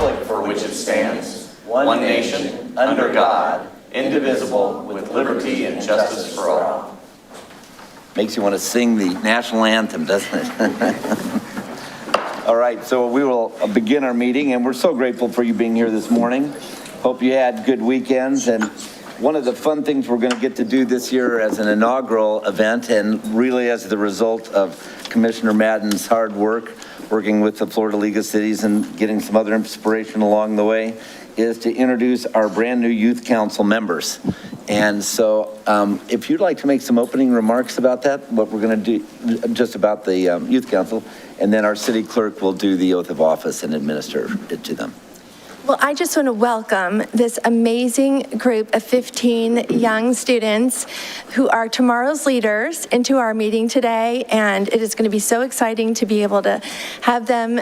republic for which it stands, one nation, under God, indivisible, with liberty and justice for all. Makes you want to sing the national anthem, doesn't it? All right, so we will begin our meeting, and we're so grateful for you being here this morning. Hope you had good weekends, and one of the fun things we're going to get to do this year as an inaugural event, and really as the result of Commissioner Madden's hard work, working with the Florida League of Cities and getting some other inspiration along the way, is to introduce our brand new youth council members. And so if you'd like to make some opening remarks about that, what we're going to do just about the youth council, and then our city clerk will do the oath of office and administer it to them. Well, I just want to welcome this amazing group of 15 young students who are tomorrow's leaders into our meeting today, and it is going to be so exciting to be able to have them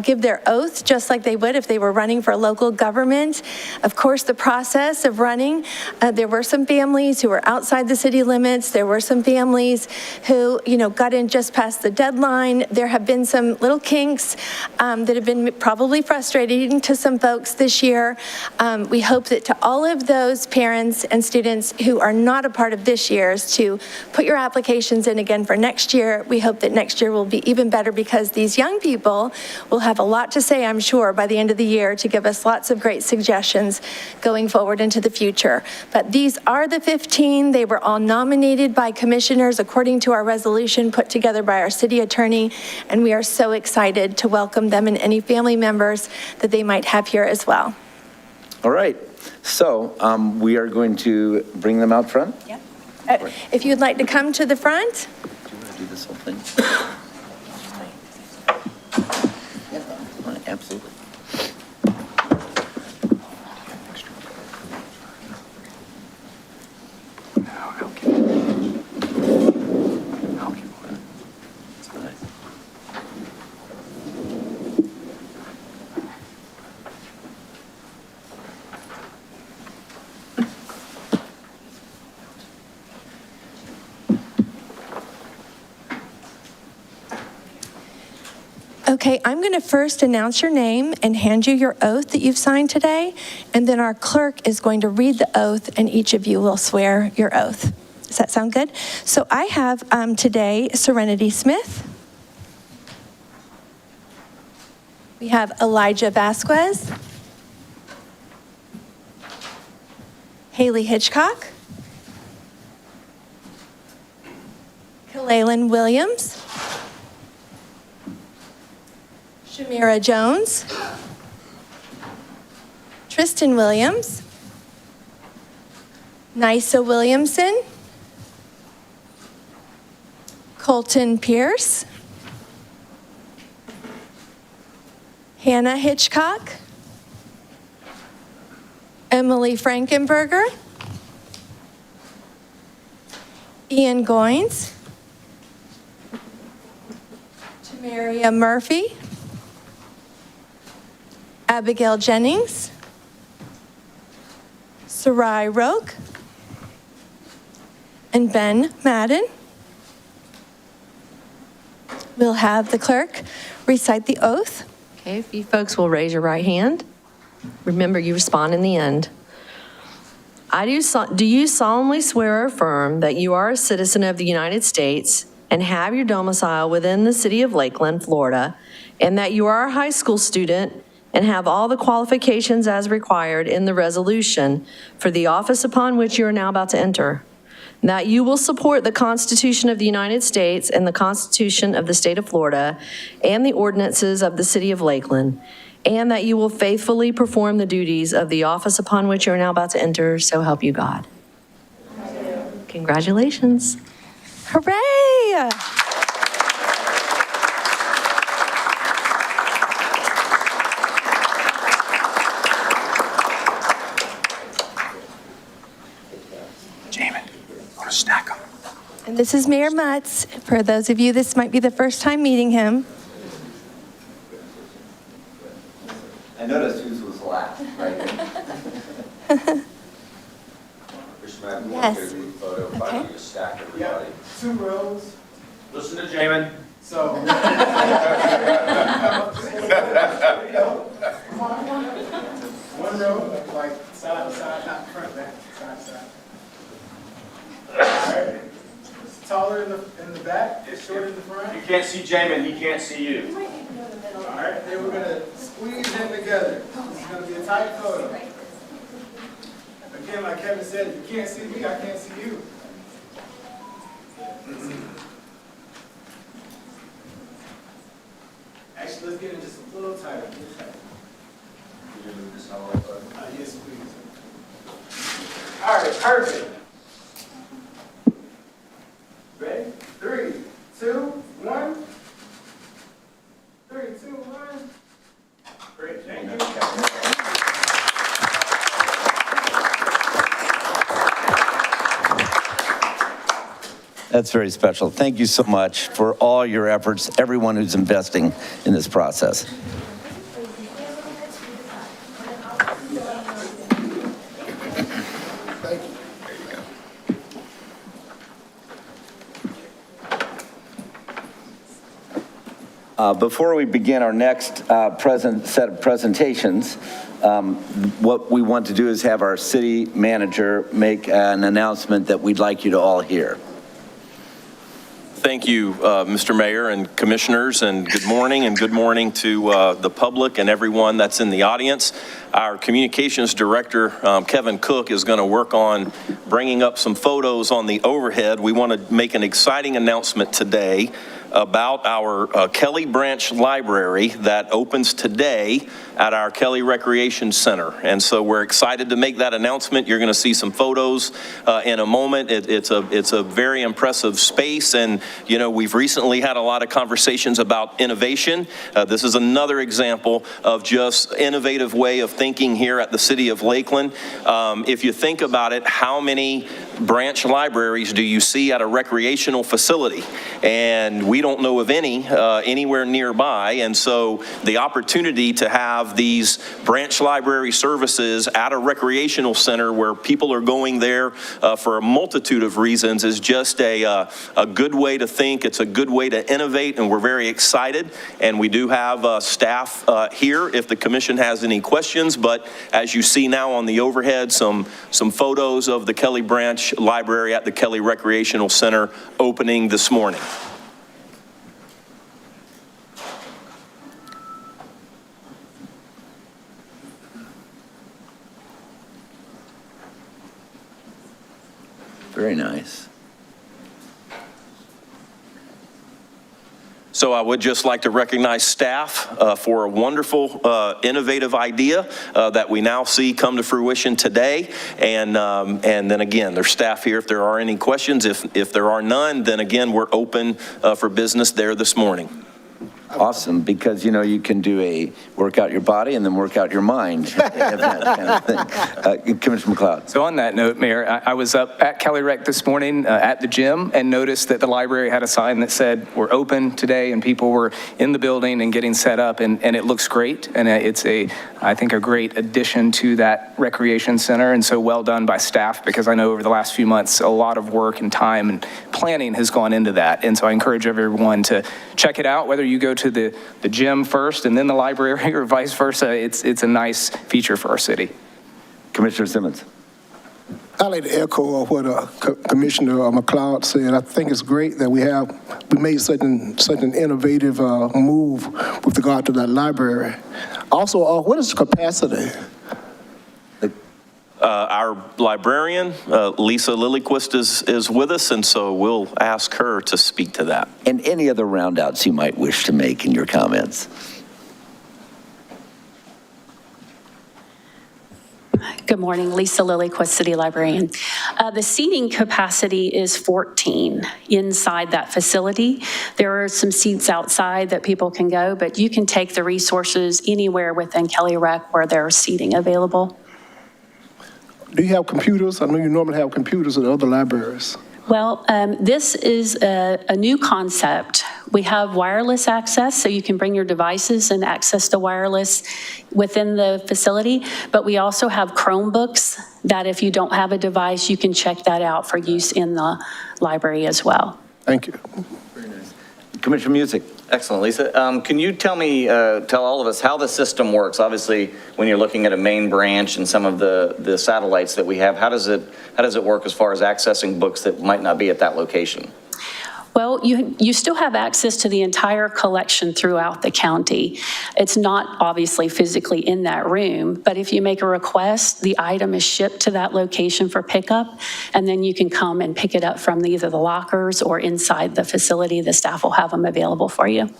give their oath just like they would if they were running for local government. Of course, the process of running, there were some families who were outside the city limits. There were some families who, got in just past the deadline. There have been some little kinks that have been probably frustrating to some folks this year. We hope that to all of those parents and students who are not a part of this year's to put your applications in again for next year. We hope that next year will be even better because these young people will have a lot to say, I'm sure, by the end of the year to give us lots of great suggestions going forward into the future. But these are the 15. They were all nominated by commissioners according to our resolution put together by our city attorney, and we are so excited to welcome them and any family members that they might have here as well. All right, so we are going to bring them out front. Yep. If you'd like to come to the front. Do you want to do this whole thing? Yeah, absolutely. Okay, I'm going to first announce your name and hand you your oath that you've signed today, and then our clerk is going to read the oath and each of you will swear your oath. Does that sound good? So I have today Serenity Smith. We have Elijah Vasquez. Haley Hitchcock. Kalalyn Williams. Shamira Jones, Tristan Williams, Nysa Williamson, Colton Pierce, Hannah Hitchcock, Emily Frankenberger, Ian Goins, Tamaria Murphy, Abigail Jennings, Sarai Roque, and Ben Madden. We'll have the clerk recite the oath. Okay, if you folks will raise your right hand. Remember, you respond in the end. Do you solemnly swear or affirm that you are a citizen of the United States and have your domicile within the city of Lakeland, Florida, and that you are a high school student and have all the qualifications as required in the resolution for the office upon which you are now about to enter? That you will support the Constitution of the United States and the Constitution of the State of Florida and the ordinances of the City of Lakeland, and that you will faithfully perform the duties of the office upon which you are now about to enter, so help you God. Congratulations. Hooray! Stack them. And this is Mayor Mutz. For those of you, this might be the first time meeting him. I noticed whose was last, right? Yes. Okay. Stack everybody. 2 rows. Listen to Jamin. So. One row, like side to side, not front, back, side to side. All right. It's taller in the back, it's short in the front. You can't see Jamin, he can't see you. All right, then we're gonna squeeze in together. This is gonna be a tight photo. Again, like Kevin said, if you can't see me, I can't see you. Actually, let's get in just a little tighter. Yes, please. All right, perfect. Ready? 3, 2, 1. 3, 2, 1. Great, thank you. That's very special. Thank you so much for all your efforts, everyone who's investing in this process. Before we begin our next set of presentations, what we want to do is have our city manager make an announcement that we'd like you to all hear. Thank you, Mr. Mayor and Commissioners, and good morning to the public and everyone that's in the audience. Our Communications Director, Kevin Cook, is going to work on bringing up some photos on the overhead. We want to make an exciting announcement today about our Kelly Branch Library that opens today at our Kelly Recreation Center. And so we're excited to make that announcement. You're going to see some photos in a moment. It's a very impressive space, and you know, we've recently had a lot of conversations about innovation. This is another example of just innovative way of thinking here at the City of Lakeland. If you think about it, how many branch libraries do you see at a recreational facility? And we don't know of any anywhere nearby. And so the opportunity to have these branch library services at a recreational center where people are going there for a multitude of reasons is just a good way to think. It's a good way to innovate, and we're very excited. And we do have staff here if the commission has any questions. But as you see now on the overhead, some photos of the Kelly Branch Library at the Kelly Recreational Center opening this morning. Very nice. So I would just like to recognize staff for a wonderful, innovative idea that we now see come to fruition today. And then again, there's staff here if there are any questions. If there are none, then again, we're open for business there this morning. Awesome, because you know you can do a work out your body and then work out your mind event kind of thing. Commissioner McLeod. So on that note, Mayor, I was up at Kelly Rec this morning at the gym and noticed that the library had a sign that said we're open today, and people were in the building and getting set up, and it looks great, and it's I think a great addition to that recreation center, and so well done by staff, because I know over the last few months a lot of work and time and planning has gone into that, and so I encourage everyone to check it out, whether you go to the gym first and then the library or vice versa. It's a nice feature for our city. Commissioner Simmons. I'd like to echo what Commissioner McLeod said. I think it's great that we made such an innovative move with regard to that library. Also, what is the capacity? Our librarian, Lisa Lillyquist, is with us, and so we'll ask her to speak to that. And any other roundouts you might wish to make in your comments. Good morning, Lisa Lillyquist, City Librarian. The seating capacity is 14 inside that facility. There are some seats outside that people can go, but you can take the resources anywhere within Kelly Rec where there's seating available. Do you have computers? I know you normally have computers at other libraries. Well, this is a new concept. We have wireless access, so you can bring your devices and access the wireless within the facility, but we also have Chromebooks that if you don't have a device, you can check that out for use in the library as well. Thank you. Very nice. Commissioner Music. Excellent, Lisa. Can you tell all of us how the system works? Obviously, when you're looking at a main branch and some of the satellites that we have, how does it work as far as accessing books that might not be at that location? Well, you still have access to the entire collection throughout the county. It's not obviously physically in that room, but if you make a request, the item is shipped to that location for pickup, and then you can come and pick it up from either the lockers or inside the facility. The staff will have them available for you.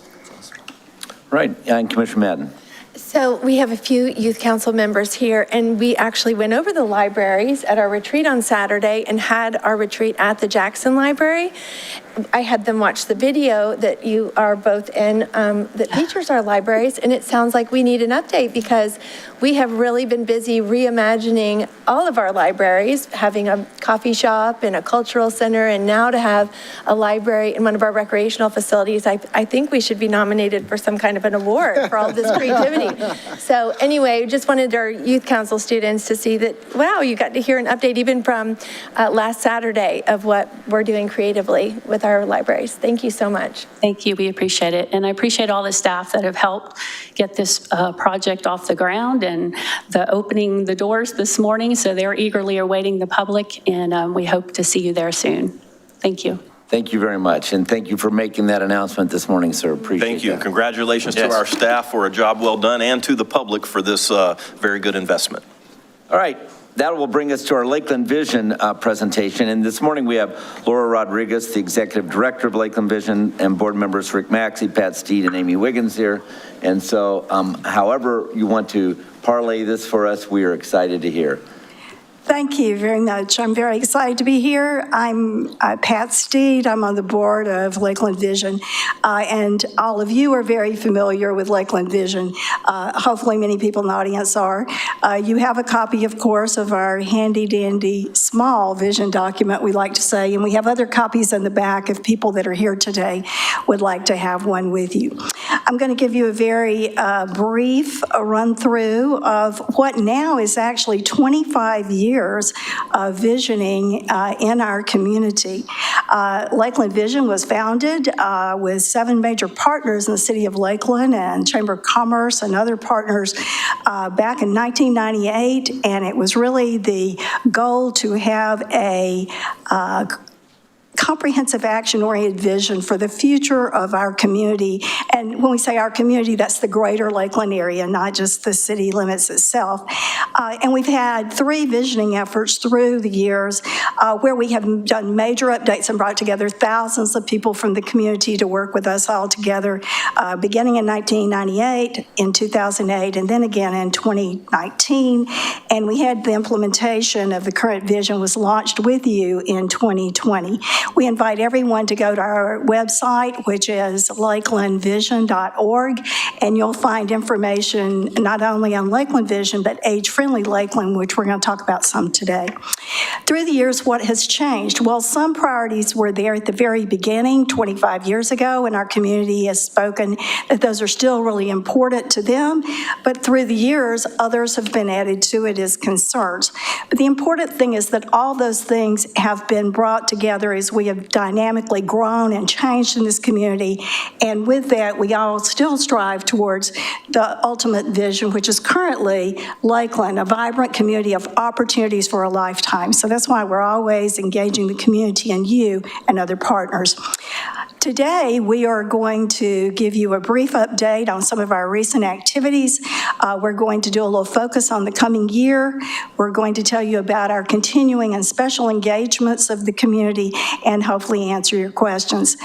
Right, and Commissioner Madden. So we have a few youth council members here, and we actually went over the libraries at our retreat on Saturday and had our retreat at the Jackson Library. I had them watch the video that you are both in that features our libraries, and it sounds like we need an update because we have really been busy reimagining all of our libraries, having a coffee shop and a cultural center, and now to have a library in one of our recreational facilities. I think we should be nominated for some kind of an award for all this creativity. So anyway, just wanted our youth council students to see that, wow, you got to hear an update even from last Saturday of what we're doing creatively with our libraries. Thank you so much. Thank you. We appreciate it. And I appreciate all the staff that have helped get this project off the ground and the opening the doors this morning. So they're eagerly awaiting the public, and we hope to see you there soon. Thank you. Thank you very much, and thank you for making that announcement this morning, sir. Appreciate it. Thank you. That. Congratulations to our staff for a job well done and to the public for this very good investment. All right. That will bring us to our Lakeland Vision presentation. And this morning we have Laura Rodriguez, the Executive Director of Lakeland Vision, and board members Rick Maxey, Pat Steed, and Amy Wiggins here. And so however you want to parlay this for us, we are excited to hear. Thank you very much. I'm very excited to be here. I'm Pat Steed. I'm on the board of Lakeland Vision, and all of you are very familiar with Lakeland Vision. Hopefully many people in the audience are. You have a copy, of course, of our handy-dandy small vision document, we like to say, and we have other copies in the back if people that are here today would like to have one with you. I'm going to give you a very brief run-through of what now is actually 25 years of visioning in our community. Lakeland Vision was founded with 7 major partners in the city of Lakeland and Chamber of Commerce and other partners back in 1998, and it was really the goal to have a comprehensive action-oriented vision for the future of our community. And when we say our community, that's the greater Lakeland area, not just the city limits itself. And we've had 3 visioning efforts through the years where we have done major updates and brought together thousands of people from the community to work with us all together, beginning in 1998, in 2008, and then again in 2019. And we had the implementation of the current vision was launched with you in 2020. We invite everyone to go to our website, which is lakelandvision.org, and you'll find information not only on Lakeland Vision, but age-friendly Lakeland, which we're going to talk about some today. Through the years, what has changed? Well, some priorities were there at the very beginning, 25 years ago, and our community has spoken that those are still really important to them, but through the years, others have been added to it as concerns. But the important thing is that all those things have been brought together as we have dynamically grown and changed in this community, and with that, we all still strive towards the ultimate vision, which is currently Lakeland, a vibrant community of opportunities for a lifetime. So that's why we're always engaging the community and you and other partners. Today, we are going to give you a brief update on some of our recent activities. We're going to do a little focus on the coming year. We're going to tell you about our continuing and special engagements of the community and hopefully answer your questions.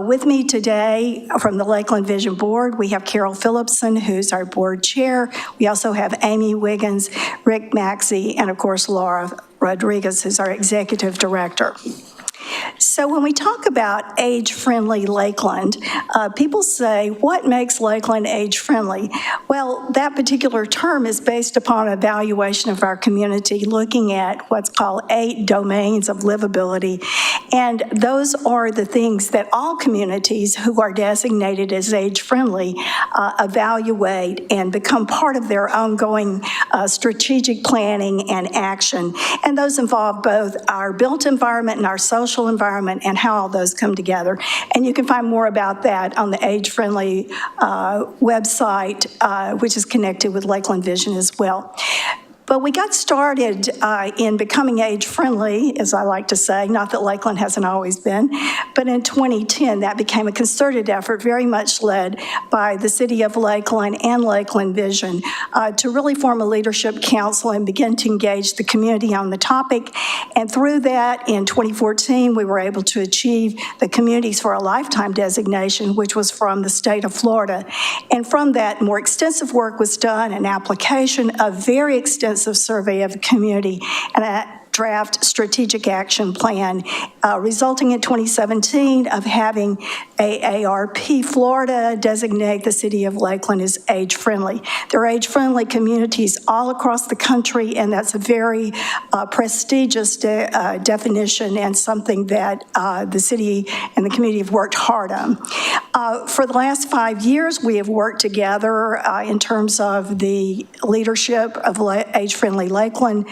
With me today from the Lakeland Vision Board, we have Carol Phillipson, who's our board chair. We also have Amy Wiggins, Rick Maxey, and of course, Laura Rodriguez, who's our executive director. So when we talk about age-friendly Lakeland, people say, what makes Lakeland age-friendly? Well, that particular term is based upon an evaluation of our community, looking at what's called 8 domains of livability. And those are the things that all communities who are designated as age-friendly evaluate and become part of their ongoing strategic planning and action. And those involve both our built environment and our social social environment, and how all those come together. And you can find more about that on the Age Friendly website, which is connected with Lakeland Vision as well. But we got started in becoming age-friendly, as I like to say, not that Lakeland hasn't always been, but in 2010, that became a concerted effort, very much led by the City of Lakeland and Lakeland Vision, to really form a leadership council and begin to engage the community on the topic. And through that, in 2014, we were able to achieve the Communities for a Lifetime designation, which was from the state of Florida. And from that, more extensive work was done, an application, a very extensive survey of the community, and a draft strategic action plan, resulting in 2017 of having AARP Florida designate the city of Lakeland as age-friendly. There are age-friendly communities all across the country, and that's a very prestigious definition and something that the city and the community have worked hard on. For the last 5 years, we have worked together in terms of the leadership of Age-Friendly Lakeland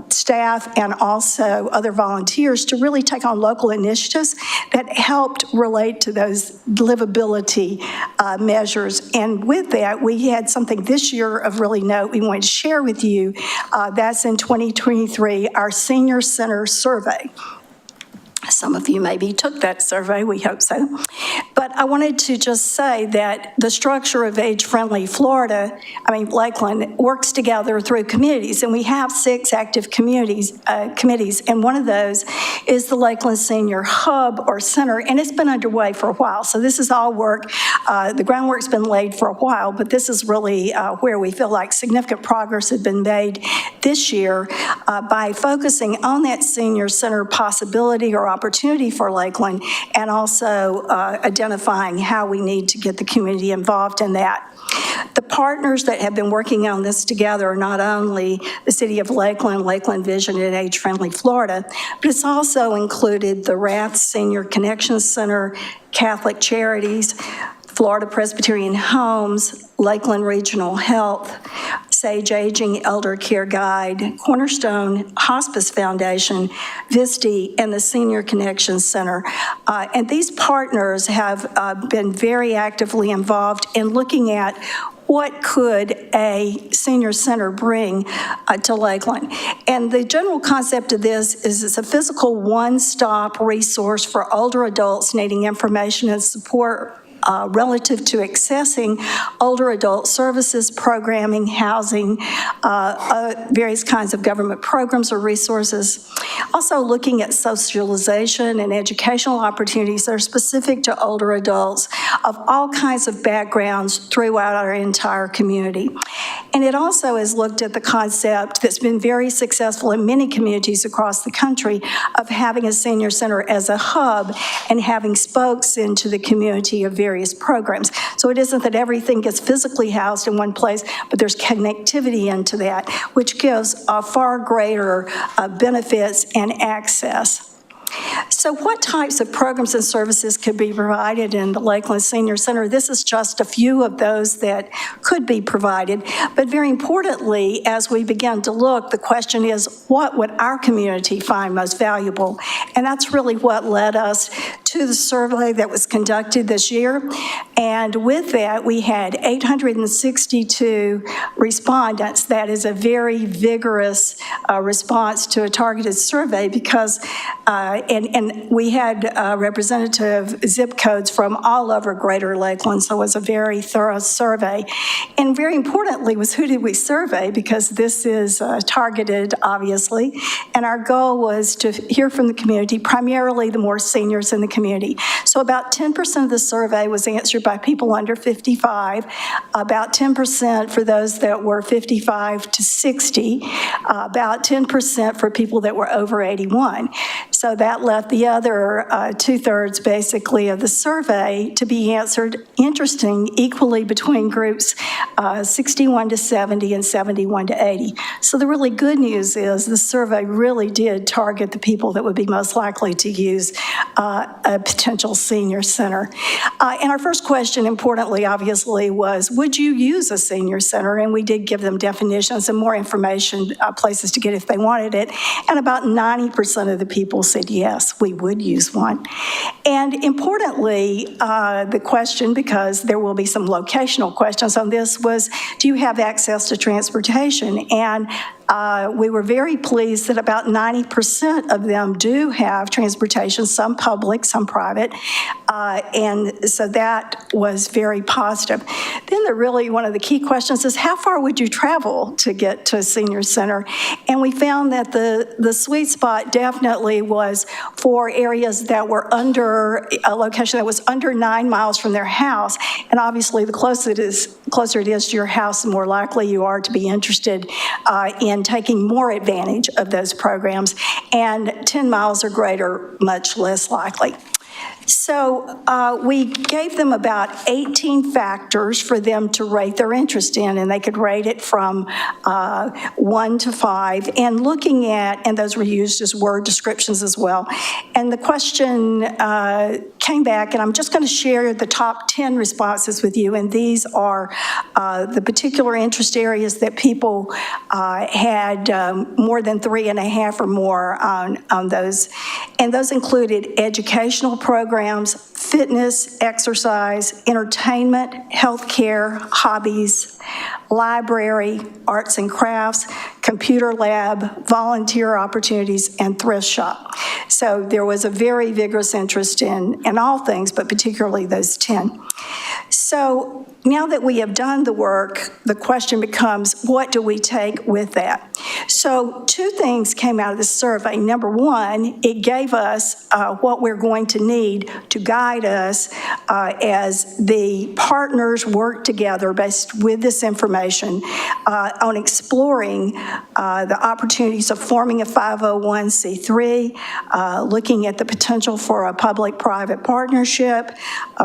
staff and also other volunteers to really take on local initiatives that helped relate to those livability measures. And with that, we had something this year of really note we wanted to share with you. That's in 2023, our Senior Center Survey. Some of you maybe took that survey, we hope so. But I wanted to just say that the structure of Age-Friendly Lakeland works together through communities, and we have 6 active committees, and one of those is the Lakeland Senior Hub or Center, and it's been underway for a while. So this is all work, the groundwork's been laid for a while, but this is really where we feel like significant progress has been made this year by focusing on that senior center possibility or opportunity for Lakeland, and also identifying how we need to get the community involved in that. The partners that have been working on this together are not only the City of Lakeland, Lakeland Vision, and Age-Friendly Florida, but it's also included the Rath Senior Connection Center, Catholic Charities, Florida Presbyterian Homes, Lakeland Regional Health, Sage Aging Elder Care Guide, Cornerstone Hospice Foundation, VISTI, and the Senior Connection Center. And these partners have been very actively involved in looking at what could a senior center bring to Lakeland. And the general concept of this is it's a physical one-stop resource for older adults needing information and support relative to accessing older adult services, programming, housing, various kinds of government programs or resources. Also looking at socialization and educational opportunities that are specific to older adults of all kinds of backgrounds throughout our entire community. And it also has looked at the concept that's been very successful in many communities across the country of having a senior center as a hub and having spokes into the community of various programs. So it isn't that everything gets physically housed in one place, but there's connectivity into that, which gives far greater benefits and access. So what types of programs and services could be provided in the Lakeland Senior Center? This is just a few of those that could be provided. But very importantly, as we begin to look, the question is, what would our community find most valuable? And that's really what led us to the survey that was conducted this year. And with that, we had 862 respondents. That is a very vigorous response to a targeted survey because and we had representative zip codes from all over Greater Lakeland, so it was a very thorough survey. And very importantly was who did we survey, because this is targeted, obviously, and our goal was to hear from the community, primarily the more seniors in the community. So about 10% of the survey was answered by people under 55, about 10% for those that were 55 to 60, about 10% for people that were over 81. So that left the other 2/3 basically of the survey to be answered, interesting, equally between groups 61 to 70 and 71 to 80. So the really good news is the survey really did target the people that would be most likely to use a potential senior center. And our first question, importantly, obviously, was, would you use a senior center? And we did give them definitions and more information, places to get certificate if they wanted it. And about 90% of the people said, yes, we would use one. And importantly, the question, because there will be some locational questions on this, was, do you have access to transportation? And we were very pleased that about 90% of them do have transportation, some public, some private, and so that was very positive. Then one of the key questions is, how far would you travel to get to a senior center? And we found that the sweet spot definitely was for areas that were under, a location that was under 9 miles from their house, and obviously the closer it is to your house, the more likely you are to be interested in taking more advantage of those programs, and 10 miles or greater, much less likely. So we gave them about 18 factors for them to rate their interest in, and they could rate it from 1 to 5, and looking at, and those were used as word descriptions as well. And the question came back, and I'm just going to share the top 10 responses with you, and these are the particular interest areas that people had more than 3.5 or more on those. And those included educational programs, fitness, exercise, entertainment, healthcare, hobbies, library, arts and crafts, computer lab, volunteer opportunities, and thrift shop. So there was a very vigorous interest in all things, but particularly those 10. So now that we have done the work, the question becomes, what do we take with that? So 2 things came out of this survey. Number one, it gave us what we're going to need to guide us as the partners work together based with this information on exploring the opportunities of forming a 501c3, looking at the potential for a public-private partnership,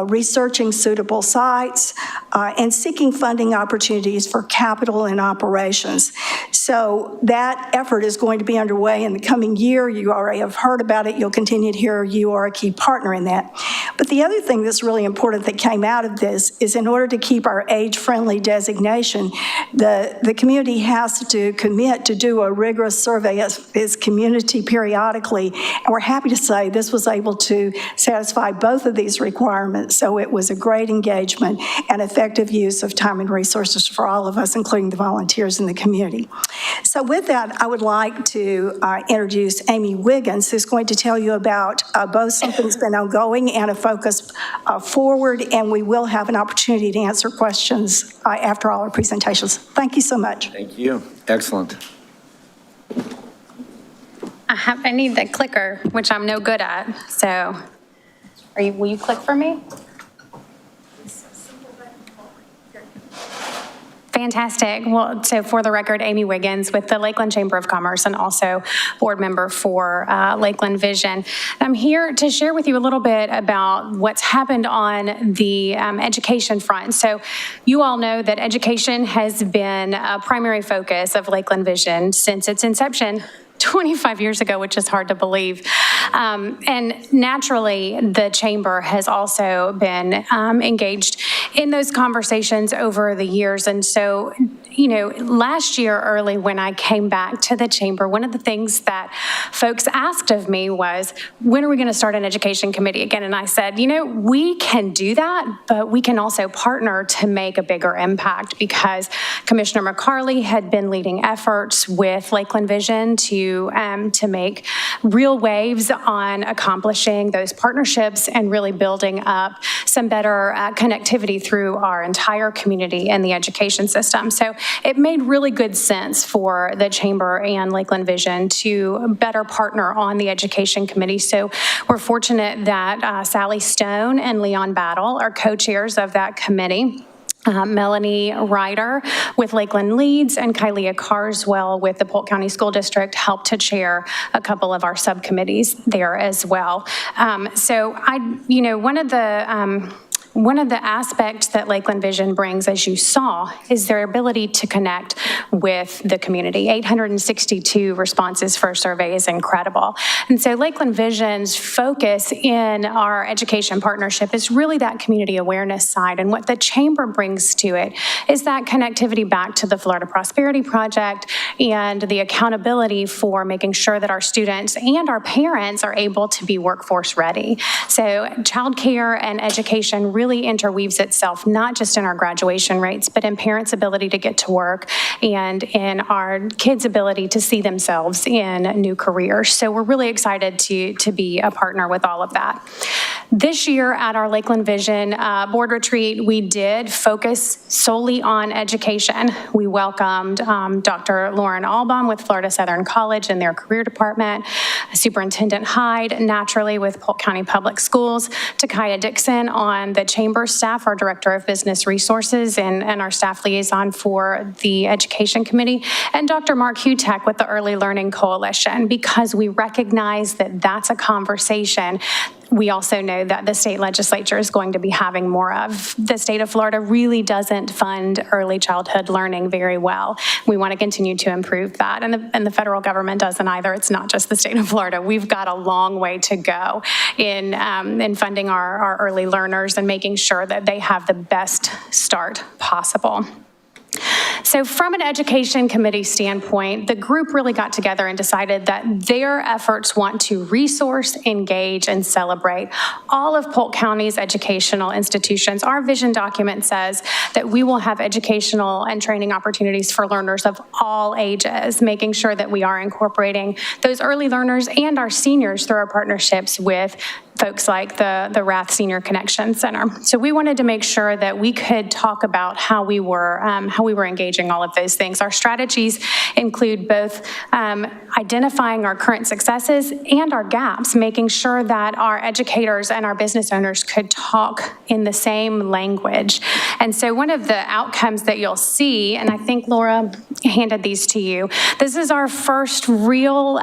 researching suitable sites, and seeking funding opportunities for capital and operations. So that effort is going to be underway in the coming year. You already have heard about it. You'll continue to hear you are a key partner in that. But the other thing that's really important that came out of this is, in order to keep our age-friendly designation, the community has to commit to do a rigorous survey of its community periodically, and we're happy to say this was able to satisfy both of these requirements. So it was a great engagement and effective use of time and resources for all of us, including the volunteers in the community. So with that, I would like to introduce Amy Wiggins, who's going to tell you about both something that's been ongoing and a focus forward, and we will have an opportunity to answer questions after all our presentations. Thank you so much. Thank you. Excellent. I need the clicker, which I'm no good at, so will you click for me? Fantastic. Well, so for the record, Amy Wiggins with the Lakeland Chamber of Commerce and also board member for Lakeland Vision. I'm here to share with you a little bit about what's happened on the education front. So you all know that education has been a primary focus of Lakeland Vision since its inception 25 years ago, which is hard to believe. And naturally, the chamber has also been engaged in those conversations over the years. And so, you know, last year early when I came back to the chamber, one of the things that folks asked of me was, when are we going to start an education committee again? And I said, you know, we can do that, but we can also partner to make a bigger impact, because Commissioner McCarley had been leading efforts with Lakeland Vision to make real waves on accomplishing those partnerships and really building up some better connectivity through our entire community and the education system. So it made really good sense for the Chamber and Lakeland Vision to better partner on the Education Committee. So we're fortunate that Sally Stone and Leon Battle are co-chairs of that committee. Melanie Ryder with Lakeland Leads and Kylea Carswell with the Polk County School District helped to chair a couple of our subcommittees there as well. So one of the aspects that Lakeland Vision brings, as you saw, is their ability to connect with the community. 862 responses for a survey is incredible. And so Lakeland Vision's focus in our education partnership is really that community awareness side. And what the chamber brings to it is that connectivity back to the Florida Prosperity Project and the accountability for making sure that our students and our parents are able to be workforce ready. So childcare and education really interweaves itself, not just in our graduation rates, but in parents' ability to get to work and in our kids' ability to see themselves in new careers. So we're really excited to be a partner with all of that. This year at our Lakeland Vision board retreat, we did focus solely on education. We welcomed Dr. Lauren Albaum with Florida Southern College in their career department, Superintendent Hyde, naturally with Polk County Public Schools, Takaya Dixon on the chamber staff, our Director of Business Resources and our staff liaison for the Education Committee, and Dr. Mark Hutek with the Early Learning Coalition, because we recognize that that's a conversation we also know that the state legislature is going to be having more of. The state of Florida really doesn't fund early childhood learning very well. We want to continue to improve that, and the federal government doesn't either. It's not just the state of Florida. We've got a long way to go in funding our early learners and making sure that they have the best start possible. So from an education committee standpoint, the group really got together and decided that their efforts want to resource, engage, and celebrate all of Polk County's educational institutions. Our vision document says that we will have educational and training opportunities for learners of all ages, making sure that we are incorporating those early learners and our seniors through our partnerships with folks like the Rath Senior Connection Center. So we wanted to make sure that we could talk about how we were engaging all of those things. Our strategies include both identifying our current successes and our gaps, making sure that our educators and our business owners could talk in the same language. And so one of the outcomes that you'll see, and I think Laura handed these to you, this is our first real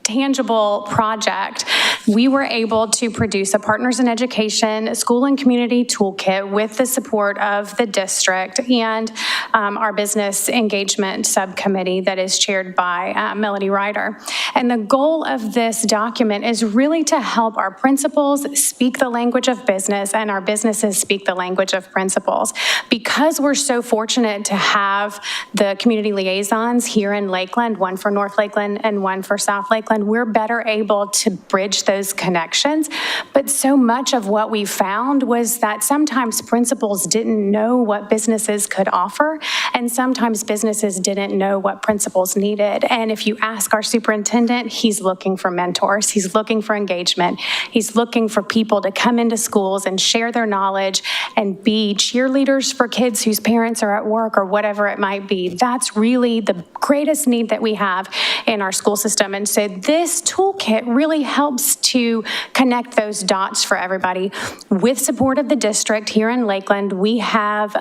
tangible project. We were able to produce a Partners in Education School and Community Toolkit with the support of the district and our business engagement subcommittee that is chaired by Melody Ryder. And the goal of this document is really to help our principals speak the language of business and our businesses speak the language of principals. Because we're so fortunate to have the community liaisons here in Lakeland, one for North Lakeland and one for South Lakeland, we're better able to bridge those connections. But so much of what we found was that sometimes principals didn't know what businesses could offer, and sometimes businesses didn't know what principals needed. And if you ask our superintendent, he's looking for mentors, he's looking for engagement, he's looking for people to come into schools and share their knowledge and be cheerleaders for kids whose parents are at work or whatever it might be. That's really the greatest need that we have in our school system. And so this toolkit really helps to connect those dots for everybody. With support of the district here in Lakeland, we have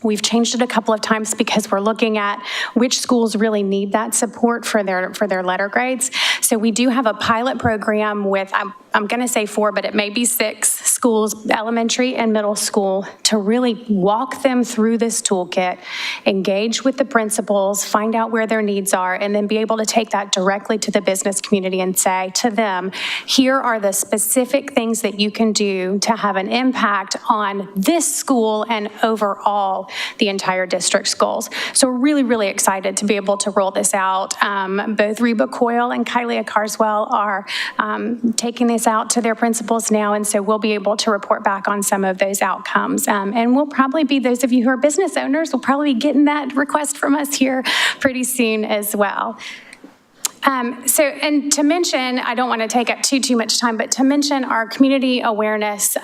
we've changed it a couple of times because we're looking at which schools really need that support for their letter grades. So we do have a pilot program with, I'm going to say 4, but it may be 6 schools, elementary and middle school, to really walk them through this toolkit, engage with the principals, find out where their needs are, and then be able to take that directly to the business community and say to them, here are the specific things that you can do to have an impact on this school and overall the entire district's goals. So we're really, really excited to be able to roll this out. Both Reba Coyle and Kylie Carswell are taking this out to their principals now, and so we'll be able to report back on some of those outcomes. And we'll probably be, those of you who are business owners, will probably be getting that request from us here pretty soon as well. And to mention, I don't want to take up too much time, but to mention our community awareness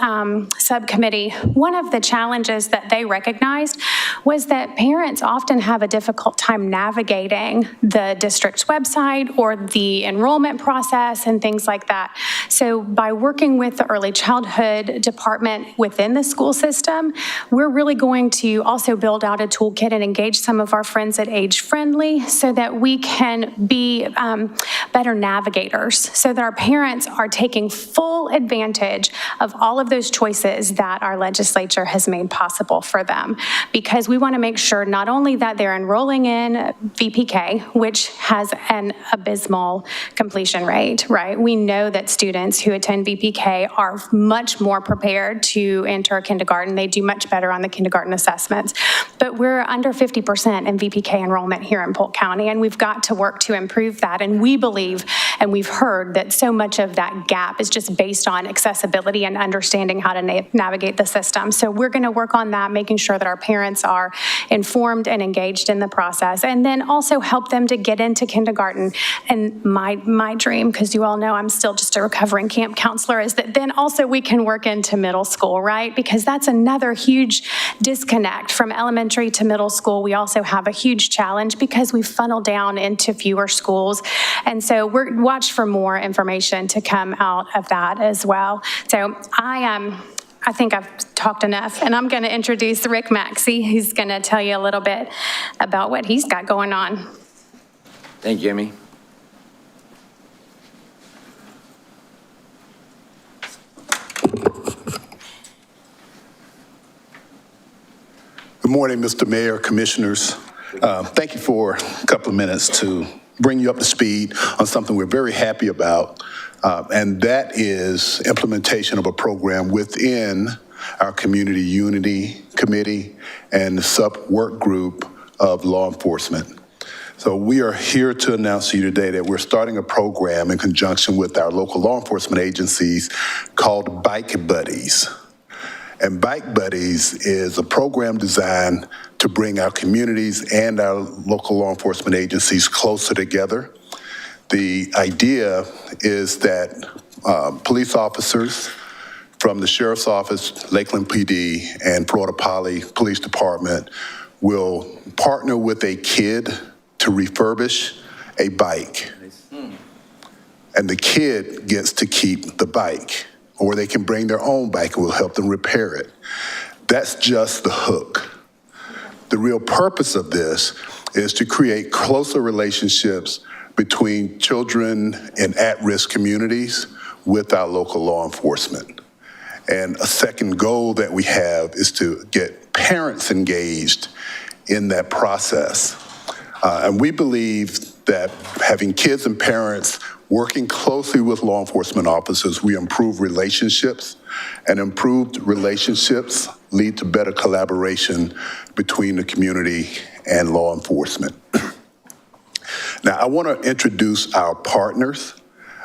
subcommittee, one of the challenges that they recognized was that parents often have a difficult time navigating the district's website or the enrollment process and things like that. So by working with the early childhood department within the school system, we're really going to also build out a toolkit and engage some of our friends at Age Friendly so that we can be become better navigators so that our parents are taking full advantage of all of those choices that our legislature has made possible for them. Because we want to make sure not only that they're enrolling in VPK, which has an abysmal completion rate, right? We know that students who attend VPK are much more prepared to enter kindergarten. They do much better on the kindergarten assessments. But we're under 50% in VPK enrollment here in Polk County, and we've got to work to improve that. And we believe, and we've heard, that so much of that gap is just based on accessibility and understanding how to navigate the system. So we're going to work on that, making sure that our parents are informed and engaged in the process, and then also help them to get into kindergarten. And my dream, because you all know I'm still just a recovering camp counselor, is that then also we can work into middle school, right? Because that's another huge disconnect from elementary to middle school. We also have a huge challenge because we funnel down into fewer schools. And so we're watch for more information to come out of that as well. So I think I've talked enough, and I'm going to introduce Rick Maxey. He's going to tell you a little bit about what he's got going on. Thank you, Amy. Good morning, Mr. Mayor, Commissioners. Thank you for a couple of minutes to bring you up to speed on something we're very happy about, and that is implementation of a program within our Community Unity Committee and the sub-work group of law enforcement. So we are here to announce to you today that we're starting a program in conjunction with our local law enforcement agencies called Bike Buddies. And Bike Buddies is a program designed to bring our communities and our local law enforcement agencies closer together. The idea is that police officers from the Sheriff's Office, Lakeland PD, and Florida Poly Police Department will partner with a kid to refurbish a bike. And the kid gets to keep the bike, or they can bring their own bike and we'll help them repair it. That's just the hook. The real purpose of this is to create closer relationships between children in at-risk communities with our local law enforcement. And a second goal that we have is to get parents engaged in that process. And we believe that having kids and parents working closely with law enforcement officers, we improve relationships, and improved relationships lead to better collaboration between the community and law enforcement. Now, I want to introduce our partners,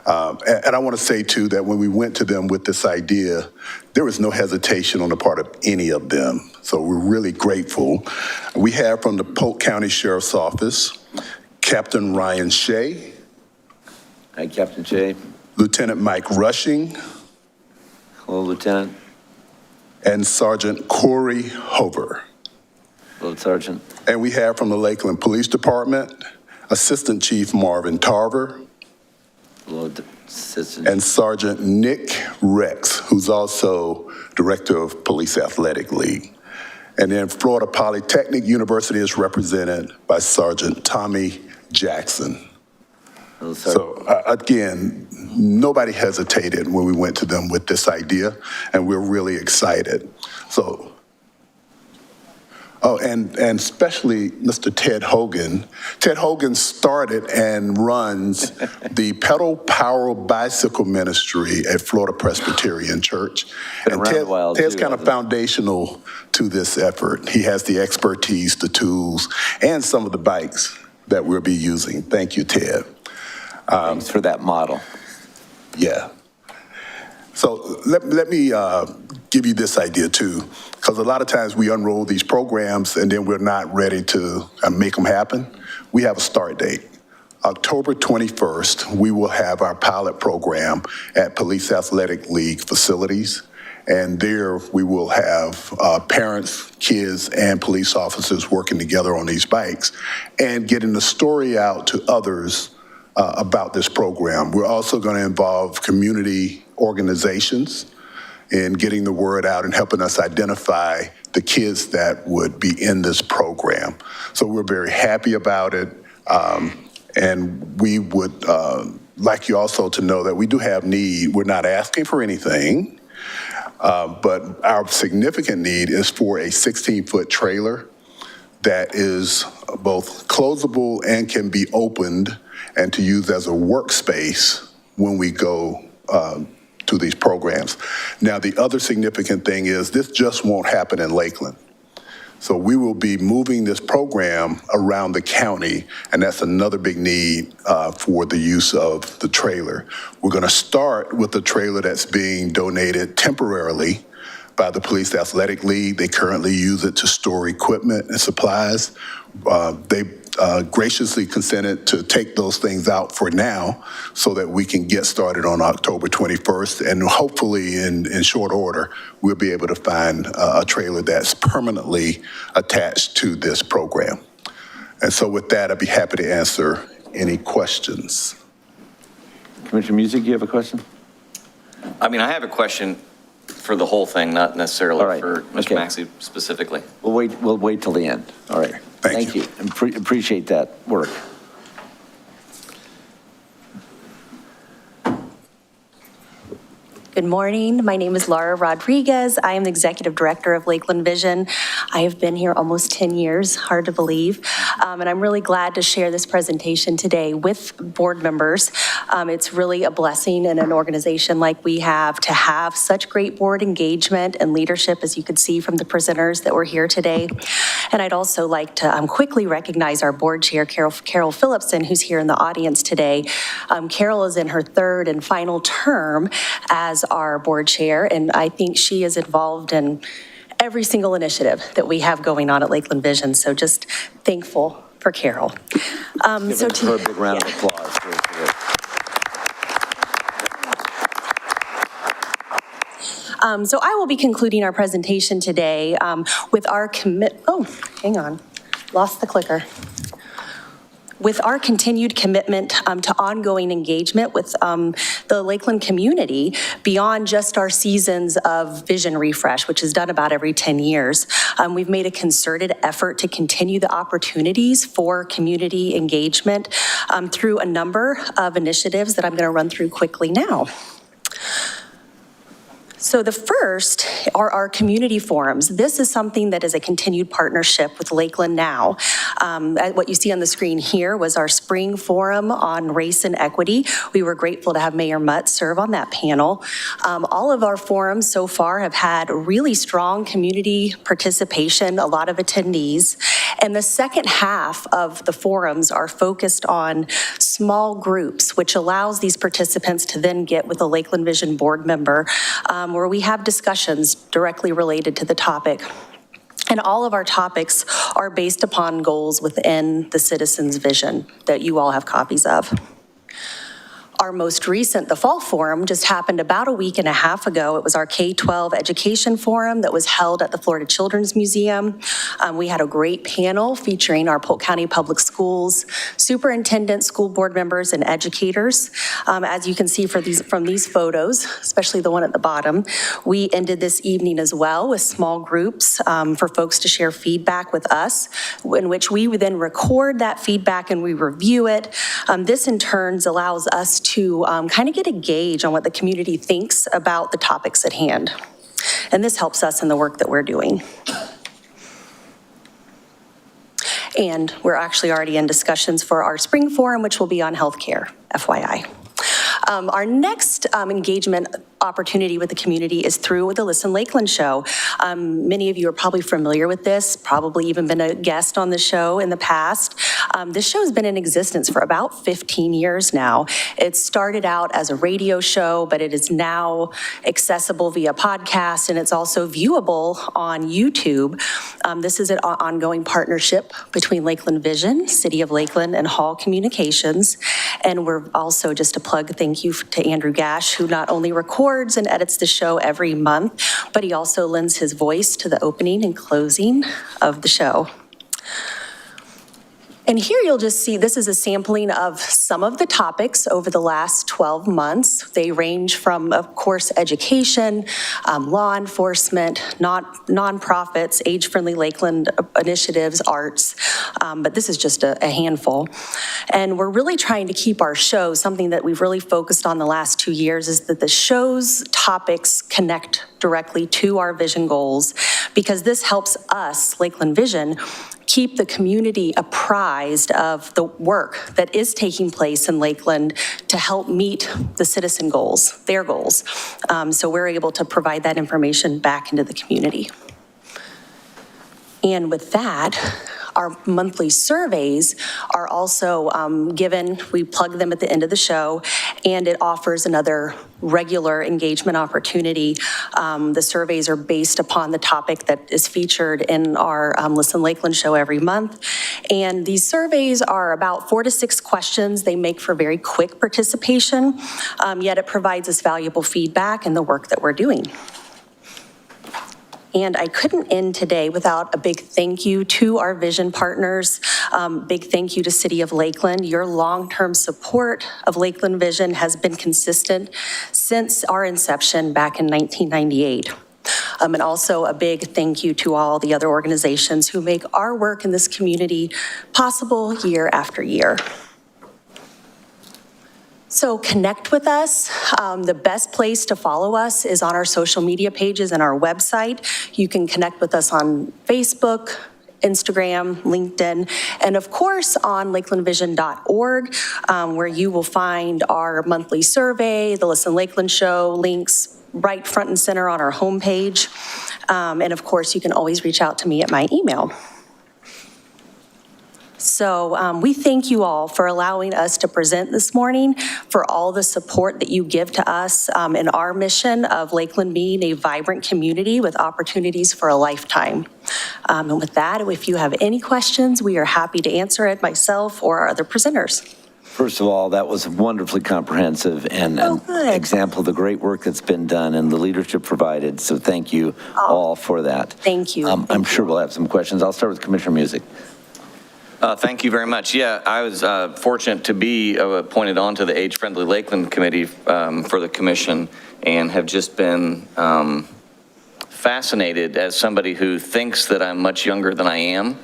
and I want to say, too, that when we went to them with this idea, there was no hesitation on the part of any of them, so we're really grateful. We have from the Polk County Sheriff's Office, Captain Ryan Shea. Hi, Captain Shea. Lieutenant Mike Rushing. Hello, Lieutenant. And Sergeant Corey Hover. Hello, Sergeant. And we have from the Lakeland Police Department, Assistant Chief Marvin Tarver. Hello, Assistant. And Sergeant Nick Rex, who's also Director of Police Athletic League. And then Florida Polytechnic University is represented by Sergeant Tommy Jackson. Hello, so again, nobody hesitated when we went to them with this idea, and we're really excited. So, and especially Mr. Ted Hogan. Ted Hogan started and runs the Pedal Power Bicycle Ministry at Florida Presbyterian Church. And Ted's kind of foundational to this effort. He has the expertise, the tools, and some of the bikes that we'll be using. Thank you, Ted. Thanks for that model. Yeah. So let me give you this idea too, because a lot of times we unroll these programs and then we're not ready to make them happen. We have a start date. October 21st, we will have our pilot program at Police Athletic League facilities. And there we will have parents, kids, and police officers working together on these bikes and getting the story out to others about this program. We're also going to involve community organizations in getting the word out and helping us identify the kids that would be in this program. So we're very happy about it. And we would like you also to know that we do have need. We're not asking for anything, but our significant need is for a 16-foot trailer that is both closable and can be opened and to use as a workspace when we go to these programs. Now, the other significant thing is this just won't happen in Lakeland. So we will be moving this program around the county, and that's another big need for the use of the trailer. We're going to start with the trailer that's being donated temporarily by the Police Athletic League. They currently use it to store equipment and supplies. They graciously consented to take those things out for now so that we can get started on October 21st. And hopefully in short order, we'll be able to find a trailer that's permanently attached to this program. And so with that, I'd be happy to answer any questions. Commissioner Music, you have a question? I mean, I have a question for the whole thing, not necessarily All right, for Mr. okay. Maxey specifically. We'll wait till the end. All right. Thank you. Appreciate that work. Good morning. My name is Laura Rodriguez. I am the Executive Director of Lakeland Vision. I have been here almost 10 years, hard to believe. And I'm really glad to share this presentation today with board members. It's really a blessing in an organization like we have to have such great board engagement and leadership, as you could see from the presenters that were here today. And I'd also like to quickly recognize our board chair, Carol Phillipson, who's here in the audience today. Carol is in her third and final term as our board chair, and I think she is involved in every single initiative that we have going on at Lakeland Vision, so just thankful for Carol. Give her a big round of applause. So I will be concluding our presentation today with our lost the clicker. With our continued commitment to ongoing engagement with the Lakeland community beyond just our seasons of vision refresh, which is done about every 10 years. We've made a concerted effort to continue the opportunities for community engagement through a number of initiatives that I'm going to run through quickly now. So the first are our community forums. This is something that is a continued partnership with Lakeland Now. What you see on the screen here was our spring forum on race and equity. We were grateful to have Mayor Mutt serve on that panel. All of our forums so far have had really strong community participation, a lot of attendees. And the second half of the forums are focused on small groups, which allows these participants to then get with a Lakeland Vision board member where we have discussions directly related to the topic. And all of our topics are based upon goals within the Citizens Vision that you all have copies of. Our most recent, the Fall Forum, just happened about a week and a half ago. It was our K-12 Education Forum that was held at the Florida Children's Museum. We had a great panel featuring our Polk County Public Schools, superintendents, school board members, and educators. As you can see from these photos, especially the one at the bottom, we ended this evening as well with small groups for folks to share feedback with us, in which we would then record that feedback and we review it. This in turn allows us to kind of get a gauge on what the community thinks about the topics at hand. And this helps us in the work that we're doing. And we're actually already in discussions for our spring forum, which will be on healthcare, FYI. Our next engagement opportunity with the community is through the Listen Lakeland show. Many of you are probably familiar with this, probably even been a guest on the show in the past. This show has been in existence for about 15 years now. It started out as a radio show, but it is now accessible via podcast, and it's also viewable on YouTube. This is an ongoing partnership between Lakeland Vision, City of Lakeland, and Hall Communications. And we're also, just to plug, thank you to Andrew Gash, who not only records and edits the show every month, but he also lends his voice to the opening and closing of the show. And here you'll just see, this is a sampling of some of the topics over the last 12 months. They range from, of course, education, law enforcement, nonprofits, age-friendly Lakeland initiatives, arts, but this is just a handful. And we're really trying to keep our show, something that we've really focused on the last 2 years, is that the show's topics connect directly to our vision goals, because this helps us, Lakeland Vision, keep the community apprised of the work that is taking place in Lakeland to help meet the citizen goals, their goals. So we're able to provide that information back into the community. And with that, our monthly surveys are also given, we plug them at the end of the show, and it offers another regular engagement opportunity. The surveys are based upon the topic that is featured in our Listen Lakeland show every month. And these surveys are about 4 to 6 questions. They make for very quick participation, yet it provides us valuable feedback in the work that we're doing. And I couldn't end today without a big thank you to our vision partners. Big thank you to City of Lakeland. Your long-term support of Lakeland Vision has been consistent since our inception back in 1998. And also a big thank you to all the other organizations who make our work in this community possible year after year. So connect with us. The best place to follow us is on our social media pages and our website. You can connect with us on Facebook, Instagram, LinkedIn, and of course on lakelandvision.org, where you will find our monthly survey, the Listen Lakeland show, links right front and center on our homepage. And of course, you can always reach out to me at my email. So we thank you all for allowing us to present this morning, for all the support that you give to us in our mission of Lakeland being a vibrant community with opportunities for a lifetime. And with that, if you have any questions, we are happy to answer it, myself or our other presenters. First of all, that was wonderfully comprehensive and an example of the great work that's been done and the leadership provided. So thank you all for that. Thank you. I'm sure we'll have some questions. I'll start with Commissioner Music. Thank you very much. Yeah, I was fortunate to be appointed onto the Age Friendly Lakeland Committee for the commission, and have just been fascinated as somebody who thinks that I'm much younger than I am.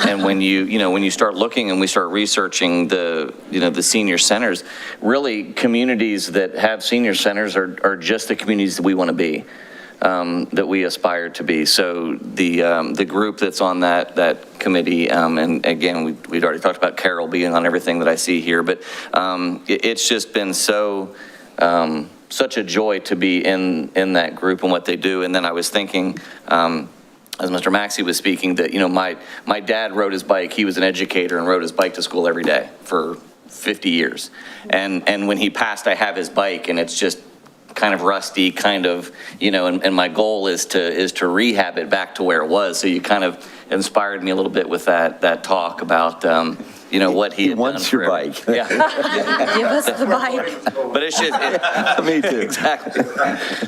And when you start looking and we start researching the senior centers, really communities that have senior centers are just the communities that we want to be. That we aspire to be. So the group that's on that committee, and again, we'd already talked about Carol being on everything that I see here, but it's just been so, such a joy to be in that group and what they do. And then I was thinking, as Mr. Maxey was speaking, that, my dad rode his bike. He was an educator and rode his bike to school every day for 50 years. And when he passed, I have his bike, and it's just kind of rusty, and my goal is to rehab it back to where it was. So you kind of inspired me a little bit with that talk about, what he had wants done your bike. Yeah. Give us the bike. But it should. Me too. Exactly.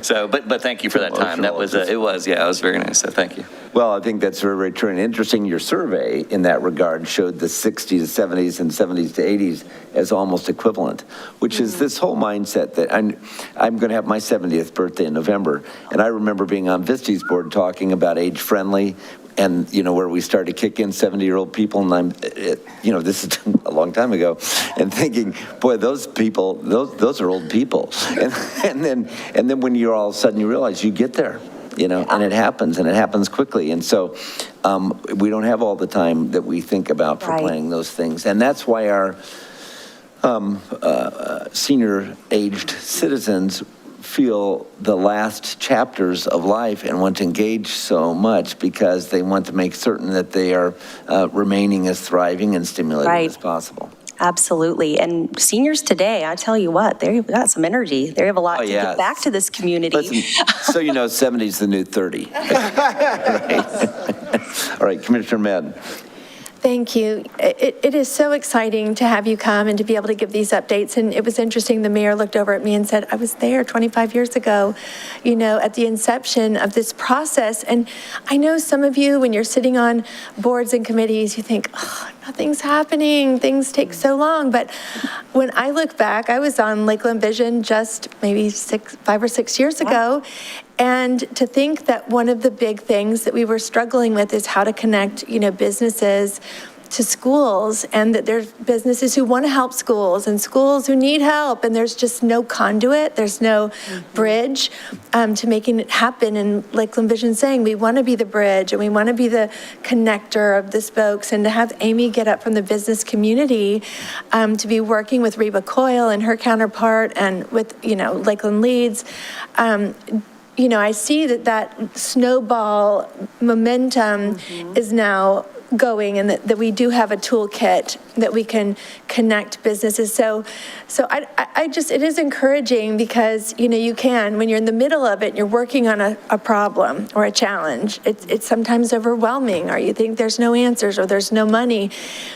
So, but thank you for that time. That was, it was very nice. So thank you. Well, I think that's very true and interesting. Your survey in that regard showed the 60s to 70s and 70s to 80s as almost equivalent, which is this whole mindset that I'm going to have my 70th birthday in November. And I remember being on Visty's board talking about age friendly, and where we started to kick in 70-year-old people, and this is a long time ago, and thinking, boy, those people, those are old people. And then when you're all of a sudden you realize you get there. And it happens quickly. And so we don't have all the time that we think about for planning those things. And that's why our senior-aged citizens feel the last chapters of life and want to engage so much, because they want to make certain that they are remaining as thriving and stimulating as possible. Absolutely. And seniors today, I tell you what, they've got some energy. They have a lot to give back to this community. Listen, so 70's the new 30. All right, Commissioner Madden. Thank you. It is so exciting to have you come and to be able to give these updates. And it was interesting, the mayor looked over at me and said, I was there 25 years ago, at the inception of this process. And I know some of you, when you're sitting on boards and committees, you think, oh, nothing's happening, things take so long. But when I look back, I was on Lakeland Vision just maybe 5 or 6 years ago. And to think that one of the big things that we were struggling with is how to connect, businesses to schools, and that there's businesses who want to help schools and schools who need help, and there's just no conduit, there's no bridge to making it happen. And Lakeland Vision saying, we want to be the bridge and we want to be the connector of the spokes, and to have Amy get up from the business community to be working with Reba Coyle and her counterpart and with, Lakeland Leads. I see that snowball momentum is now going, and that we do have a toolkit that we can connect businesses. So I just, it is encouraging because, you can, when you're in the middle of it, you're working on a problem or a challenge, it's sometimes overwhelming, or you think there's no answers or there's no money.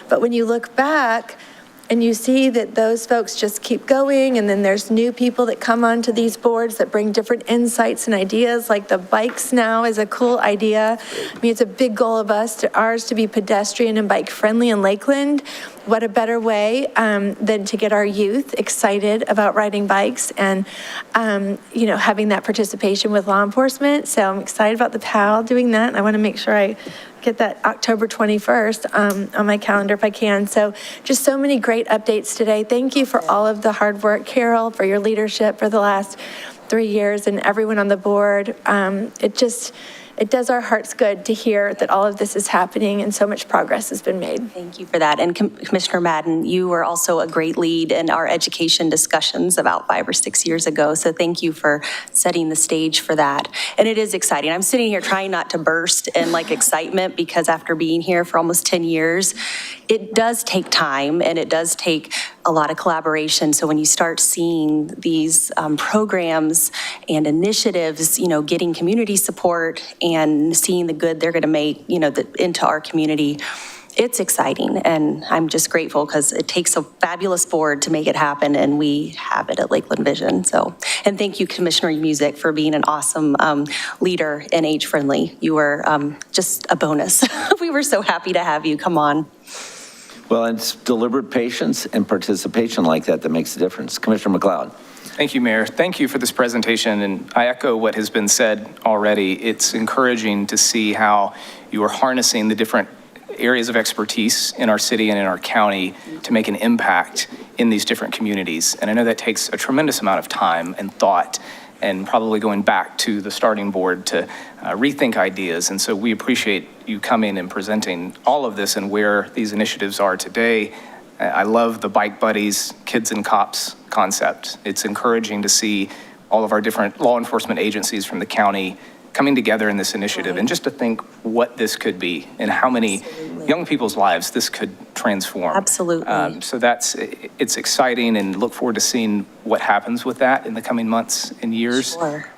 But when you look back, and you see that those folks just keep going, and then there's new people that come onto these boards that bring different insights and ideas, like the bikes now is a cool idea. I mean, it's a big goal of ours to be pedestrian and bike friendly in Lakeland. What a better way than to get our youth excited about riding bikes and, having that participation with law enforcement. So I'm excited about the PAL doing that. And I want to make sure I get that October 21st on my calendar if I can. So just so many great updates today. Thank you for all of the hard work, Carol, for your leadership for the last 3 years, and everyone on the board. It does our hearts good to hear that all of this is happening and so much progress has been made. Thank you for that. And Commissioner Madden, you were also a great lead in our education discussions about 5 or 6 years ago. So thank you for setting the stage for that. And it is exciting. I'm sitting here trying not to burst in excitement, because after being here for almost 10 years, it does take time and it does take a lot of collaboration. So when you start seeing these programs and initiatives, getting community support and seeing the good they're going to make, into our community, it's exciting. And I'm just grateful because it takes a fabulous board to make it happen, and we have it at Lakeland Vision. So, and thank you, Commissioner Music, for being an awesome leader and age friendly. You were just a bonus. We were so happy to have you. Come on. Well, it's deliberate patience and participation like that makes a difference. Commissioner McLeod. Thank you, Mayor. Thank you for this presentation, and I echo what has been said already. It's encouraging to see how you are harnessing the different areas of expertise in our city and in our county to make an impact in these different communities. And I know that takes a tremendous amount of time and thought, and probably going back to the starting board to rethink ideas. And so we appreciate you coming and presenting all of this and where these initiatives are today. I love the Bike Buddies, Kids and Cops concept. It's encouraging to see all of our different law enforcement agencies from the county coming together in this initiative, and just to think what this could be and how many young people's lives this could transform. Absolutely. So it's exciting, and look forward to seeing what happens with that in the coming months and years. Sure.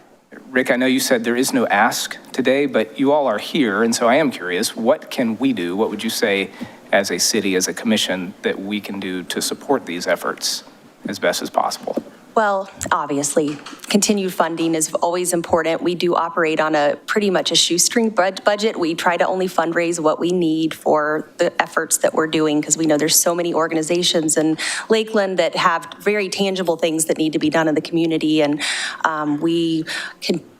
Rick, I know you said there is no ask today, but you all are here, and so I am curious, what can we do? What would you say as a city, as a commission, that we can do to support these efforts as best as possible? Well, obviously, continued funding is always important. We do operate on a pretty much a shoestring budget. We try to only fundraise what we need for the efforts that we're doing, because we know there's so many organizations in Lakeland that have very tangible things that need to be done in the community, and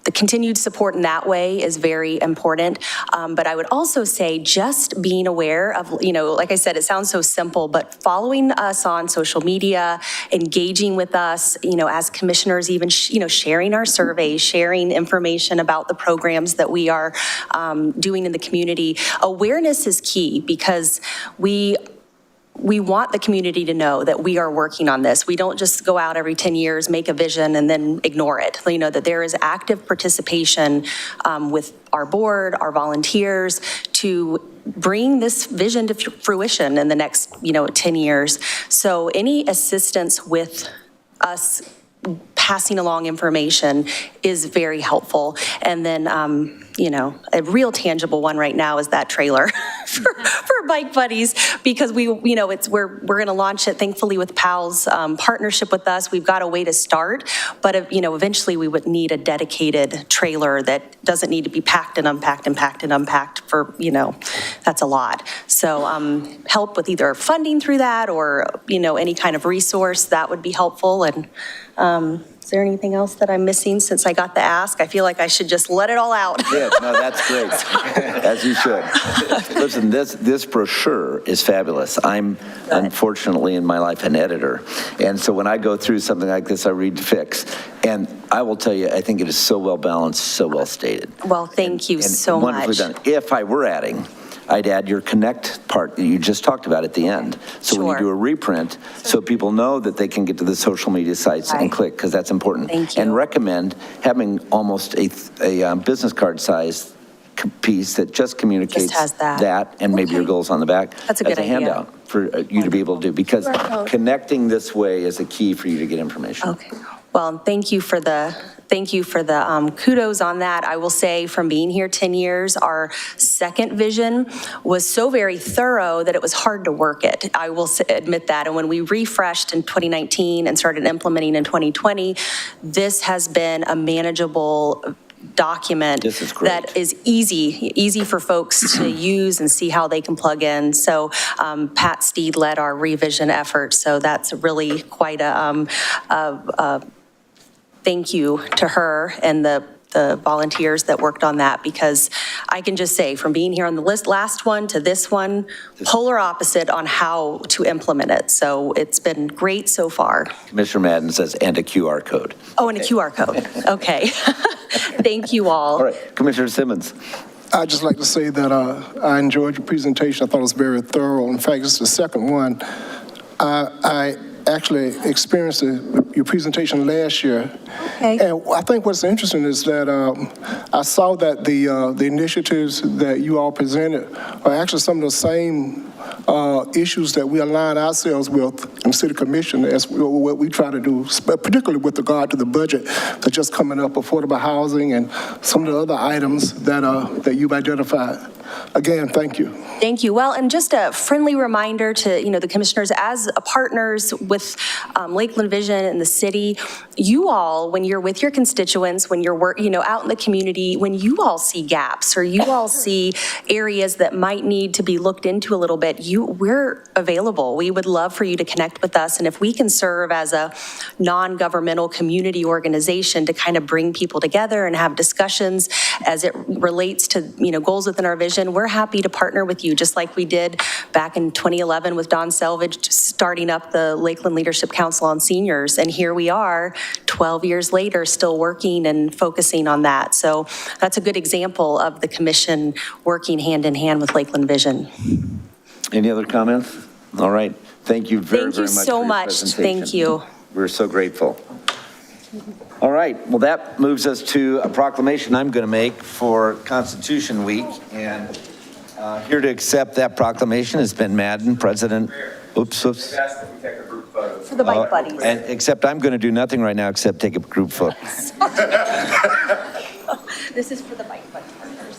the continued support in that way is very important. But I would also say just being aware of, like I said, it sounds so simple, but following us on social media, engaging with us, as commissioners, even, sharing our surveys, sharing information about the programs that we are doing in the community. Awareness is key, because we want the community to know that we are working on this. We don't just go out every 10 years, make a vision, and then ignore it. That there is active participation with our board, our volunteers, to bring this vision to fruition in the next, 10 years. So any assistance with us passing along information is very helpful. And then, a real tangible one right now is that trailer for our bike buddies because we're going to launch it thankfully with PAL's partnership with us. We've got a way to start, but eventually we would need a dedicated trailer that doesn't need to be packed and unpacked and packed and unpacked for, that's a lot. So help with either funding through that or, any kind of resource that would be helpful. And is there anything else that I'm missing since I got the ask? I feel like I should just let it all out. Yeah, no, that's great, as you should. Listen, this brochure is fabulous. I'm unfortunately in my life an editor, and so when I go through something like this, I read to fix, and I will tell you, I think it is so well balanced, so well stated. Well, thank you so much. Wonderfully done. If I were adding, I'd add your connect part that you just talked about at the end. So when you do a reprint, so people know that they can get to the social media sites and click, because that's important. Thank you. And recommend having almost a business card size piece that just communicates has that. and maybe your goals on the back. That's a good as a idea. handout for you to be able to do, because connecting this way is a key for you to get information. Okay. Well, thank you for the kudos on that. I will say from being here 10 years, our second vision was so very thorough that it was hard to work it. I will admit that. And when we refreshed in 2019 and started implementing in 2020, this has been a manageable document that is easy for folks to use and see how they can plug in. So Pat Steed led our revision effort. So that's really quite a thank you to her and the volunteers that worked on that, because I can just say from being here on the last one to this one, polar opposite on how to implement it. So it's been great so far. Commissioner Madden says, and a QR code. Oh, and a QR code. Okay. Thank you all. All right, Commissioner Simmons. I'd just like to say that I enjoyed your presentation. I thought it was very thorough. In fact, it's the second one. I actually experienced your presentation last year. Okay. And I think what's interesting is that I saw that the initiatives that you all presented are actually some of the same issues that we align ourselves with in City Commission as what we try to do, particularly with regard to the budget that's just coming up, affordable housing and some of the other items that you've identified. Again, thank you. Thank you. Well, and just a friendly reminder to, the commissioners, as partners with Lakeland Vision and the city, you all, when you're with your constituents, when you're out in the community, when you all see gaps or you all see areas that might need to be looked into a little bit, we're available. We would love for you to connect with us. And if we can serve as a non-governmental community organization to kind of bring people together and have discussions as it relates to, goals within our vision, we're happy to partner with you, just like we did back in 2011 with Don Selvage, starting up the Lakeland Leadership Council on Seniors. And here we are, 12 years later, still working and focusing on that. So that's a good example of the commission working hand in hand with Lakeland Vision. Any other comments? All right. Thank you very much. Thank you so much. Thank you. We're so grateful. All right, well, that moves us to a proclamation I'm going to make for Constitution Week. And here to accept that proclamation has been Madden, President. Oops. For the bike buddies. And except I'm going to do nothing right now except take a group photo. This is for the bike buddy partners.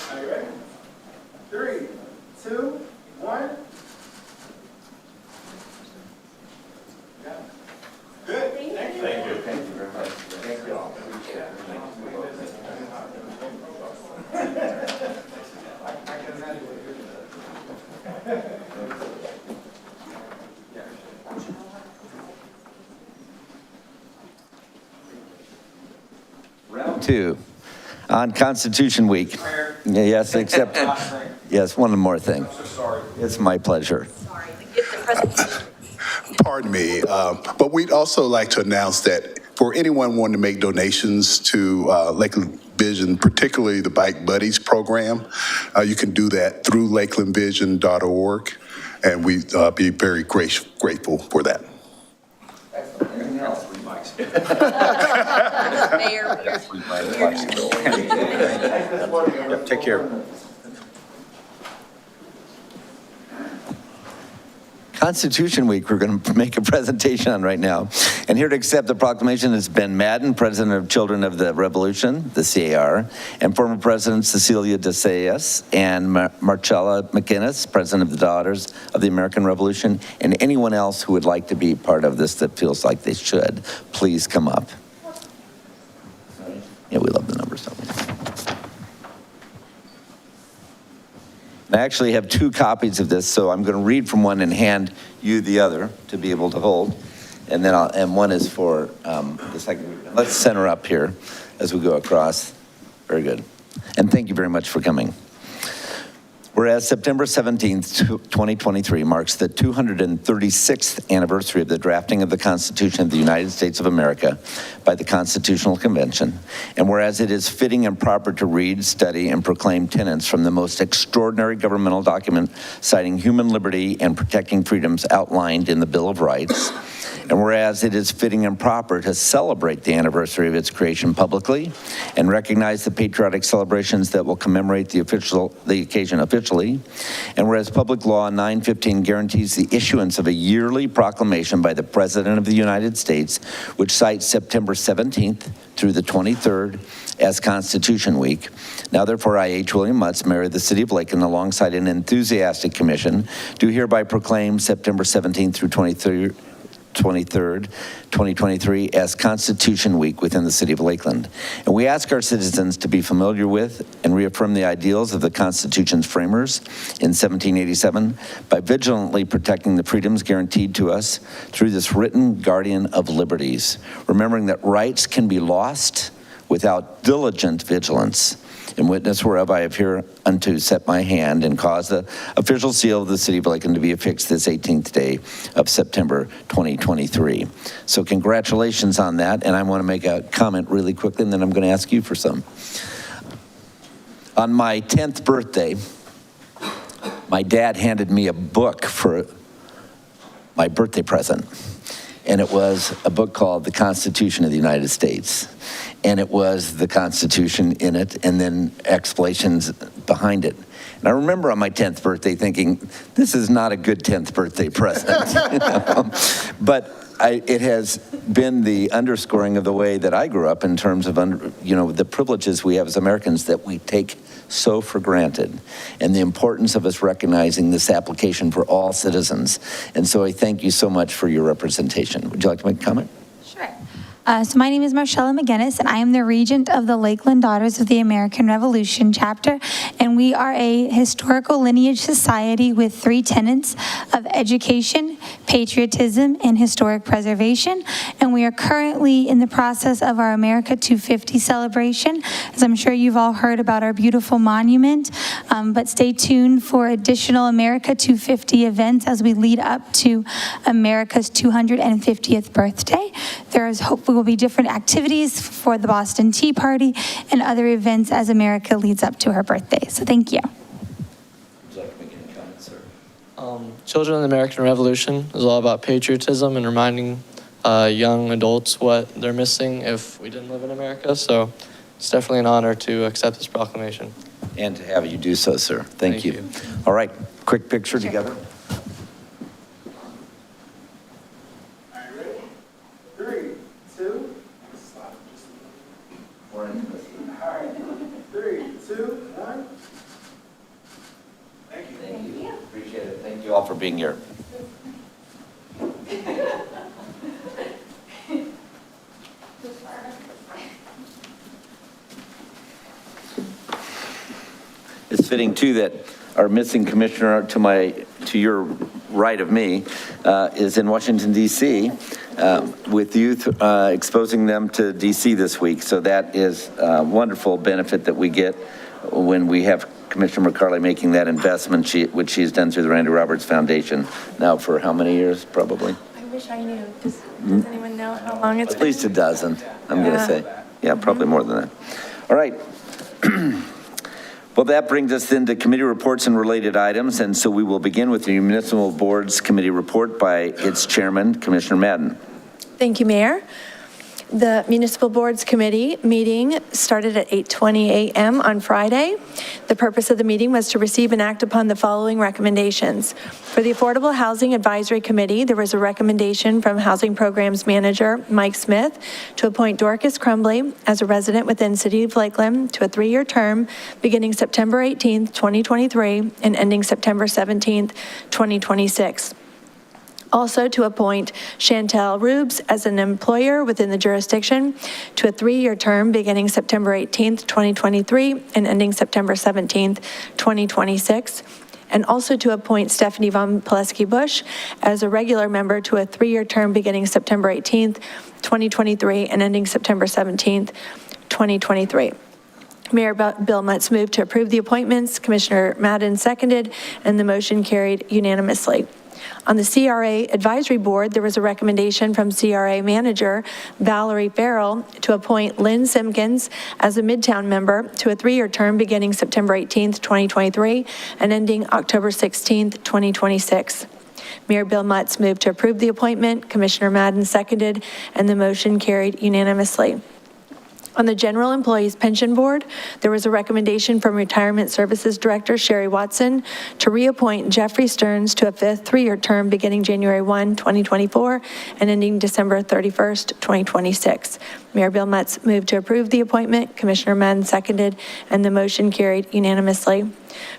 Are you ready? 3, 2, 1. Good. Thank you. Thank you. Thank you very much. Thank you all. Round 2 on Constitution Week. Yes, except Yes, one more thing. I'm so sorry. It's my pleasure. Pardon me, but we'd also like to announce that for anyone wanting to make donations to Lakeland Vision, particularly the Bike Buddies program, you can do that through lakelandvision.org, and we'd be very grateful for that. Take care. Constitution Week, we're going to make a presentation on right now. And here to accept the proclamation is Ben Madden, President of Children of the Revolution, the CAR, and former President Cecilia DeSayas, and Marcella McInnes, President of the Daughters of the American Revolution, and anyone else who would like to be part of this that feels like they should, please come up. Yeah, we love the numbers, don't we? I actually have 2 copies of this, so I'm going to read from one and hand you the other to be able to hold. And then and one is for the second. Let's center up here as we go across. Very good. And thank you very much for coming. Whereas September 17th, 2023 marks the 236th anniversary of the drafting of the Constitution of the United States of America by the Constitutional Convention, and whereas it is fitting and proper to read, study, and proclaim tenets from the most extraordinary governmental document citing human liberty and protecting freedoms outlined in the Bill of Rights, and whereas it is fitting and proper to celebrate the anniversary of its creation publicly and recognize the patriotic celebrations that will commemorate the occasion officially, and whereas Public Law 915 guarantees the issuance of a yearly proclamation by the President of the United States, which cites September 17th through the 23rd as Constitution Week. Now therefore, I, H. William Mutz, Mayor of the City of Lakeland, alongside an enthusiastic commission, do hereby proclaim September 17th through 23rd, 2023 as Constitution Week within the City of Lakeland. And we ask our citizens to be familiar with and reaffirm the ideals of the Constitution's framers in 1787 by vigilantly protecting the freedoms guaranteed to us through this written guardian of liberties, remembering that rights can be lost without diligent vigilance. In witness whereof I have hereunto set my hand and caused the official seal of the City of Lakeland to be affixed this 18th day of September 2023. So congratulations on that, and I want to make a comment really quickly, and then I'm going to ask you for some. On my 10th birthday, my dad handed me a book for my birthday present, and it was a book called The Constitution of the United States. And it was the Constitution in it, and then explanations behind it. And I remember on my 10th birthday thinking, this is not a good 10th birthday present. You know? But it has been the underscoring of the way that I grew up in terms of, the privileges we have as Americans that we take so for granted, and the importance of us recognizing this application for all citizens. And so I thank you so much for your representation. Would you like to make a comment? Sure. So my name is Marcella McInnes, and I am the regent of the Lakeland Daughters of the American Revolution chapter, and we are a historical lineage society with 3 tenets of education, patriotism, and historic preservation, and we are currently in the process of our America 250 celebration. As I'm sure you've all heard about our beautiful monument, but stay tuned for additional America 250 events as we lead up to America's 250th birthday. There is hopefully will be different activities for the Boston Tea Party and other events as America leads up to her birthday. So thank you. Would you like to make any comments, sir? Children of the American Revolution is all about patriotism and reminding young adults what they're missing if we didn't live in America. So it's definitely an honor to accept this proclamation. And to have you do so, sir. Thank you. All right, quick picture together. All right, ready? 3, 2, stop. All right, 3, 2, 1. Thank you. Thank you. Appreciate it. Thank you all for being here. It's fitting too that our missing commissioner to your right of me is in Washington, D.C. With youth exposing them to D.C. this week. So that is a wonderful benefit that we get when we have Commissioner McCarley making that investment, which she's done through the Randy Roberts Foundation now for how many years, probably? I wish I knew. Does anyone know how long it's At been? least a dozen, I'm going to say. Yeah, probably more than that. All right. Well, that brings us into committee reports and related items, and so we will begin with the Municipal Board's committee report by its chairman, Commissioner Madden. Thank you, Mayor. The Municipal Boards Committee meeting started at 8:20 a.m. on Friday. The purpose of the meeting was to receive and act upon the following recommendations. For the Affordable Housing Advisory Committee, there was a recommendation from Housing Programs Manager Mike Smith to appoint Dorcas Crumbly as a resident within City of Lakeland to a 3-year term beginning September 18th, 2023 and ending September 17th, 2026. Also to appoint Chantel Rubes as an employer within the jurisdiction to a 3-year term beginning September 18th, 2023 and ending September 17th, 2026. And also to appoint Stephanie Von Pulaski Bush as a regular member to a 3-year term beginning September 18th, 2023 and ending September 17th, 2023. Mayor Bill Mutz moved to approve the appointments. Commissioner Madden seconded, and the motion carried unanimously. On the CRA Advisory Board, there was a recommendation from CRA Manager Valerie Farrell to appoint Lynn Simpkins as a Midtown member to a 3-year term beginning September 18th, 2023 and ending October 16th, 2026. Mayor Bill Mutz moved to approve the appointment. Commissioner Madden seconded, and the motion carried unanimously. On the General Employees Pension Board, there was a recommendation from Retirement Services Director Sherry Watson to reappoint Jeffrey Stearns to a 5th 3-year term beginning January 1, 2024 and ending December 31st, 2026. Mayor Bill Mutz moved to approve the appointment. Commissioner Madden seconded, and the motion carried unanimously.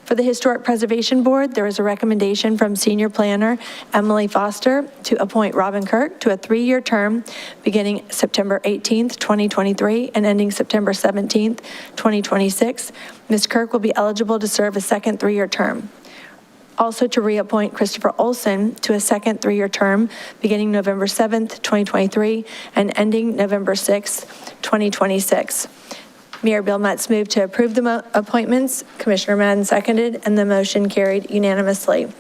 For the Historic Preservation Board, there is a recommendation from Senior Planner Emily Foster to appoint Robin Kirk to a 3-year term beginning September 18th, 2023 and ending September 17th, 2026. Ms. Kirk will be eligible to serve a second 3-year term. Also to reappoint Christopher Olson to a second 3-year term beginning November 7th, 2023 and ending November 6th, 2026. Mayor Bill Mutz moved to approve the appointments. Commissioner Madden seconded, and the motion carried unanimously.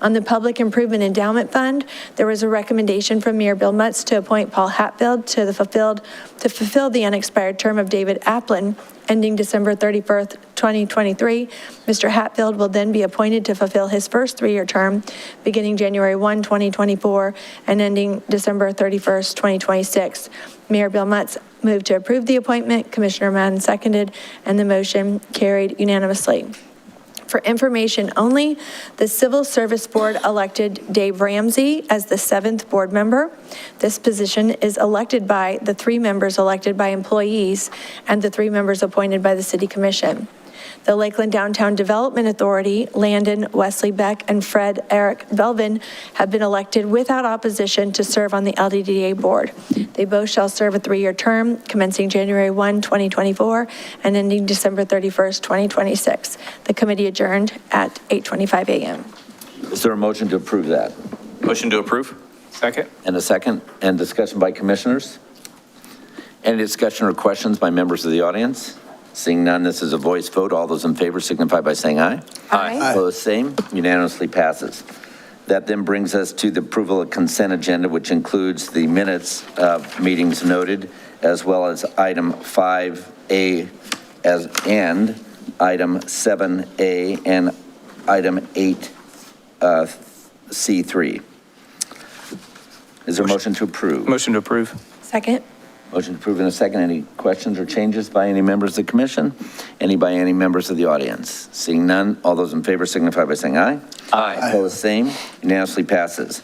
On the Public Improvement Endowment Fund, there was a recommendation from Mayor Bill Mutz to appoint Paul Hatfield to fulfill the unexpired term of David Applin, ending December 31st, 2023. Mr. Hatfield will then be appointed to fulfill his first 3-year term, beginning January 1, 2024, and ending December 31st, 2026. Mayor Bill Mutz moved to approve the appointment. Commissioner Madden seconded, and the motion carried unanimously. For information only, the Civil Service Board elected Dave Ramsey as the 7th board member. This position is elected by the 3 members elected by employees and the 3 members appointed by the City Commission. The Lakeland Downtown Development Authority, Landon Wesley Beck and Fred Eric Belvin have been elected without opposition to serve on the LDDA board. They both shall serve a 3-year term commencing January 1, 2024 and ending December 31st, 2026. The committee adjourned at 8:25 a.m. Is there a motion to approve that? Motion to approve? Second. And a second, and discussion by commissioners? Any discussion or questions by members of the audience? Seeing none, this is a voice vote. All those in favor signify by saying aye. Aye. Opposed, same. Unanimously passes. That then brings us to the approval of consent agenda, which includes the minutes of meetings noted, as well as item 5A and item 7A and item 8C3. Is there a motion to approve? Motion to approve. Second. Motion to approve in a second. Any questions or changes by any members of the commission? Any by any members of the audience? Seeing none, all those in favor signify by saying aye. Aye. Opposed, same. Unanimously passes.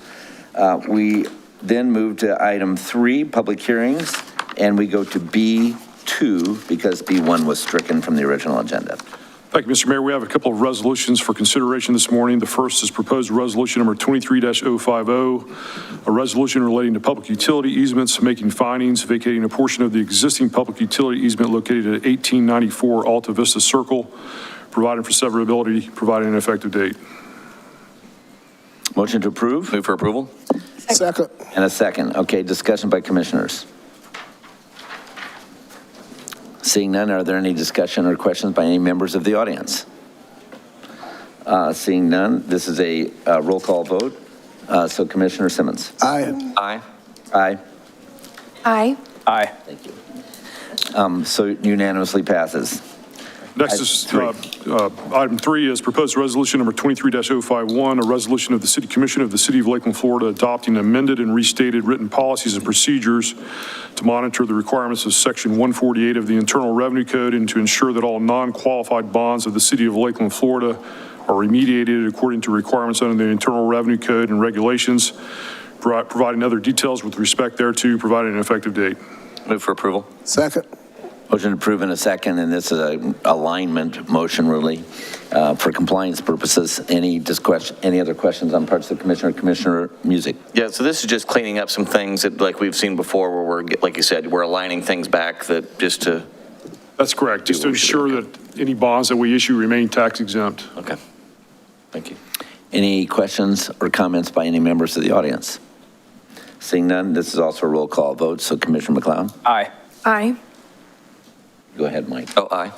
We then move to item 3, public hearings, and we go to B2 because B1 was stricken from the original agenda. Thank you, Mr. Mayor. We have a couple of resolutions for consideration this morning. The first is proposed resolution number 23-050, a resolution relating to public utility easements, making findings, vacating a portion of the existing public utility easement located at 1894 Alta Vista Circle, providing for severability, providing an effective date. Motion to approve? Move for approval? Second. And a second. Okay, discussion by commissioners. Seeing none, are there any discussion or questions by any members of the audience? Seeing none, this is a roll call vote. So Commissioner Simmons. Aye. Aye. Aye. Aye. Aye. Thank you. So unanimously passes. Next is, item 3 is proposed resolution number 23-051, a resolution of the City Commission of the City of Lakeland, Florida, adopting amended and restated written policies and procedures to monitor the requirements of Section 148 of the Internal Revenue Code and to ensure that all non-qualified bonds of the City of Lakeland, Florida are remediated according to requirements under the Internal Revenue Code and regulations, providing other details with respect thereto, providing an effective date. Move for approval. Second. Motion approved in a second, and this is an alignment motion, really, for compliance purposes. Any other questions on parts of the commissioner? Commissioner Music. Yeah, so this is just cleaning up some things that, like we've seen before, where we're, like you said, we're aligning things back that just to. That's correct, just to ensure that any bonds that we issue remain tax exempt. Okay. Thank you. Any questions or comments by any members of the audience? Seeing none, this is also a roll call vote. So Commissioner McLeod. Aye. Aye. Go ahead, Mike. Oh, aye.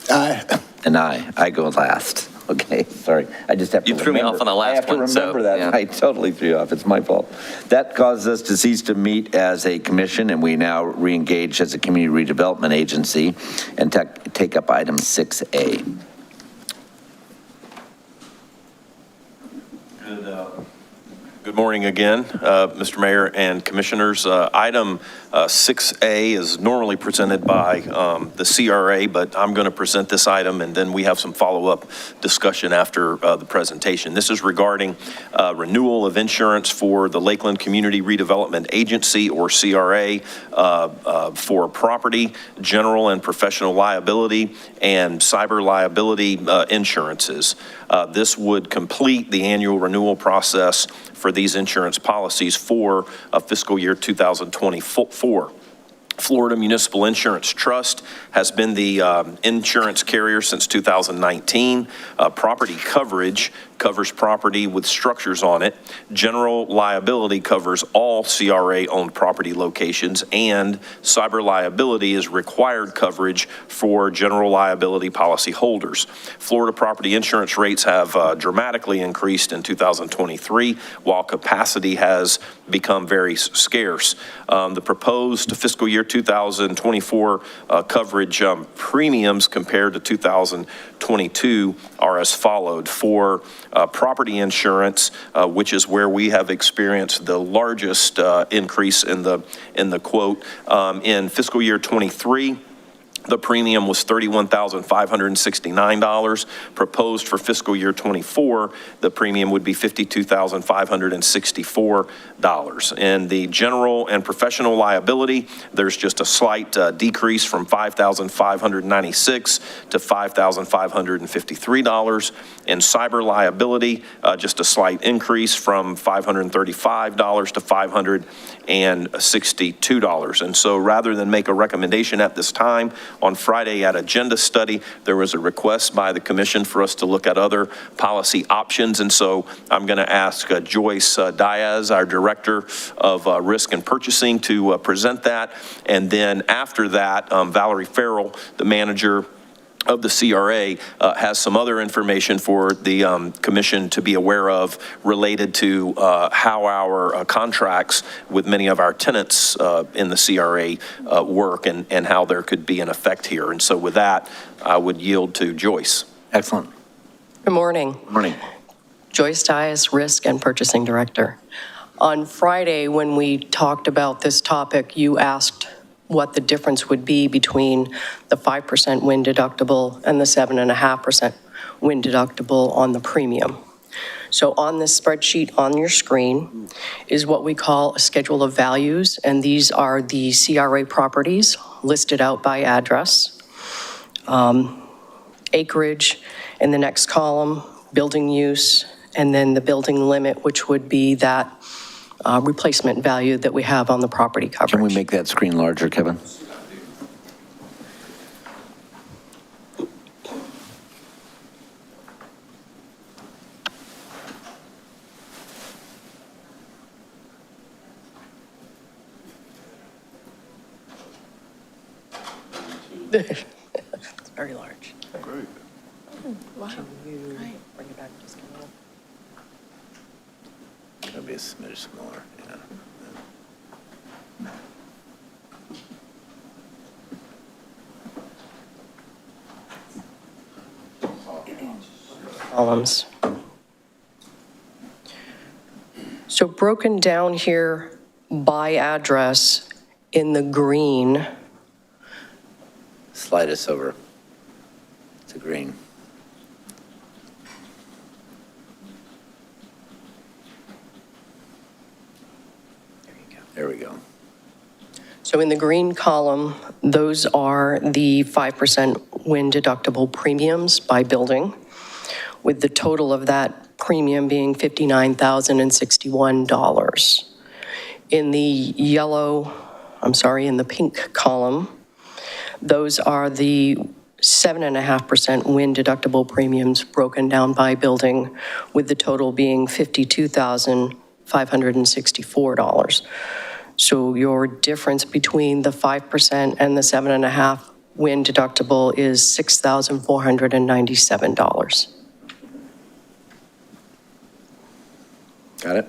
Aye. And I go last. Okay, sorry. I just have to You threw me off on the last one, I have to so, remember that. yeah. I totally threw you off. It's my fault. That causes us to cease to meet as a commission, and we now re-engage as a community redevelopment agency and take up item 6A. Good morning again, Mr. Mayor and Commissioners. Item 6A is normally presented by the CRA, but I'm going to present this item, and then we have some follow-up discussion after the presentation. This is regarding renewal of insurance for the Lakeland Community Redevelopment Agency, or CRA, for property, general and professional liability, and cyber liability insurances. This would complete the annual renewal process for these insurance policies for fiscal year 2024. Florida Municipal Insurance Trust has been the insurance carrier since 2019. Property coverage covers property with structures on it. General liability covers all CRA-owned property locations, and cyber liability is required coverage for general liability policy holders. Florida property insurance rates have dramatically increased in 2023, while capacity has become very scarce. The proposed fiscal year 2024 coverage premiums compared to 2022 are as followed. For property insurance, which is where we have experienced the largest increase in the quote, in fiscal year 23, the premium was $31,569. Proposed for fiscal year 24, the premium would be $52,564. In the general and professional liability, there's just a slight decrease from $5,596 to $5,553. In cyber liability, just a slight increase from $535 to $562. And so rather than make a recommendation at this time, on Friday at Agenda Study, there was a request by the commission for us to look at other policy options. And so I'm going to ask Joyce Diaz, our Director of Risk and Purchasing, to present that. And then after that, Valerie Farrell, the manager of the CRA, has some other information for the commission to be aware of related to how our contracts with many of our tenants in the CRA work and how there could be an effect here. And so with that, I would yield to Joyce. Excellent. Good morning. Good morning. Joyce Dias, Risk and Purchasing Director. On Friday, when we talked about this topic, you asked what the difference would be between the 5% wind deductible and the 7.5% wind deductible on the premium. So on this spreadsheet on your screen is what we call a schedule of values, and these are the CRA properties listed out by address, acreage in the next column, building use, and then the building limit, which would be that replacement value that we have on the property coverage. Can we make that screen larger, Kevin? It's very large. Great. Wow. Bring it back just a little. Gonna be a smidge smaller, yeah. Columns. So broken down here by address in the green, Slide us over to green. There we go. so in the green column, those are the 5% wind deductible premiums by building, with the total of that premium being $59,061. In the in the pink column, those are the 7.5% wind deductible premiums broken down by building, with the total being $52,564. So your difference between the 5% and the 7.5% wind deductible is $6,497. Got it?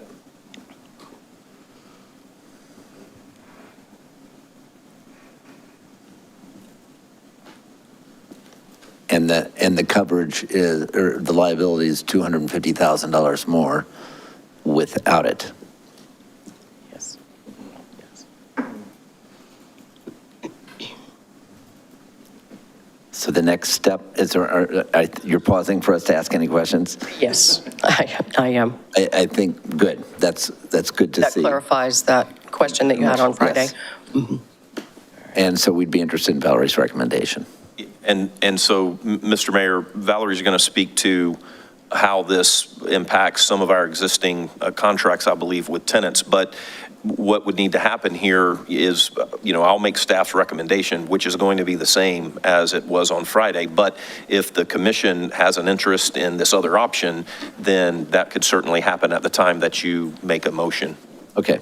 And the coverage is, or the liability is $250,000 more without it. Yes. So the next step is, you're pausing for us to ask any questions? Yes, I am. I think, good. That's good to That see. clarifies that question that you had on Friday. Yes. And so we'd be interested in Valerie's recommendation. And so, Mr. Mayor, Valerie's going to speak to how this impacts some of our existing contracts, I believe, with tenants. But what would need to happen here is, I'll make staff's recommendation, which is going to be the same as it was on Friday. But if the commission has an interest in this other option, then that could certainly happen at the time that you make a motion. Okay.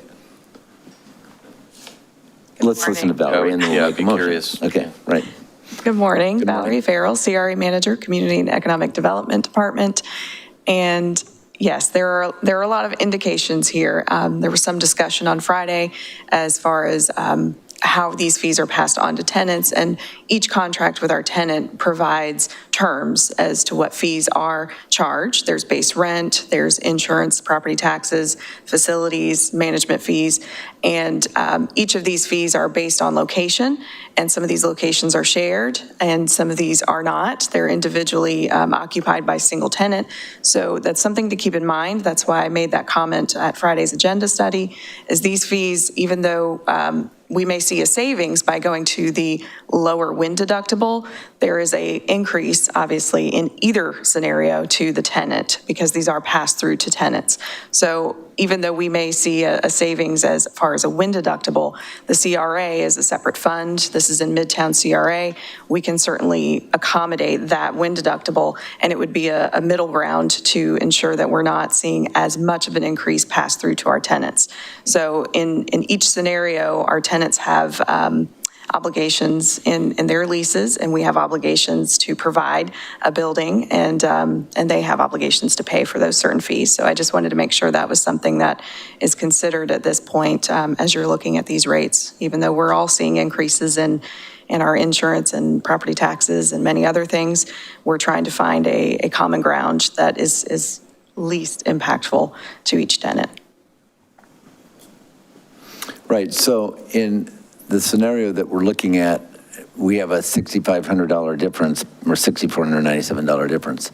Let's listen to Valerie and then we'll make a motion. Curious. Okay, right. Good morning, Valerie Farrell, CRA Manager, Community and Economic Development Department. And yes, there are a lot of indications here. There was some discussion on Friday as far as how these fees are passed on to tenants, and each contract with our tenant provides terms as to what fees are charged. There's base rent, there's insurance, property taxes, facilities, management fees, and each of these fees are based on location, and some of these locations are shared, and some of these are not. They're individually occupied by single tenant, so that's something to keep in mind. That's why I made that comment at Friday's agenda study, is these fees, even though we may see a savings by going to the lower wind deductible, there is a increase, obviously, in either scenario to the tenant, because these are passed through to tenants. So even though we may see a savings as far as a wind deductible, the CRA is a separate fund. This is in Midtown CRA. We can certainly accommodate that wind deductible, and it would be a middle ground to ensure that we're not seeing as much of an increase passed through to our tenants. So in each scenario, our tenants have obligations in their leases, and we have obligations to provide a building, and they have obligations to pay for those certain fees. So I just wanted to make sure that was something that is considered at this point as you're looking at these rates, even though we're all seeing increases in our insurance and property taxes and many other things. We're trying to find a common ground that is least impactful to each tenant. Right, so in the scenario that we're looking at, we have a $6,500 difference, or $6,497 difference.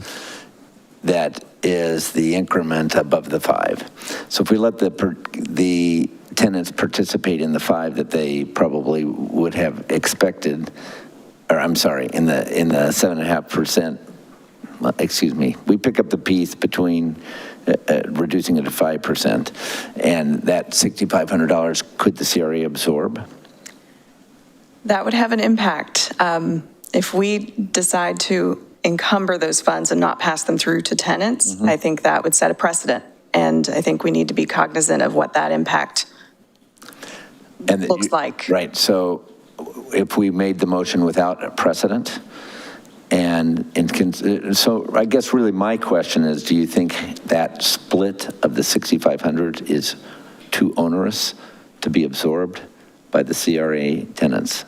That is the increment above the 5. So if we let the tenants participate in the 5 that they probably would have expected, or I'm sorry, in the 7.5%, excuse me, we pick up the piece between reducing it to 5%, and that $6,500, could the CRA absorb? That would have an impact. If we decide to encumber those funds and not pass them through to tenants, I think that would set a precedent. And I think we need to be cognizant of what that impact looks like. Right, so if we made the motion without a precedent, So I guess really my question is, do you think that split of the 6,500 is too onerous to be absorbed by the CRA tenants?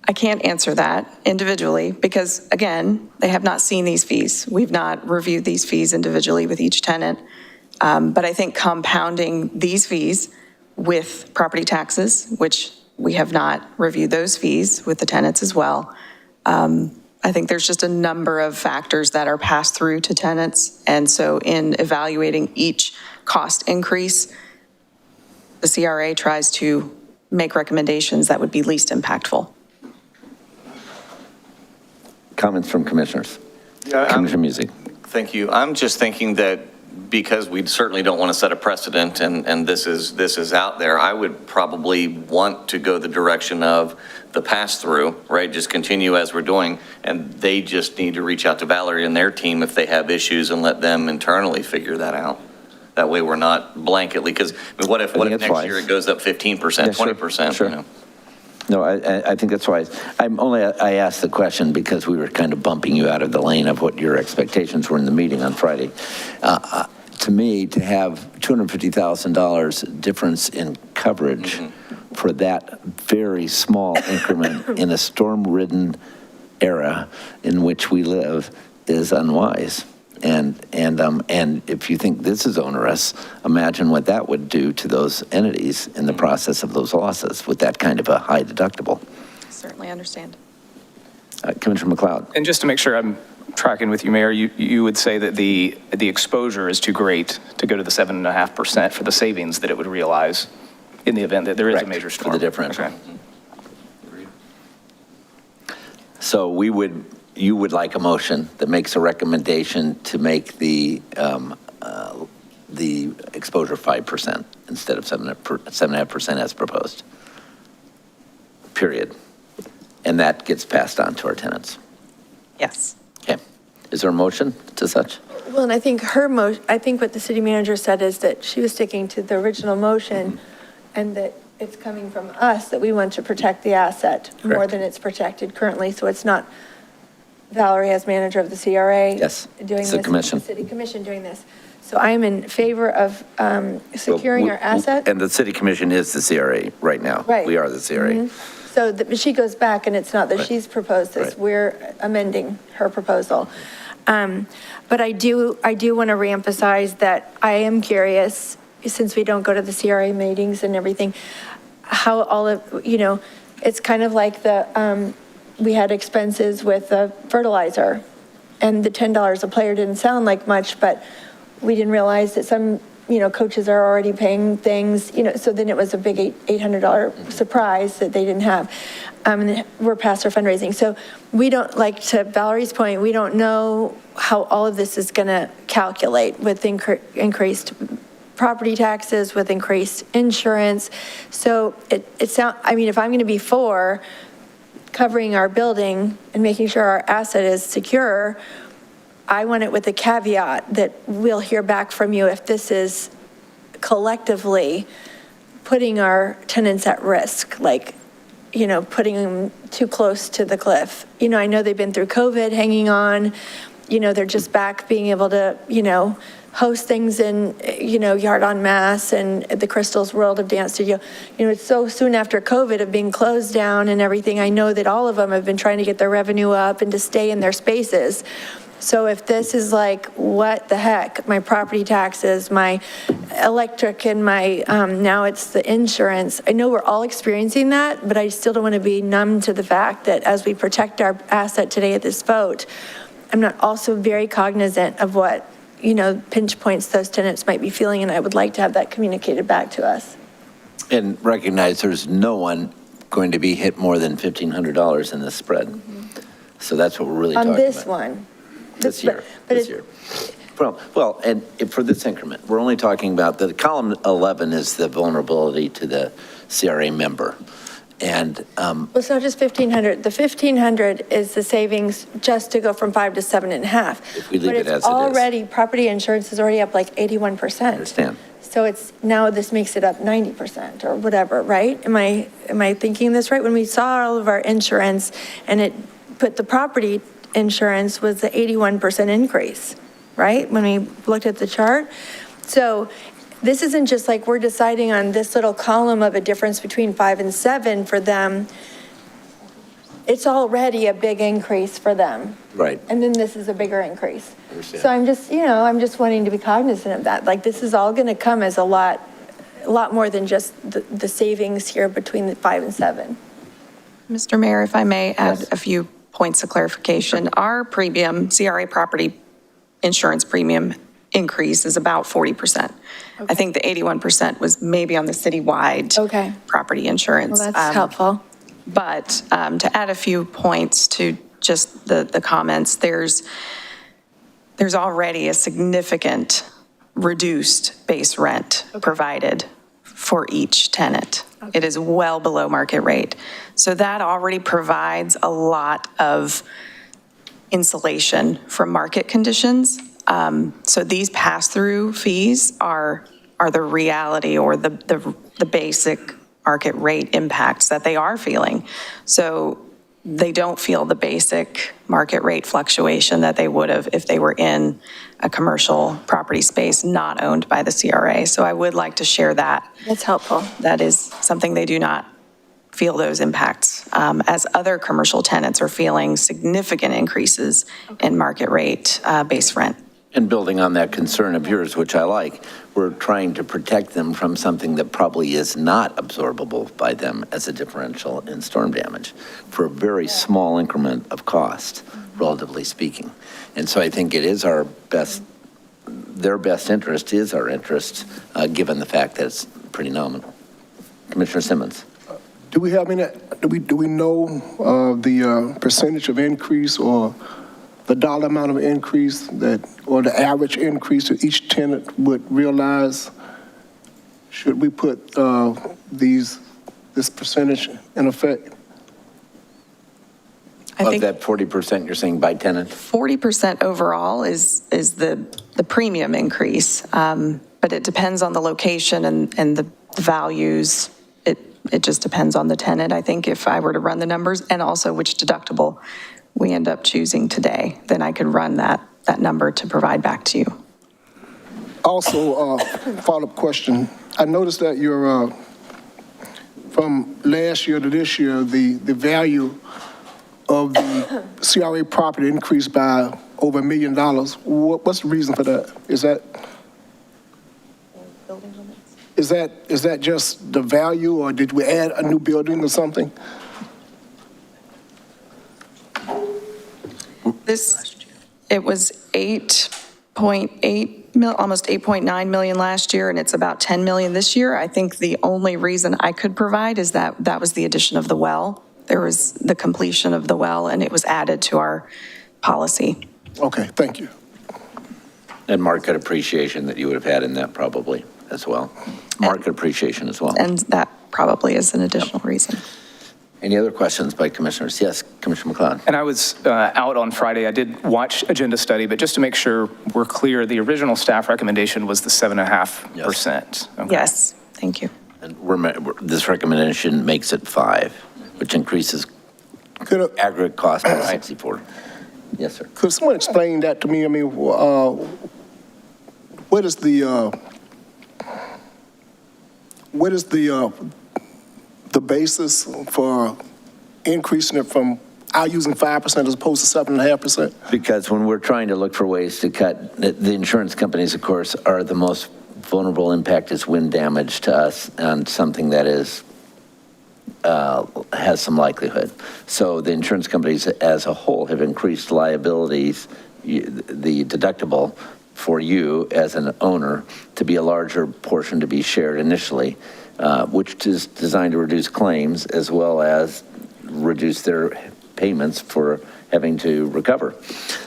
I can't answer that individually because, again, they have not seen these fees. We've not reviewed these fees individually with each tenant. But I think compounding these fees with property taxes, which we have not reviewed those fees with the tenants as well. I think there's just a number of factors that are passed through to tenants. And so in evaluating each cost increase, the CRA tries to make recommendations that would be least impactful. Comments from commissioners? Commissioner Music. Thank you. I'm just thinking that because we certainly don't want to set a precedent and this is out there, I would probably want to go the direction of the pass-through, right? Just continue as we're doing, and they just need to reach out to Valerie and their team if they have issues and let them internally figure that out. That way we're not blanketly, because what if next year it goes up 15%, 20%? Sure. You know? No, I think that's why I asked the question because we were kind of bumping you out of the lane of what your expectations were in the meeting on Friday. To me, to have $250,000 difference in coverage for that very small increment in a storm-ridden era in which we live is unwise. And if you think this is onerous, imagine what that would do to those entities in the process of those losses with that kind of a high deductible. Certainly understand. Commissioner McLeod. And just to make sure I'm tracking with you, Mayor, you would say that the exposure is too great to go to the 7.5% for the savings that it would realize in the event that there is a major storm. For the differential. Okay. So you would like a motion that makes a recommendation to make the exposure 5% instead of 7.5% as proposed. Period. And that gets passed on to our tenants. Yes. Okay. Is there a motion to such? Well, and I think I think what the city manager said is that she was sticking to the original motion and that it's coming from us that we want to protect the asset more than it's protected currently. So it's not Valerie as manager of the CRA doing this. The commission. The city commission doing this. So I'm in favor of securing our asset. And the city commission is the CRA right now. Right. We are the CRA. Mm-hmm. So she goes back, and it's not that she's proposed this. Right. We're amending her proposal. But I do want to reemphasize that I am curious, since we don't go to the CRA meetings and everything, how all of, it's kind of like we had expenses with the fertilizer, and the $10 a player didn't sound like much, but we didn't realize that some coaches are already paying things, so then it was a big $800 surprise that they didn't have. And we're past our fundraising. So we don't, like to Valerie's point, we don't know how all of this is going to calculate with increased property taxes, with increased insurance. So it sounds, if I'm going to be for covering our building and making sure our asset is secure, I want it with a caveat that we'll hear back from you if this is collectively putting our tenants at risk, like, putting them too close to the cliff. I know they've been through COVID, hanging on, they're just back being able to, host things in, Yard on Mass and the Crystal's World of Dance Studio. It's so soon after COVID of being closed down and everything. I know that all of them have been trying to get their revenue up and to stay in their spaces. So if this is like, what the heck, my property taxes, my electric and my, now it's the insurance. I know we're all experiencing that, but I still don't want to be numb to the fact that as we protect our asset today at this vote, I'm not also very cognizant of what, pinch points those tenants might be feeling, and I would like to have that communicated back to us. And recognize there's no one going to be hit more than $1,500 in this spread. Mm-hmm. So that's what we're really talking about. On this one. This year. Well, and for this increment, we're only talking about the column 11 is the vulnerability to the CRA member. And Well, it's not just 1,500. The 1,500 is the savings just to go from 5 to 7.5. If we leave it as it is. But it's already, property insurance is already up like 81%. I understand. So it's, now this makes it up 90% or whatever, right? Am I thinking this right? When we saw all of our insurance and it put the property insurance was the 81% increase, right? When we looked at the chart. So this isn't just like we're deciding on this little column of a difference between 5 and 7 for them. It's already a big increase for them. Right. And then this is a bigger increase. Understand. So I'm just, I'm just wanting to be cognizant of that. Like, this is all going to come as a lot more than just the savings here between the 5 and 7. Mr. Mayor, if I may add a few points of clarification. Our premium, CRA property insurance premium increase is about 40%. I think the 81% was maybe on the citywide property insurance. Well, that's helpful. But to add a few points to just the comments, there's already a significant reduced base rent provided for each tenant. It is well below market rate. So that already provides a lot of insulation from market conditions. So these pass-through fees are the reality or the basic market rate impacts that they are feeling. So they don't feel the basic market rate fluctuation that they would have if they were in a commercial property space not owned by the CRA. So I would like to share that. That's helpful. That is something they do not feel those impacts, as other commercial tenants are feeling significant increases in market rate base rent. And building on that concern of yours, which I like, we're trying to protect them from something that probably is not absorbable by them as a differential in storm damage for a very small increment of cost, relatively speaking. And so I think it is our best, their best interest is our interest, given the fact that it's pretty nominal. Commissioner Simmons. Do we have any, do we know the percentage of increase or the dollar amount of increase that, or the average increase that each tenant would realize? Should we put this percentage in effect? I think that 40% you're saying by tenant? 40% overall is the premium increase, but it depends on the location and the values. It just depends on the tenant. I think if I were to run the numbers and also which deductible we end up choosing today, then I could run that number to provide back to you. Also, follow-up question. I noticed that your, from last year to this year, the value of the CRA property increased by over $1 million. What's the reason for that? Is that just the value, or did we add a new building or something? It was 8.8 million, almost 8.9 million last year, and it's about 10 million this year. I think the only reason I could provide is that was the addition of the well. There was the completion of the well, and it was added to our policy. Okay, thank you. And market appreciation that you would have had in that probably as well. Market appreciation as well. And that probably is an additional reason. Any other questions by commissioners? Yes, Commissioner McLeod. And I was out on Friday. I did watch agenda study, but just to make sure we're clear, the original staff recommendation was the 7.5%. Okay. Yes, thank you. And this recommendation makes it 5, which increases aggregate cost by 64. Yes, sir. Could someone explain that to me? I mean, what is the basis for increasing it from using 5% as opposed to 7.5%? Because when we're trying to look for ways to cut, the insurance companies, of course, are the most vulnerable. Impact is wind damage to us and something that is has some likelihood. So the insurance companies as a whole have increased liabilities, the deductible for you as an owner to be a larger portion to be shared initially, which is designed to reduce claims as well as reduce their payments for having to recover.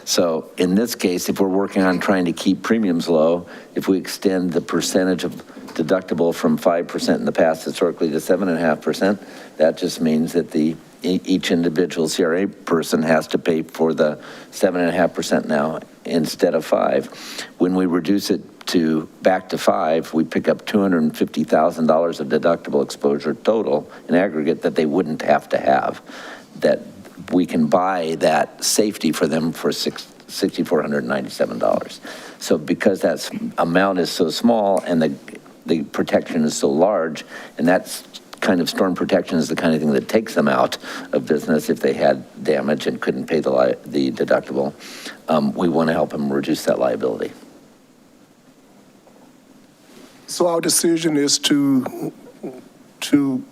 So in this case, if we're working on trying to keep premiums low, if we extend the percentage of deductible from 5% in the past historically to 7.5%, that just means that each individual CRA person has to pay for the 7.5% now instead of 5%. When we reduce it back to 5%, we pick up $250,000 of deductible exposure total in aggregate that they wouldn't have to have. That we can buy that safety for them for $6,497. So because that amount is so small and the protection is so large, and that's kind of storm protection is the kind of thing that takes them out of business if they had damage and couldn't pay the deductible, we want to help them reduce that liability. So our decision is to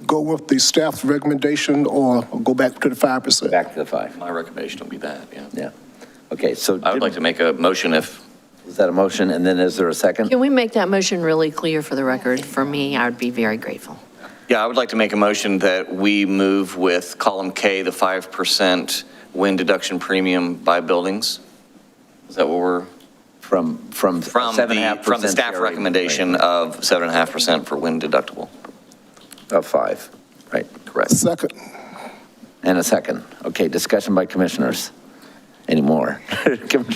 go with the staff's recommendation or go back to the 5%? Back to the 5%. My recommendation would be that, yeah. Yeah. Okay, so. I would like to make a motion if. Is that a motion? And then is there a second? Can we make that motion really clear for the record? For me, I would be very grateful. Yeah, I would like to make a motion that we move with column K, the 5% wind deduction premium by buildings. Is that what we're? From 7.5%. From the staff recommendation of 7.5% for wind deductible. Of 5, right? Correct. Second. And a second. Okay, discussion by commissioners. Any more?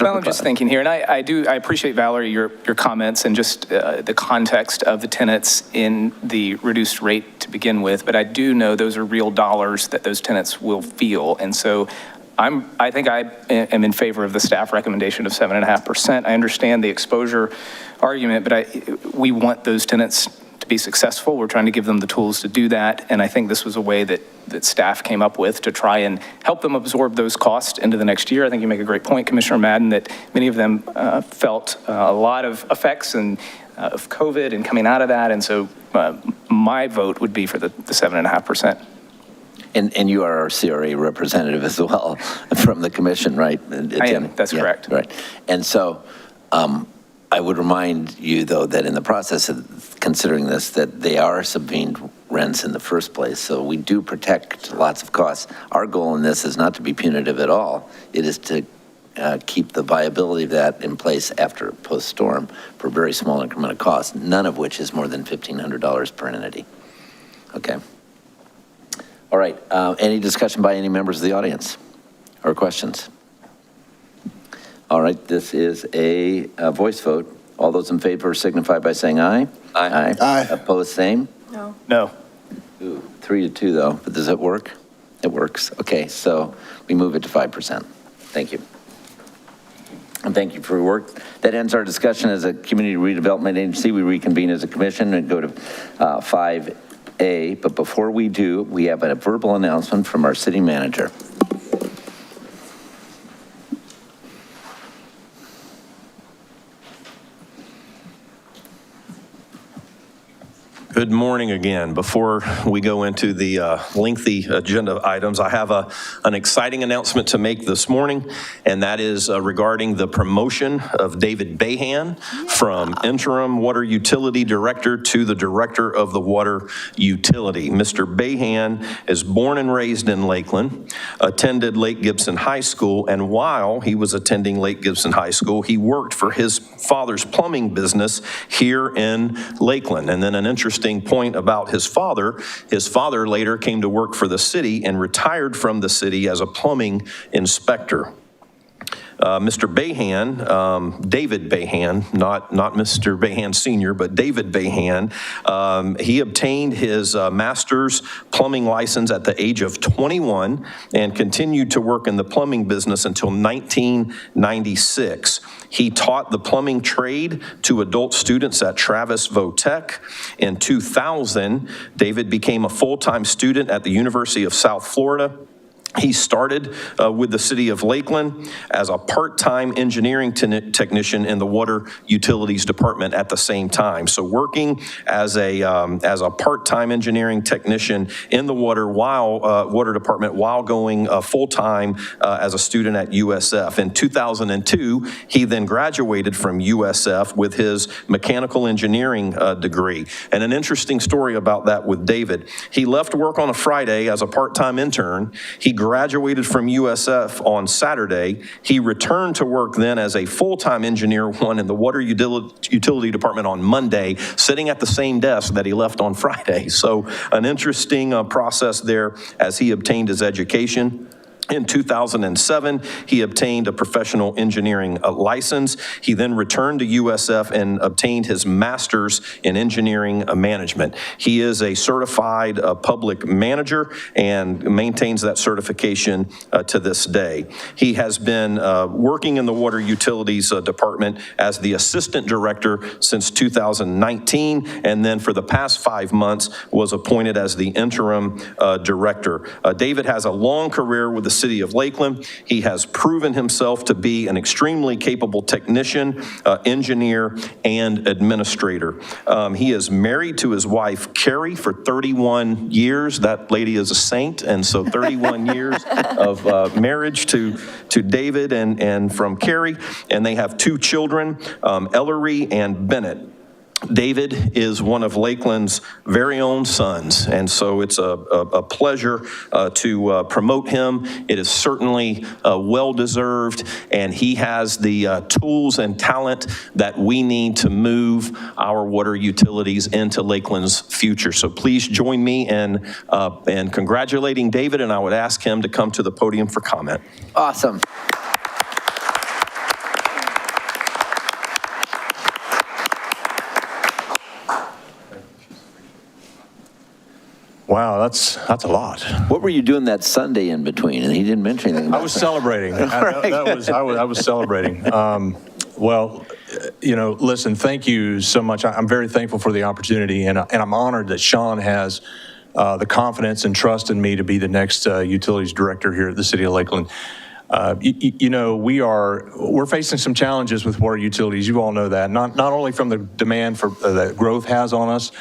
Well, I'm just thinking here, and I appreciate, Valerie, your comments and just the context of the tenants in the reduced rate to begin with, but I do know those are real dollars that those tenants will feel, and so I think I am in favor of the staff recommendation of 7.5%. I understand the exposure argument, but we want those tenants to be successful. We're trying to give them the tools to do that, and I think this was a way that staff came up with to try and help them absorb those costs into the next year. I think you make a great point, Commissioner Madden, that many of them felt a lot of effects of COVID and coming out of that, and so my vote would be for the 7.5%. And you are our CRA representative as well from the commission, right? I am, that's correct. Right. And so I would remind you, though, that in the process of considering this, that they are subvened rents in the first place. So we do protect lots of costs. Our goal in this is not to be punitive at all. It is to keep the viability of that in place after post-storm for a very small increment of cost, none of which is more than $1,500 per entity. Okay. All right. Any discussion by any members of the audience or questions? All right. This is a voice vote. All those in favor signify by saying aye. Aye. Aye. Opposed, same? No. No. Ooh, 3-2 though, but does it work? It works. Okay, so we move it to 5%. Thank you. And thank you for your work. That ends our discussion as a community redevelopment agency. We reconvene as a commission and go to 5A. But before we do, we have a verbal announcement from our city manager. Good morning again. Before we go into the lengthy agenda items, I have an exciting announcement to make this morning, and that is regarding the promotion of David Bahan from interim water utility director to the director of the water utility. Mr. Bahan is born and raised in Lakeland, attended Lake Gibson High School, and while he was attending Lake Gibson High School, he worked for his father's plumbing business here in Lakeland. And then an interesting point about his father later came to work for the city and retired from the city as a plumbing inspector. Mr. Bahan, David Bahan, not Mr. Bahan Sr., but David Bahan, he obtained his master's plumbing license at the age of 21 and continued to work in the plumbing business until 1996. He taught the plumbing trade to adult students at Travis Votech. In 2000, David became a full-time student at the University of South Florida. He started with the city of Lakeland as a part-time engineering technician in the water utilities department at the same time. So working as a part-time engineering technician in the water department while going full-time as a student at USF. In 2002, he then graduated from USF with his mechanical engineering degree. And an interesting story about that with David, he left work on a Friday as a part-time intern. He graduated from USF on Saturday. He returned to work then as a full-time engineer one in the water utility department on Monday, sitting at the same desk that he left on Friday. So an interesting process there as he obtained his education. In 2007, he obtained a professional engineering license. He then returned to USF and obtained his master's in engineering management. He is a certified public manager and maintains that certification to this day. He has been working in the water utilities department as the assistant director since 2019, and then for the past 5 months was appointed as the interim director. David has a long career with the City of Lakeland. He has proven himself to be an extremely capable technician, engineer, and administrator. He is married to his wife, Carrie, for 31 years. That lady is a saint, and so 31 years of marriage to David and from Carrie, and they have 2 children, Ellery and Bennett. David is one of Lakeland's very own sons, and so it's a pleasure to promote him. It is certainly well-deserved, and he has the tools and talent that we need to move our water utilities into Lakeland's future. So please join me in congratulating David, and I would ask him to come to the podium for comment. Awesome. Wow, that's a lot. What were you doing that Sunday in between? And he didn't mention anything about I was celebrating. I was celebrating. Well, you know, listen, thank you so much. I'm very thankful for the opportunity, and I'm honored that Sean has the confidence and trust in me to be the next utilities director here at the City of Lakeland. You know, we're facing some challenges with water utilities. You all know that, not only from the demand for that growth has on us,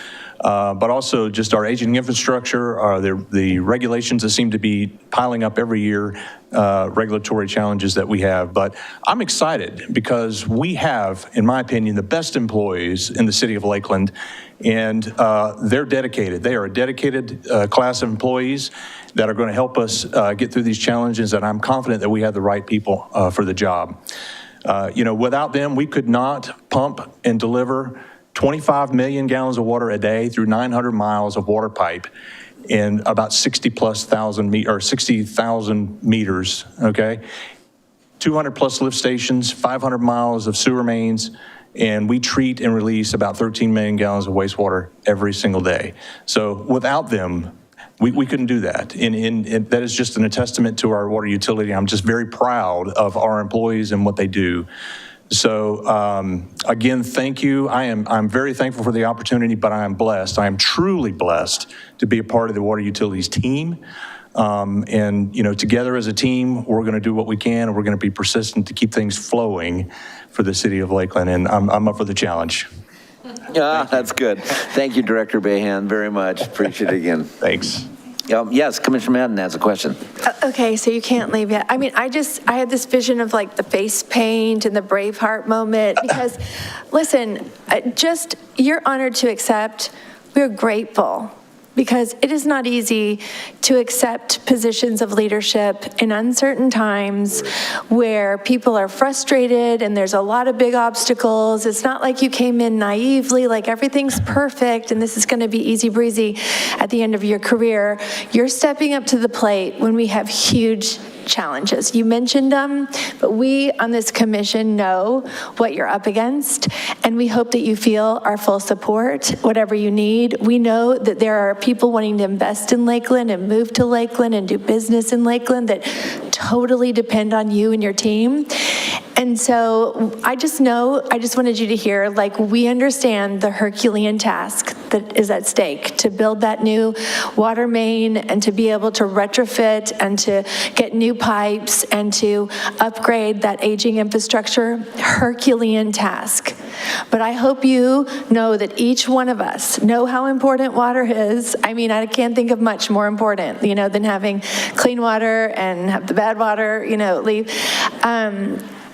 but also just our aging infrastructure, the regulations that seem to be piling up every year, regulatory challenges that we have. But I'm excited because we have, in my opinion, the best employees in the City of Lakeland, and they're dedicated. They are a dedicated class of employees that are going to help us get through these challenges, and I'm confident that we have the right people for the job. You know, without them, we could not pump and deliver 25 million gallons of water a day through 900 miles of water pipe in about 60,000 meters, okay? 200 plus lift stations, 500 miles of sewer mains, and we treat and release about 13 million gallons of wastewater every single day. So without them, we couldn't do that. And that is just a testament to our water utility. I'm just very proud of our employees and what they do. So again, thank you. I'm very thankful for the opportunity, but I am blessed. I am truly blessed to be a part of the water utilities team. And you know, together as a team, we're going to do what we can, and we're going to be persistent to keep things flowing for the City of Lakeland. And I'm up for the challenge. Yeah, that's good. Thank you, Director Bahan, very much. Appreciate it again. Thanks. Yes, Commissioner Madden has a question. Okay, so you can't leave yet. I mean, I had this vision of like the face paint and the Braveheart moment because, listen, you're honored to accept. We're grateful because it is not easy to accept positions of leadership in uncertain times where people are frustrated and there's a lot of big obstacles. It's not like you came in naively, like everything's perfect and this is going to be easy breezy at the end of your career. You're stepping up to the plate when we have huge challenges. You mentioned them, but we on this commission know what you're up against, and we hope that you feel our full support, whatever you need. We know that there are people wanting to invest in Lakeland and move to Lakeland and do business in Lakeland that totally depend on you and your team. And so I just wanted you to hear, like, we understand the Herculean task that is at stake to build that new water main and to be able to retrofit and to get new pipes and to upgrade that aging infrastructure. Herculean task. But I hope you know that each one of us know how important water is. I mean, I can't think of much more important, than having clean water and have the bad water, leave.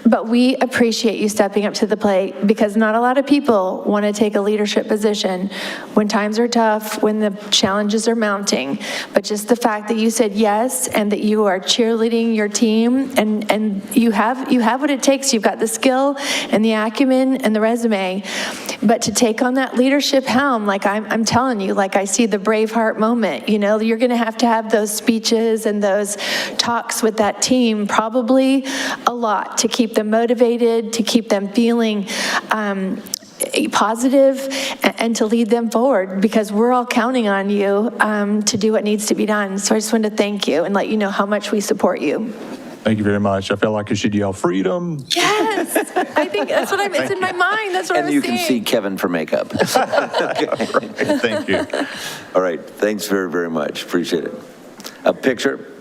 But we appreciate you stepping up to the plate because not a lot of people want to take a leadership position when times are tough, when the challenges are mounting. But just the fact that you said yes and that you are cheerleading your team and you have what it takes. You've got the skill and the acumen and the resume. But to take on that leadership helm, like I'm telling you, like I see the Braveheart moment, you know, you're going to have those speeches and those talks with that team, probably a lot, to keep them motivated, to keep them feeling positive, and to lead them forward, because we're all counting on you to do what needs to be done. So I just wanted to thank you and let you know how much we support you. Thank you very much. I felt like I should yell freedom. Yes, I think that's what it's in my mind. That's what I was And you can seeing. see Kevin for makeup. Thank you. All right, thanks very, very much. Appreciate it. A picture?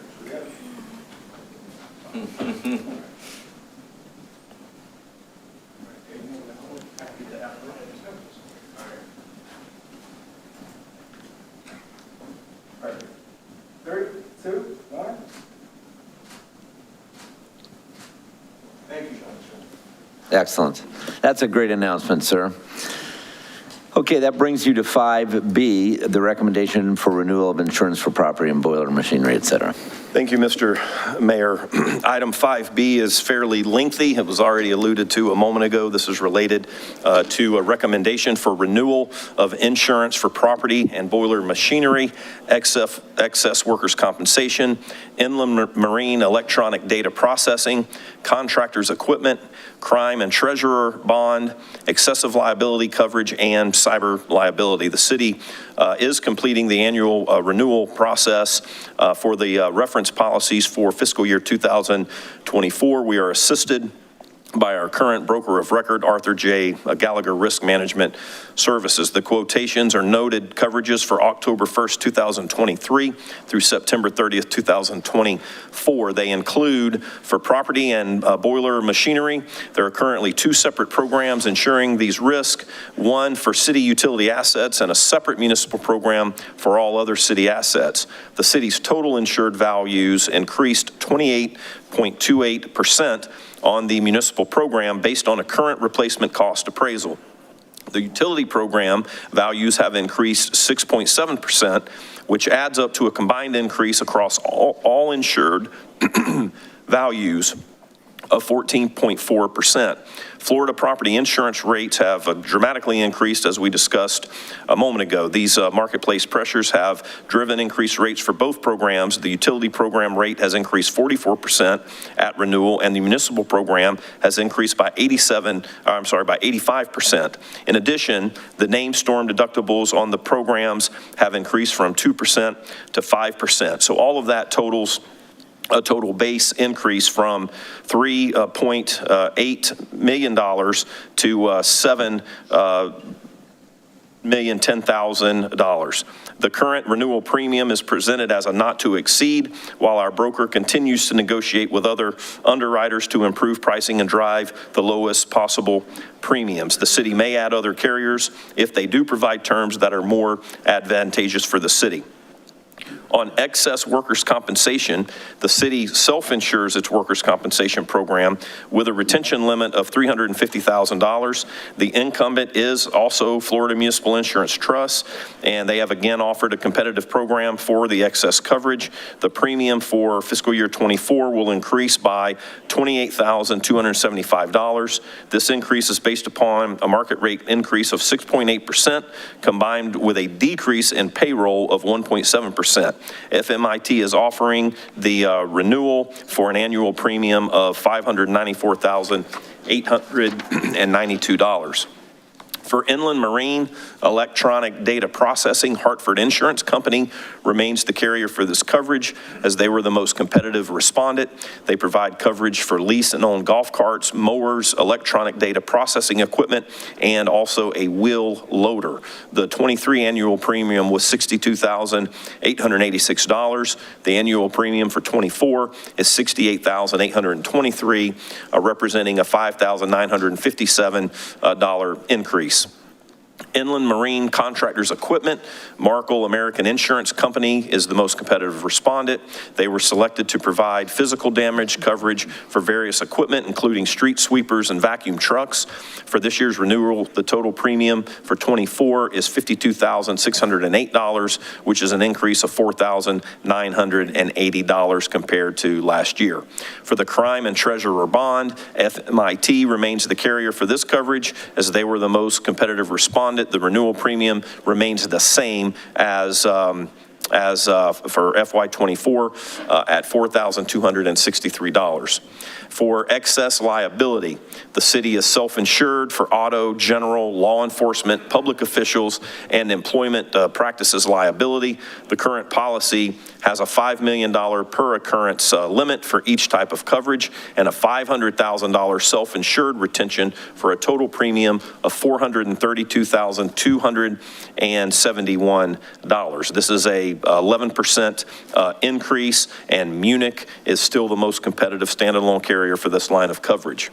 Three, two, one. Thank you, John. Excellent. That's a great announcement, sir. Okay, that brings you to 5B, the recommendation for renewal of insurance for property and boiler machinery, et cetera. Thank you, Mr. Mayor. Item 5B is fairly lengthy. It was already alluded to a moment ago. This is related to a recommendation for renewal of insurance for property and boiler machinery, excess workers' compensation, inland marine electronic data processing, contractors' equipment, crime and treasurer bond, excessive liability coverage, and cyber liability. The city is completing the annual renewal process for the reference policies for fiscal year 2024. We are assisted by our current broker of record, Arthur J. Gallagher Risk Management Services. The quotations are noted coverages for October 1st, 2023 through September 30th, 2024. They include for property and boiler machinery. There are currently two separate programs insuring these risks, one for city utility assets and a separate municipal program for all other city assets. The city's total insured values increased 28.28% on the municipal program based on a current replacement cost appraisal. The utility program values have increased 6.7%, which adds up to a combined increase across all insured values of 14.4%. Florida property insurance rates have dramatically increased, as we discussed a moment ago. These marketplace pressures have driven increased rates for both programs. The utility program rate has increased 44% at renewal, and the municipal program has increased by 85%. In addition, the named storm deductibles on the programs have increased from 2% to 5%. So all of that totals a total base increase from $3.8 million to $7,010,000. The current renewal premium is presented as a not to exceed, while our broker continues to negotiate with other underwriters to improve pricing and drive the lowest possible premiums. The city may add other carriers if they do provide terms that are more advantageous for the city. On excess workers' compensation, the city self-insures its workers' compensation program with a retention limit of $350,000. The incumbent is also Florida Municipal Insurance Trust, and they have again offered a competitive program for the excess coverage. The premium for fiscal year 24 will increase by $28,275. This increase is based upon a market rate increase of 6.8% combined with a decrease in payroll of 1.7%. FMIT is offering the renewal for an annual premium of $594,892. For inland marine electronic data processing, Hartford Insurance Company remains the carrier for this coverage, as they were the most competitive respondent. They provide coverage for lease and owned golf carts, mowers, electronic data processing equipment, and also a wheel loader. The 23 annual premium was $62,886. The annual premium for 24 is $68,823, representing a $5,957 increase. Inland Marine Contractors Equipment, Markel American Insurance Company is the most competitive respondent. They were selected to provide physical damage coverage for various equipment, including street sweepers and vacuum trucks. For this year's renewal, the total premium for 24 is $52,608, which is an increase of $4,980 compared to last year. For the crime and treasurer bond, FMIT remains the carrier for this coverage, as they were the most competitive respondent. The renewal premium remains the same as for FY24 at $4,263. For excess liability, the city is self-insured for auto, general, law enforcement, public officials, and employment practices liability. The current policy has a $5 million per occurrence limit for each type of coverage and a $500,000 self-insured retention for a total premium of $432,271. This is a 11% increase, and Munich is still the most competitive standalone carrier for this line of coverage.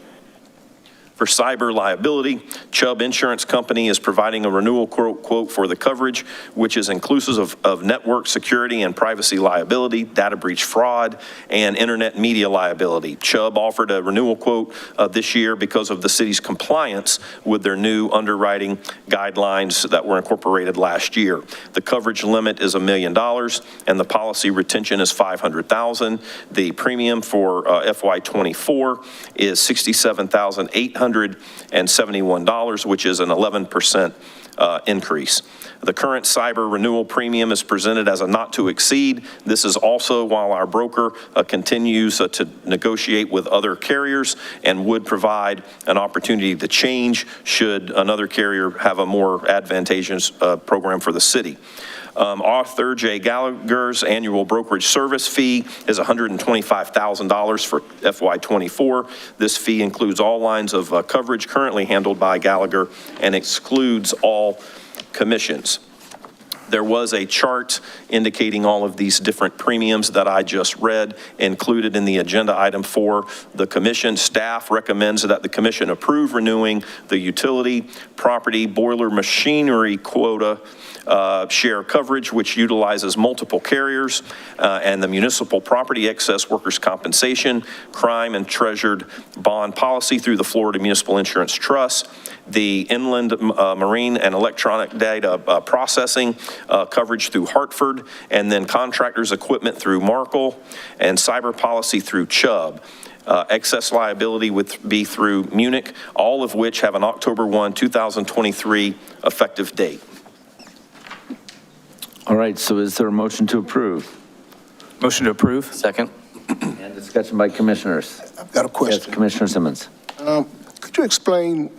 For cyber liability, Chubb Insurance Company is providing a renewal quote for the coverage, which is inclusive of network security and privacy liability, data breach fraud, and internet media liability. Chubb offered a renewal quote this year because of the city's compliance with their new underwriting guidelines that were incorporated last year. The coverage limit is $1 million, and the policy retention is $500,000. The premium for FY24 is $67,871, which is an 11% increase. The current cyber renewal premium is presented as a not to exceed. This is also while our broker continues to negotiate with other carriers and would provide an opportunity to change should another carrier have a more advantageous program for the city. Arthur J. Gallagher's annual brokerage service fee is $125,000 for FY24. This fee includes all lines of coverage currently handled by Gallagher and excludes all commissions. There was a chart indicating all of these different premiums that I just read included in the agenda item for the commission. Staff recommends that the commission approve renewing the utility, property, boiler, machinery quota share coverage, which utilizes multiple carriers, and the municipal property excess workers' compensation, crime and treasured bond policy through the Florida Municipal Insurance Trust, the inland marine and electronic data processing coverage through Hartford, and then contractors equipment through Markel, and cyber policy through Chubb. Excess liability would be through Munich, all of which have an October 1, 2023 effective date. All right, so is there a motion to approve? Motion to approve. Second. And discussion by commissioners. I've got a question. Yes, Commissioner Simmons. Could you explain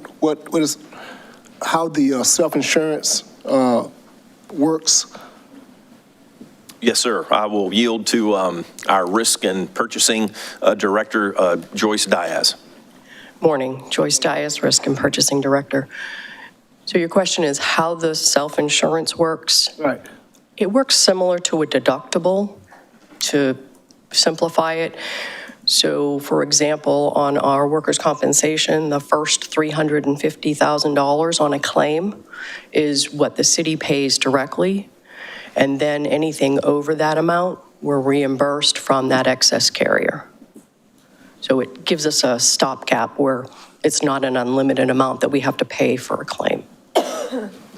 how the self-insurance works? Yes, sir. I will yield to our risk and purchasing director, Joyce Diaz. Morning, Joyce Diaz, Risk and Purchasing Director. So your question is how the self-insurance works? Right. It works similar to a deductible, to simplify it. So, for example, on our workers' compensation, the first $350,000 on a claim is what the city pays directly, and then anything over that amount, we're reimbursed from that excess carrier. So it gives us a stopgap where it's not an unlimited amount that we have to pay for a claim.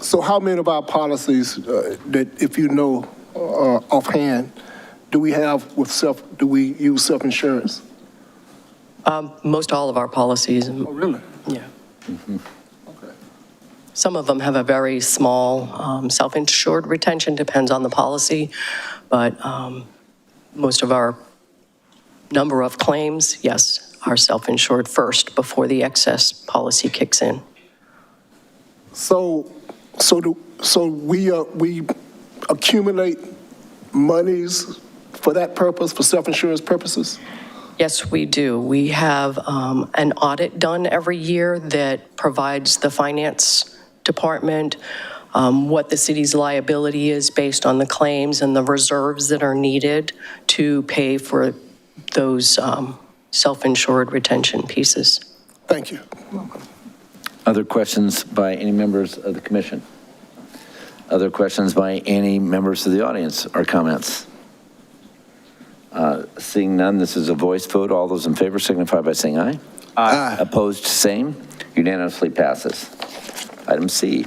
So how many of our policies that, if you know offhand, do we use self-insurance? Most all of our policies. Oh, really? Yeah. Okay. Some of them have a very small self-insured retention, depends on the policy, but most of our number of claims, yes, are self-insured first before the excess policy kicks in. So we accumulate monies for that purpose, for self-insurance purposes? Yes, we do. We have an audit done every year that provides the finance department what the city's liability is based on the claims and the reserves that are needed to pay for those self-insured retention pieces. Thank you. Other questions by any members of the commission? Other questions by any members of the audience or comments? Seeing none, this is a voice vote. All those in favor signify by saying aye. Aye. Opposed, same. Unanimously passes. Item C.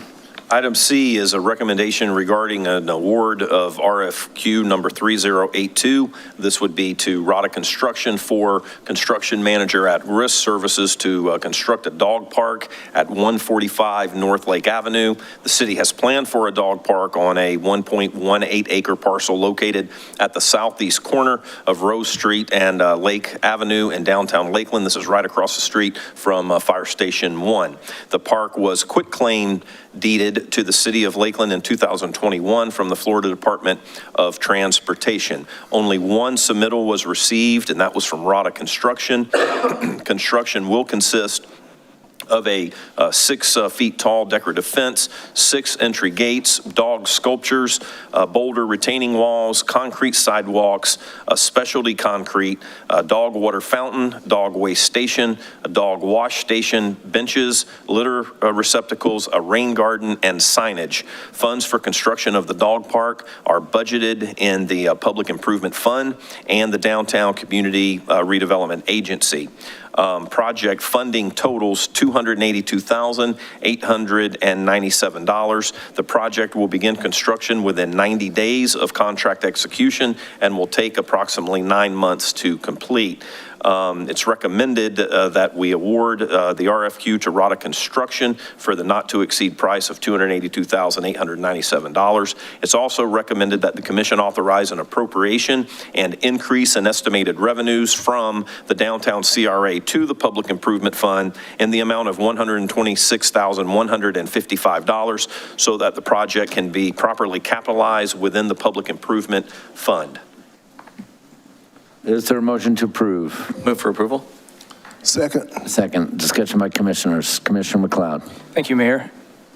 Item C is a recommendation regarding an award of RFQ number 3082. This would be to Rada Construction for construction manager at risk services to construct a dog park at 145 North Lake Avenue. The city has planned for a dog park on a 1.18 acre parcel located at the southeast corner of Rose Street and Lake Avenue in downtown Lakeland. This is right across the street from Fire Station 1. The park was quitclaim deeded to the city of Lakeland in 2021 from the Florida Department of Transportation. Only one submittal was received, and that was from Rada Construction. Construction will consist of a 6 feet tall decorative fence, 6 entry gates, dog sculptures, boulder retaining walls, concrete sidewalks, a specialty concrete, a dog water fountain, dog waste station, a dog wash station, benches, litter receptacles, a rain garden, and signage. Funds for construction of the dog park are budgeted in the Public Improvement Fund and the Downtown Community Redevelopment Agency. Project funding totals $282,897. The project will begin construction within 90 days of contract execution and will take approximately 9 months to complete. It's recommended that we award the RFQ to Rada Construction for the not-to-exceed price of $282,897. It's also recommended that the commission authorize an appropriation and increase in estimated revenues from the downtown CRA to the Public Improvement Fund in the amount of $126,155 so that the project can be properly capitalized within the Public Improvement Fund. Is there a motion to approve? Move for approval. Second. Second. Discussion by commissioners. Commissioner McLeod. Thank you, Mayor.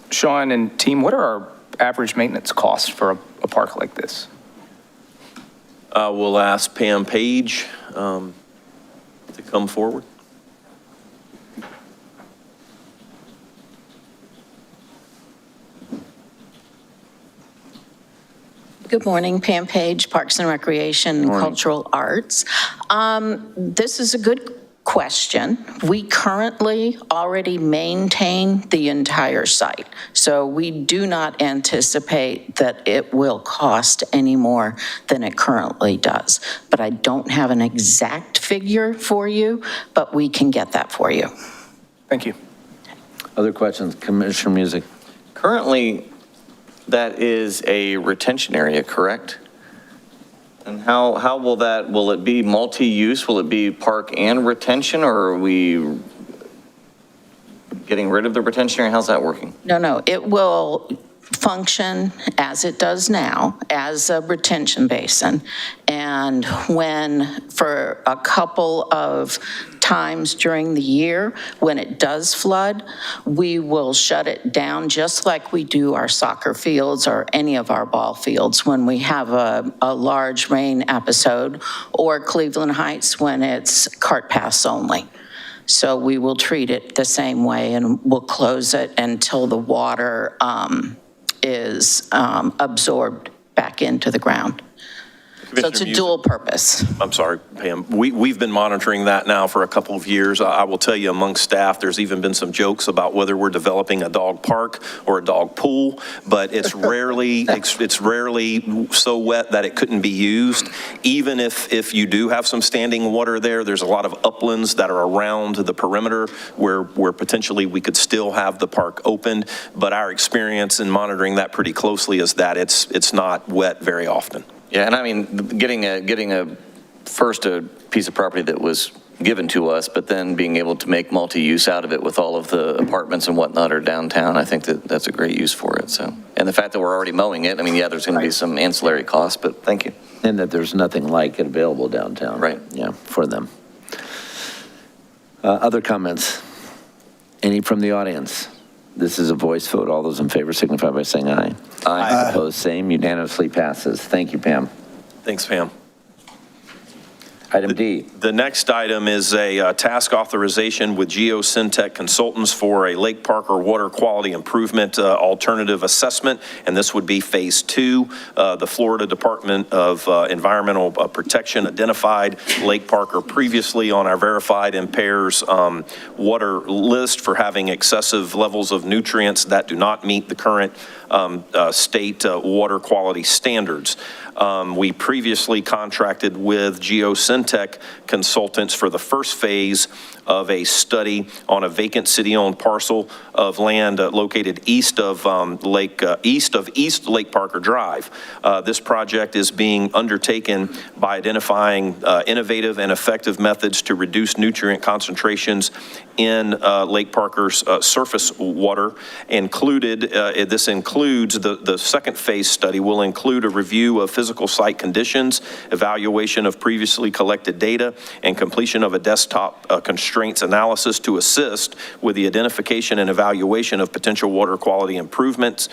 Sean and team, what are our average maintenance costs for a park like this? We'll ask Pam Page to come forward. Good morning, Pam Page, Parks and Recreation and Cultural Arts. This is a good question. We currently already maintain the entire site, so we do not anticipate that it will cost any more than it currently does. But I don't have an exact figure for you, but we can get that for you. Thank you. Other questions? Commissioner Music. Currently, that is a retention area, correct? And how will it be multi-use? Will it be park and retention, or are we getting rid of the retention area? How's that working? No, it will function as it does now, as a retention basin. And when, for a couple of times during the year, when it does flood, we will shut it down just like we do our soccer fields or any of our ball fields when we have a large rain episode, or Cleveland Heights when it's cart paths only. So we will treat it the same way, and we'll close it until the water is absorbed back into the ground. So it's a dual purpose. I'm sorry, Pam. We've been monitoring that now for a couple of years. I will tell you, among staff, there's even been some jokes about whether we're developing a dog park or a dog pool, but it's rarely so wet that it couldn't be used. Even if you do have some standing water there, there's a lot of uplands that are around the perimeter where potentially we could still have the park opened. But our experience in monitoring that pretty closely is that it's not wet very often. Yeah, and I mean, getting a piece of property that was given to us, but then being able to make multi-use out of it with all of the apartments and whatnot are downtown, I think that's a great use for it. So, and the fact that we're already mowing it, I mean, yeah, there's going to be some ancillary costs, but thank you. And that there's nothing like it available downtown. Right. Yeah, for them. Other comments? Any from the audience? This is a voice vote. All those in favor signify by saying aye. Aye. Opposed, same. Unanimously passes. Thank you, Pam. Thanks, Pam. Item D. The next item is a task authorization with GeoSyntech Consultants for a Lake Parker water quality improvement alternative assessment, and this would be Phase 2. The Florida Department of Environmental Protection identified Lake Parker previously on our verified impairs water list for having excessive levels of nutrients that do not meet the current state water quality standards. We previously contracted with GeoSyntech Consultants for the first phase of a study on a vacant city-owned parcel of land located east of East Lake Parker Drive. This project is being undertaken by identifying innovative and effective methods to reduce nutrient concentrations in Lake Parker's surface water. This includes the second phase study will include a review of physical site conditions, evaluation of previously collected data, and completion of a desktop constraints analysis to assist with the identification and evaluation of potential water quality improvements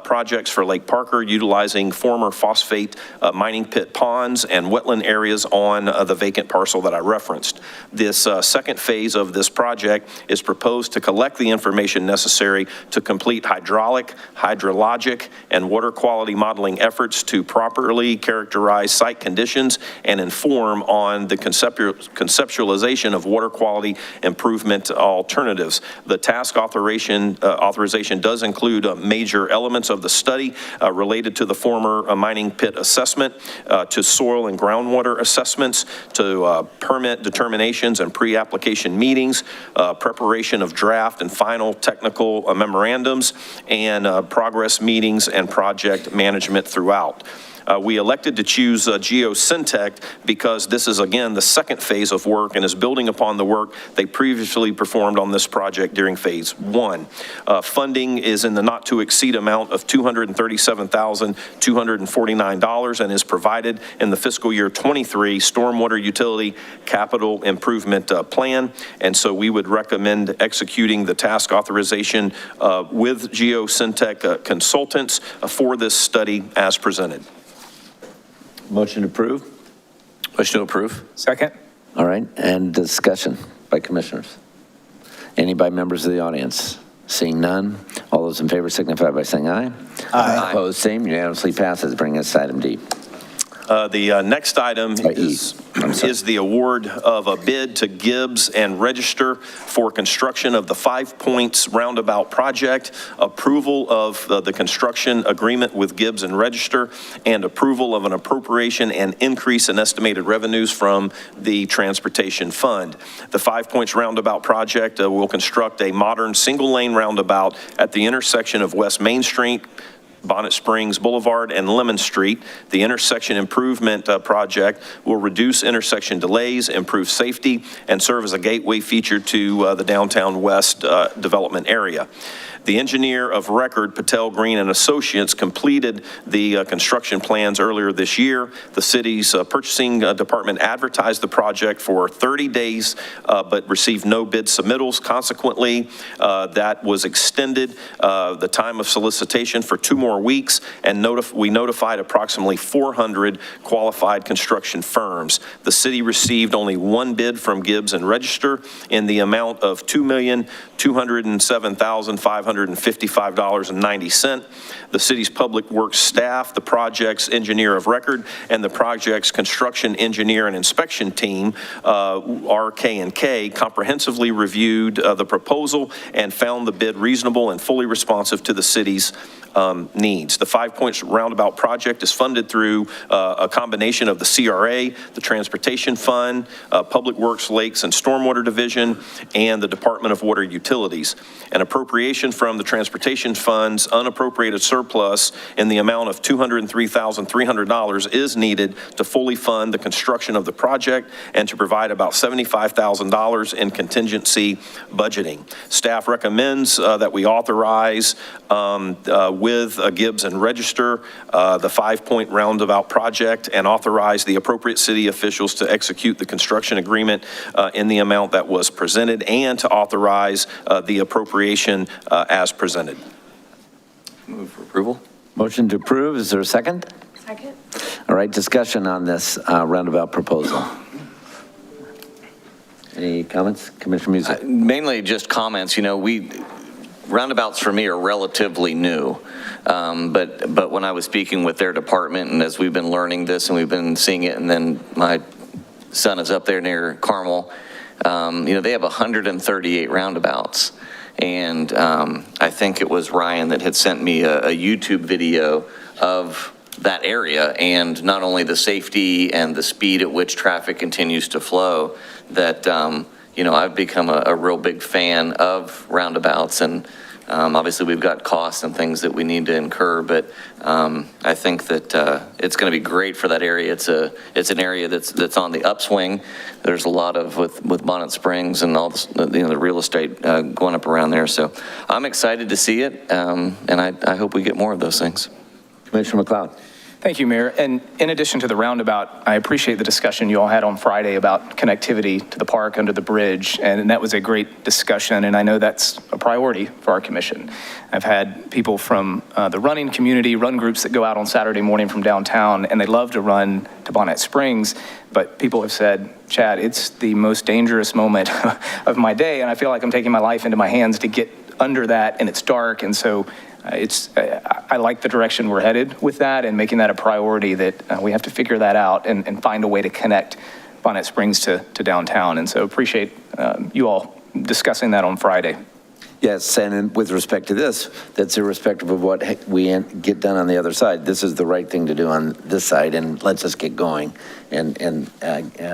projects for Lake Parker, utilizing former phosphate mining pit ponds and wetland areas on the vacant parcel that I referenced. This second phase of this project is proposed to collect the information necessary to complete hydraulic, hydrologic, and water quality modeling efforts to properly characterize site conditions and inform on the conceptualization of water quality improvement alternatives. The task authorization does include major elements of the study related to the former mining pit assessment, to soil and groundwater assessments, to permit determinations and pre-application meetings, preparation of draft and final technical memorandums, and progress meetings and project management throughout. We elected to choose GeoSyntech because this is, again, the second phase of work and is building upon the work they previously performed on this project during Phase 1. Funding is in the not-to-exceed amount of $237,249 and is provided in the fiscal year 23 Stormwater Utility Capital Improvement Plan. And so we would recommend executing the task authorization with GeoSyntech Consultants for this study as presented. Motion to approve? Motion to approve. Second. All right, and discussion by commissioners. Any by members of the audience? Seeing none, all those in favor signify by saying aye. Aye. Opposed, same, unanimously passes. Bringing us to item D. The next item is the award of a bid to Gibbs and Register for construction of the 5 Points Roundabout project, approval of the construction agreement with Gibbs and Register, and approval of an appropriation and increase in estimated revenues from the Transportation Fund. The 5 Points Roundabout project will construct a modern single-lane roundabout at the intersection of West Main Street, Bonnet Springs Boulevard, and Lemon Street. The intersection improvement project will reduce intersection delays, improve safety, and serve as a gateway feature to the downtown west development area. The engineer of record, Patel Green and Associates, completed the construction plans earlier this year. The city's purchasing department advertised the project for 30 days, but received no bid submittals. Consequently, that was extended the time of solicitation for 2 more weeks, and we notified approximately 400 qualified construction firms. The city received only 1 bid from Gibbs and Register in the amount of $2,207,555.90. The city's public works staff, the project's engineer of record, and the project's construction engineer and inspection team, RK&K, comprehensively reviewed the proposal and found the bid reasonable and fully responsive to the city's needs. The 5 Points Roundabout project is funded through a combination of the CRA, the Transportation Fund, Public Works, Lakes, and Stormwater Division, and the Department of Water Utilities. An appropriation from the Transportation Fund's unappropriated surplus in the amount of $203,300 is needed to fully fund the construction of the project and to provide about $75,000 in contingency budgeting. Staff recommends that we authorize with Gibbs and Register the 5 Point Roundabout project and authorize the appropriate city officials to execute the construction agreement in the amount that was presented and to authorize the appropriation as presented. Move for approval. Motion to approve, is there a second? Second. All right, discussion on this roundabout proposal. Any comments? Commissioner Music? Mainly just comments. You know, roundabouts for me are relatively new. But when I was speaking with their department, and as we've been learning this and we've been seeing it, and then my son is up there near Carmel, you know, they have 138 roundabouts. And I think it was Ryan that had sent me a YouTube video of that area, and not only the safety and the speed at which traffic continues to flow, that, you know, I've become a real big fan of roundabouts. And obviously we've got costs and things that we need to incur, but I think that it's going to be great for that area. It's an area that's on the upswing. There's a lot of, with Bonnet Springs and all the, you know, the real estate going up around there. So I'm excited to see it, and I hope we get more of those things. Commissioner McLeod. Thank you, Mayor. And in addition to the roundabout, I appreciate the discussion you all had on Friday about connectivity to the park under the bridge, and that was a great discussion, and I know that's a priority for our commission. I've had people from the running community, run groups that go out on Saturday morning from downtown, and they love to run to Bonnet Springs, but people have said, Chad, it's the most dangerous moment of my day, and I feel like I'm taking my life into my hands to get under that, and it's dark, and so I like the direction we're headed with that, and making that a priority, that we have to figure that out and find a way to connect Bonnet Springs to downtown. And so appreciate you all discussing that on Friday. Yes, and with respect to this, that's irrespective of what we get done on the other side. This is the right thing to do on this side, and let's us get going and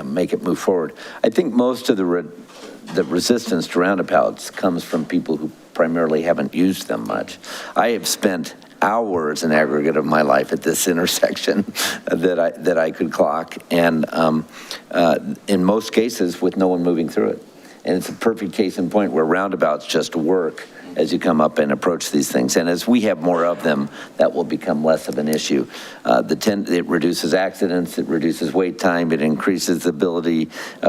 make it move forward. I think most of the resistance to roundabouts comes from people who primarily haven't used them much. I have spent hours in aggregate of my life at this intersection that I could clock, and in most cases with no one moving through it. And it's a perfect case in point where roundabouts just work as you come up and approach these things. And as we have more of them, that will become less of an issue. It reduces accidents, it reduces wait time, it increases the ability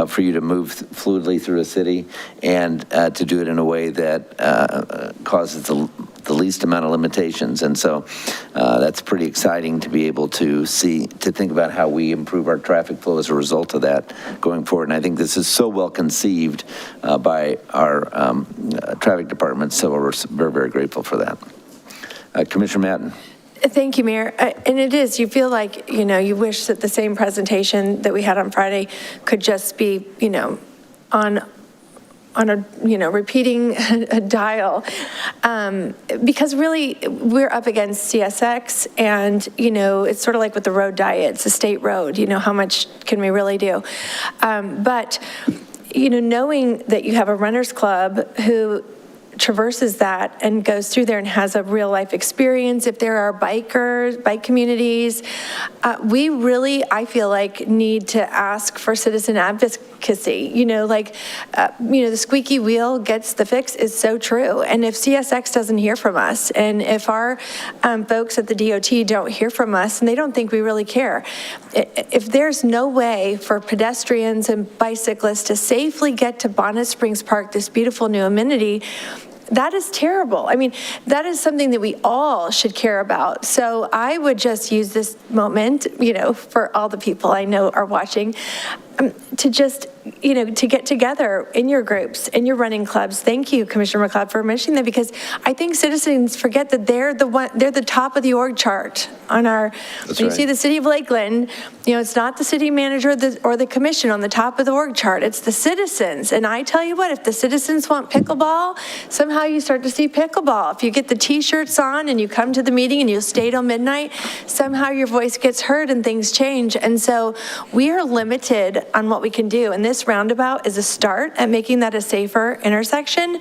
for you to move fluidly through a city, and to do it in a way that causes the least amount of limitations. And so that's pretty exciting to be able to think about how we improve our traffic flow as a result of that going forward. And I think this is so well conceived by our traffic department, so we're very, very grateful for that. Commissioner Matten. Thank you, Mayor. And it is, you feel like, you know, you wish that the same presentation that we had on Friday could just be, you know, on a, you know, repeating a dial, because really we're up against CSX, and, you know, it's sort of like with the road diet, it's a state road, you know, how much can we really do? But, you know, knowing that you have a runners club who traverses that and goes through there and has a real life experience, if there are bike communities, we really, I feel like, need to ask for citizen advocacy. You know, like, you know, the squeaky wheel gets the fix is so true. And if CSX doesn't hear from us, and if our folks at the DOT don't hear from us, and they don't think we really care, if there's no way for pedestrians and bicyclists to safely get to Bonnet Springs Park, this beautiful new amenity, that is terrible. I mean, that is something that we all should care about. So I would just use this moment, you know, for all the people I know are watching, to just, you know, to get together in your groups, in your running clubs. Thank you, Commissioner McLeod, for mentioning that, because I think citizens forget that they're the top of the org chart on our, when you see the city of Lakeland, you know, it's not the city manager or the commission on the top of the org chart, it's the citizens. And I tell you what, if the citizens want pickleball, somehow you start to see pickleball. If you get the t-shirts on and you come to the meeting and you stay till midnight, somehow your voice gets heard and things change. And so we are limited on what we can do. And this roundabout is a start at making that a safer intersection.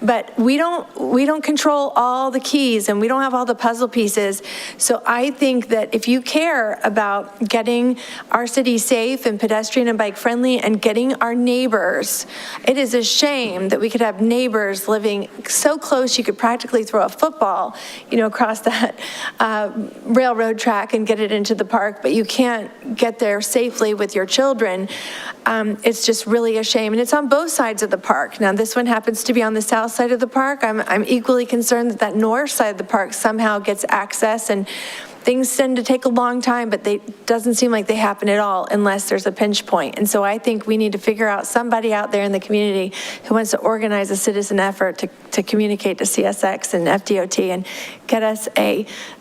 But we don't control all the keys, and we don't have all the puzzle pieces. So I think that if you care about getting our city safe and pedestrian and bike friendly and getting our neighbors, it is a shame that we could have neighbors living so close you could practically throw a football, you know, across that railroad track and get it into the park, but you can't get there safely with your children. It's just really a shame, and it's on both sides of the park. Now, this one happens to be on the south side of the park. I'm equally concerned that north side of the park somehow gets access, and things tend to take a long time, but it doesn't seem like they happen at all unless there's a pinch point. And so I think we need to figure out somebody out there in the community who wants to organize a citizen effort to communicate to CSX and FDOT and get us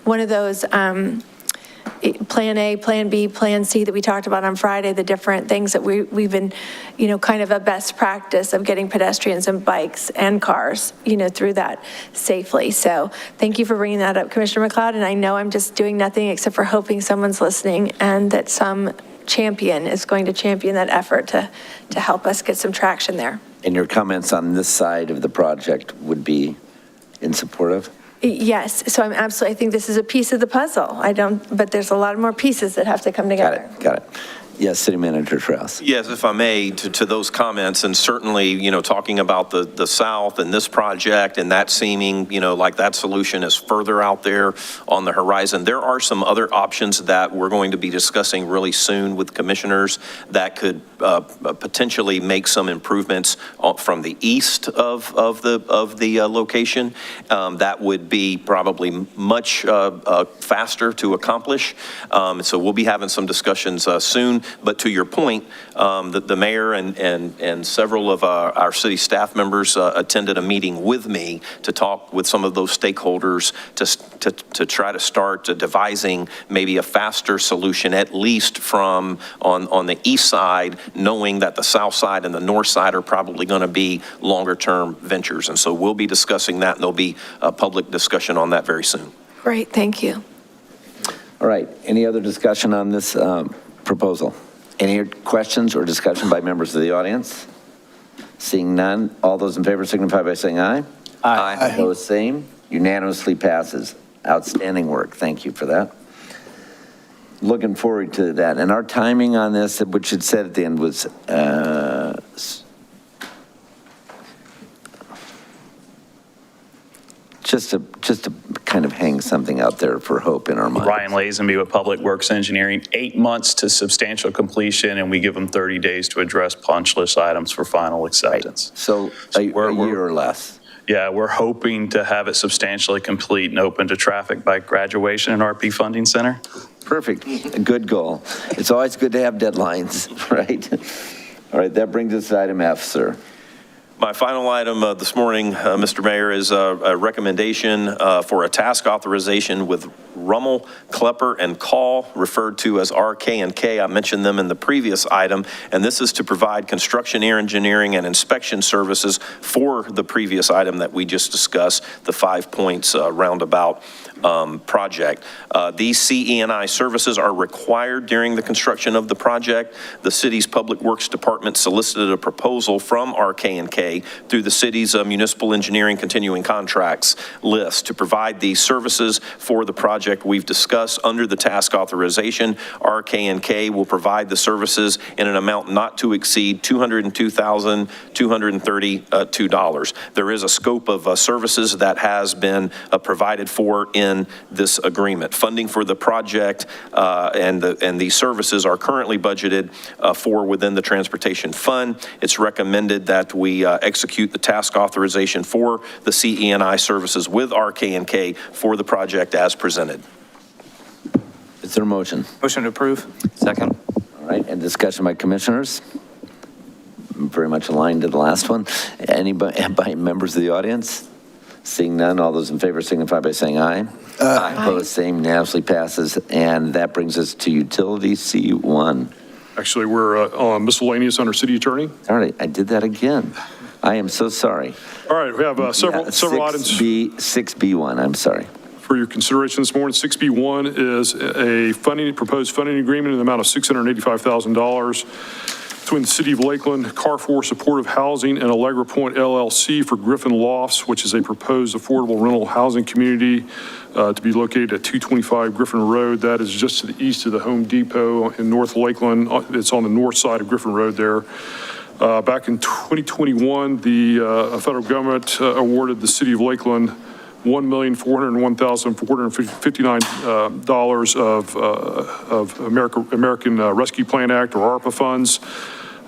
one of those Plan A, Plan B, Plan C that we talked about on Friday, the different things that we've been, kind of a best practice of getting pedestrians and bikes and cars, through that safely. So thank you for bringing that up, Commissioner McLeod. And I know I'm just doing nothing except for hoping someone's listening and that some champion is going to champion that effort to help us get some traction there. And your comments on this side of the project would be in support of? Yes, so I think this is a piece of the puzzle. But there's a lot more pieces that have to come together. Got it. Yes, City Manager Strauss. Yes, if I may, to those comments, and certainly, talking about the South and this project and that seeming, like that solution is further out there on the horizon. There are some other options that we're going to be discussing really soon with commissioners that could potentially make some improvements from the east of the location. That would be probably much faster to accomplish. So we'll be having some discussions soon. But to your point, the mayor and several of our city staff members attended a meeting with me to talk with some of those stakeholders to try to start devising maybe a faster solution, at least from on the east side, knowing that the south side and the north side are probably going to be longer term ventures. And so we'll be discussing that, and there'll be a public discussion on that very soon. Great, thank you. All right, any other discussion on this proposal? Any questions or discussion by members of the audience? Seeing none, all those in favor signify by saying aye. Aye. Opposed, same. Unanimously passes. Outstanding work. Thank you for that. Looking forward to that. And our timing on this, which it said at the end, was just to kind of hang something out there for hope in our minds. Ryan Lazenby with Public Works Engineering, 8 months to substantial completion, and we give them 30 days to address punch list items for final acceptance. Right. So a year or less. Yeah, we're hoping to have it substantially complete and open to traffic by graduation in RP Funding Center. Perfect. A good goal. It's always good to have deadlines, right? All right, that brings us to item F, sir. My final item this morning, Mr. Mayor, is a recommendation for a task authorization with Rummel, Klepper, and Call, referred to as RK&K. I mentioned them in the previous item, and this is to provide construction, engineering, and inspection services for the previous item that we just discussed, the 5 Points roundabout project. These CE&I services are required during the construction of the project. The city's Public Works Department solicited a proposal from RK&K through the city's municipal engineering continuing contracts list to provide these services for the project we've discussed. Under the task authorization, RK&K will provide the services in an amount not to exceed $202,232. There is a scope of services that has been provided for in this agreement. Funding for the project and these services are currently budgeted for within the Transportation Fund. It's recommended that we execute the task authorization for the CE&I services with RK&K for the project as presented. Is there a motion? Motion to approve. Second. All right, and discussion by commissioners? Very much aligned to the last one. Anybody, by members of the audience? Seeing none, all those in favor signify by saying aye. Aye. Opposed, same, unanimously passes. And that brings us to utility C1. Actually, we're on miscellaneous under city attorney. All right, I did that again. I am so sorry. All right, we have several items. 6B1, I'm sorry. For your consideration this morning, 6B1 is a proposed funding agreement in the amount of $685,000 between the City of Lakeland, Carrefour Supportive Housing, and Allegra Point LLC for Griffin Lofts, which is a proposed affordable rental housing community to be located at 225 Griffin Road. That is just to the east of the Home Depot in North Lakeland. It's on the north side of Griffin Road there. Back in 2021, the federal government awarded the City of Lakeland $1,401,459 of American Rescue Plan Act, or ARPA funds,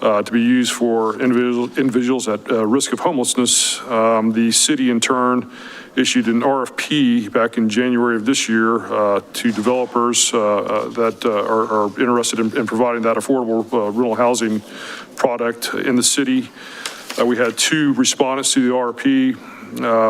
to be used for individuals at risk of homelessness. The city, in turn, issued an RFP back in January of this year to developers that are interested in providing that affordable rental housing product in the city. We had 2 respondents to the RFP.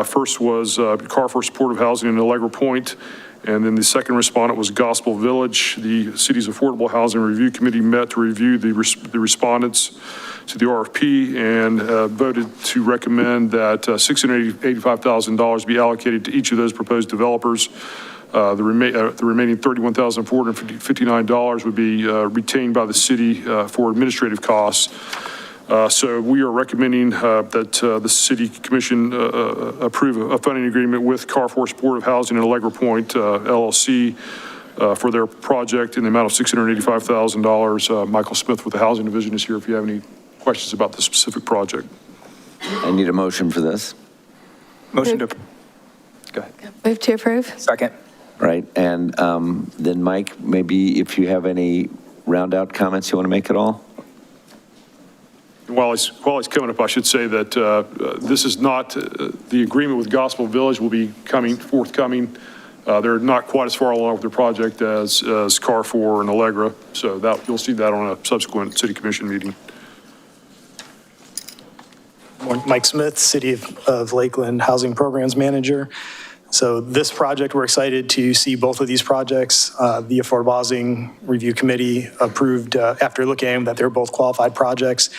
First was Carrefour Supportive Housing in Allegra Point, and then the second respondent was Gospel Village. The city's Affordable Housing Review Committee met to review the respondents to the RFP and voted to recommend that $685,000 be allocated to each of those proposed developers. The remaining $31,459 would be retained by the city for administrative costs. So we are recommending that the City Commission approve a funding agreement with Carrefour Supportive Housing in Allegra Point, LLC, for their project in the amount of $685,000. Michael Smith with the Housing Division is here if you have any questions about the specific project. I need a motion for this. Motion to, go ahead. Move to approve. Second. Right, and then Mike, maybe if you have any round out comments you want to make at all? While he's coming up, I should say that this is not, the agreement with Gospel Village will be forthcoming. They're not quite as far along with their project as Carrefour and Allegra, so that you'll see that on a subsequent City Commission meeting. Mike Smith, City of Lakeland Housing Programs Manager. So this project, we're excited to see both of these projects. The Affordable Housing Review Committee approved, after looking at them, that they're both qualified projects.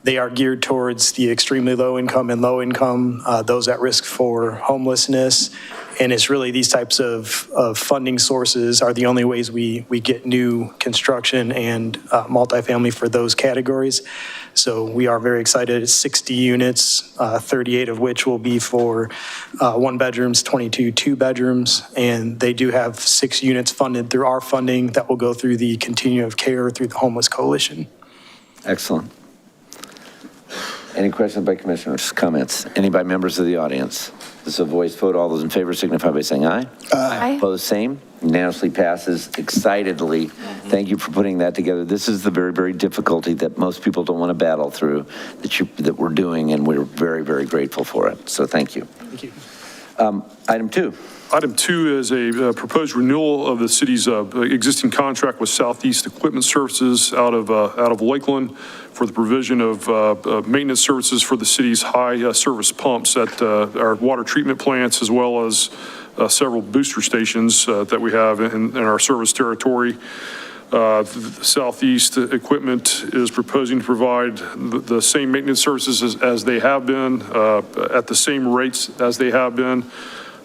They are geared towards the extremely low income and low income, those at risk for homelessness. And it's really these types of funding sources are the only ways we get new construction and multifamily for those categories. So we are very excited. It's 60 units, 38 of which will be for 1 bedrooms, 22 2 bedrooms. And they do have 6 units funded through our funding that will go through the continuum of care through the Homeless Coalition. Excellent. Any questions by commissioners, comments? Any by members of the audience? This is a voice vote. All those in favor signify by saying aye. Aye. Opposed, same. Unanimously passes excitedly. Thank you for putting that together. This is the very, very difficulty that most people don't want to battle through that we're doing, and we're very, very grateful for it. So thank you. Thank you. Item 2. Item 2 is a proposed renewal of the city's existing contract with Southeast Equipment Services out of Lakeland for the provision of maintenance services for the city's high service pumps at our water treatment plants, as well as several booster stations that we have in our service territory. Southeast Equipment is proposing to provide the same maintenance services as they have been, at the same rates as they have been.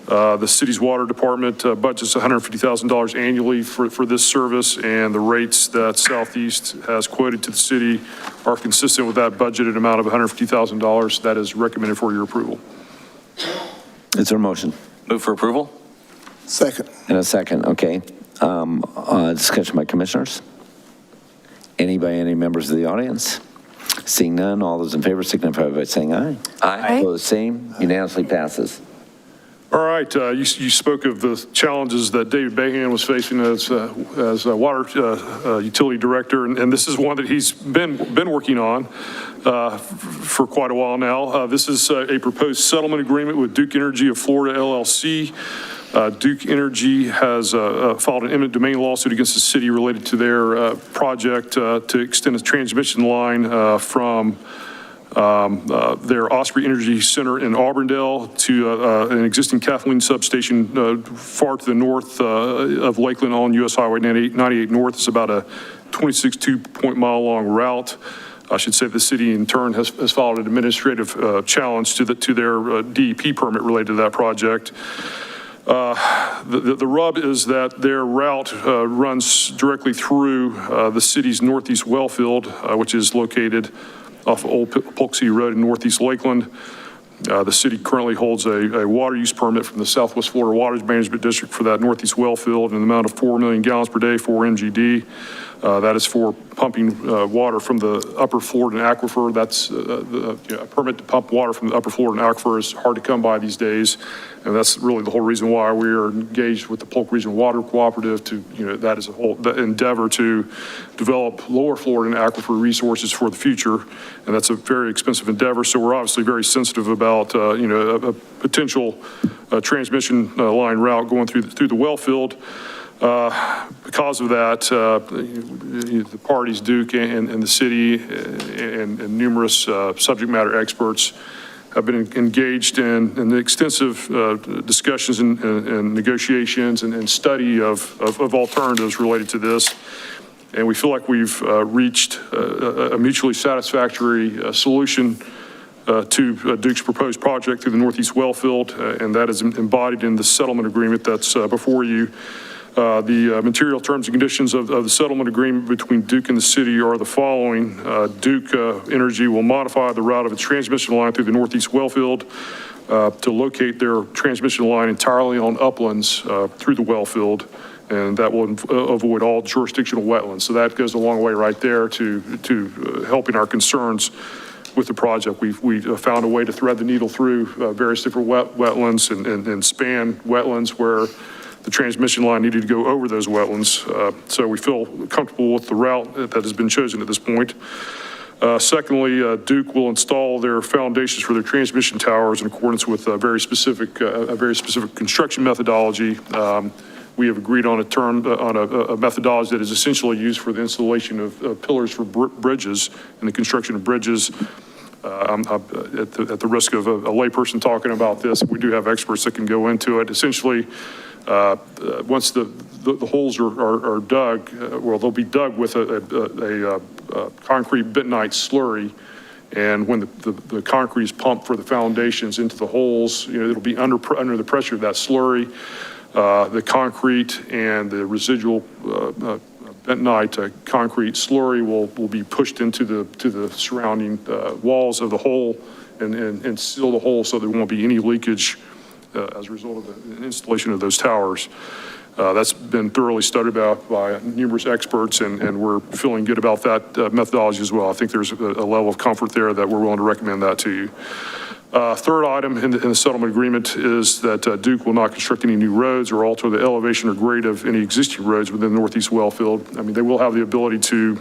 The city's water department budgets $150,000 annually for this service, and the rates that Southeast has quoted to the city are consistent with that budgeted amount of $150,000. That is recommended for your approval. Is there a motion? Move for approval? Second. And a second, okay. Discussion by commissioners? Any members of the audience? Seeing none, all those in favor signify by saying aye. Aye. Opposed, same. Unanimously passes. All right, you spoke of the challenges that David Bahan was facing as a water utility director, and this is one that he's been working on for quite a while now. This is a proposed settlement agreement with Duke Energy of Florida, LLC. Duke Energy has filed an eminent domain lawsuit against the city related to their project to extend a transmission line from their Osprey Energy Center in Auburndale to an existing Kathleen substation far to the north of Lakeland on US Highway 98 North. It's about a 26.2-mile long route. I should say the city in turn has filed an administrative challenge to their DEP permit related to that project. The rub is that their route runs directly through the city's northeast well field, which is located off of Old Polk City Road in northeast Lakeland. The city currently holds a water use permit from the Southwest Florida Waters Management District for that northeast well field in the amount of 4 million gallons per day for MGD. That is for pumping water from the upper Florida aquifer. That's a permit to pump water from the upper Florida aquifer is hard to come by these days. And that's really the whole reason why we are engaged with the Polk Regional Water Cooperative to, that is a whole endeavor to develop lower Florida aquifer resources for the future. And that's a very expensive endeavor. So we're obviously very sensitive about, a potential transmission line route going through the well field. Because of that, the parties, Duke and the city and numerous subject matter experts have been engaged in the extensive discussions and negotiations and study of alternatives related to this. And we feel like we've reached a mutually satisfactory solution to Duke's proposed project through the Northeast Well Field, and that is embodied in the settlement agreement that's before you. The material terms and conditions of the settlement agreement between Duke and the city are the following. Duke Energy will modify the route of its transmission line through the Northeast Well Field to locate their transmission line entirely on uplands through the well field, and that will avoid all jurisdictional wetlands. So that goes a long way right there to helping our concerns with the project. We've found a way to thread the needle through various different wetlands and span wetlands where the transmission line needed to go over those wetlands. So we feel comfortable with the route that has been chosen at this point. Secondly, Duke will install their foundations for their transmission towers in accordance with a very specific construction methodology. We have agreed on a methodology that is essentially used for the installation of pillars for bridges and the construction of bridges. I'm at the risk of a layperson talking about this. We do have experts that can go into it. Essentially, once the holes are dug, well, they'll be dug with a concrete bentonite slurry. And when the concrete is pumped for the foundations into the holes, it'll be under the pressure of that slurry. The concrete and the residual bentonite concrete slurry will be pushed into the surrounding walls of the hole and seal the hole so there won't be any leakage as a result of the installation of those towers. That's been thoroughly studied by numerous experts, and we're feeling good about that methodology as well. I think there's a level of comfort there that we're willing to recommend that to you. Third item in the settlement agreement is that Duke will not construct any new roads or alter the elevation or grade of any existing roads within the Northeast Well Field. I mean, they will have the ability to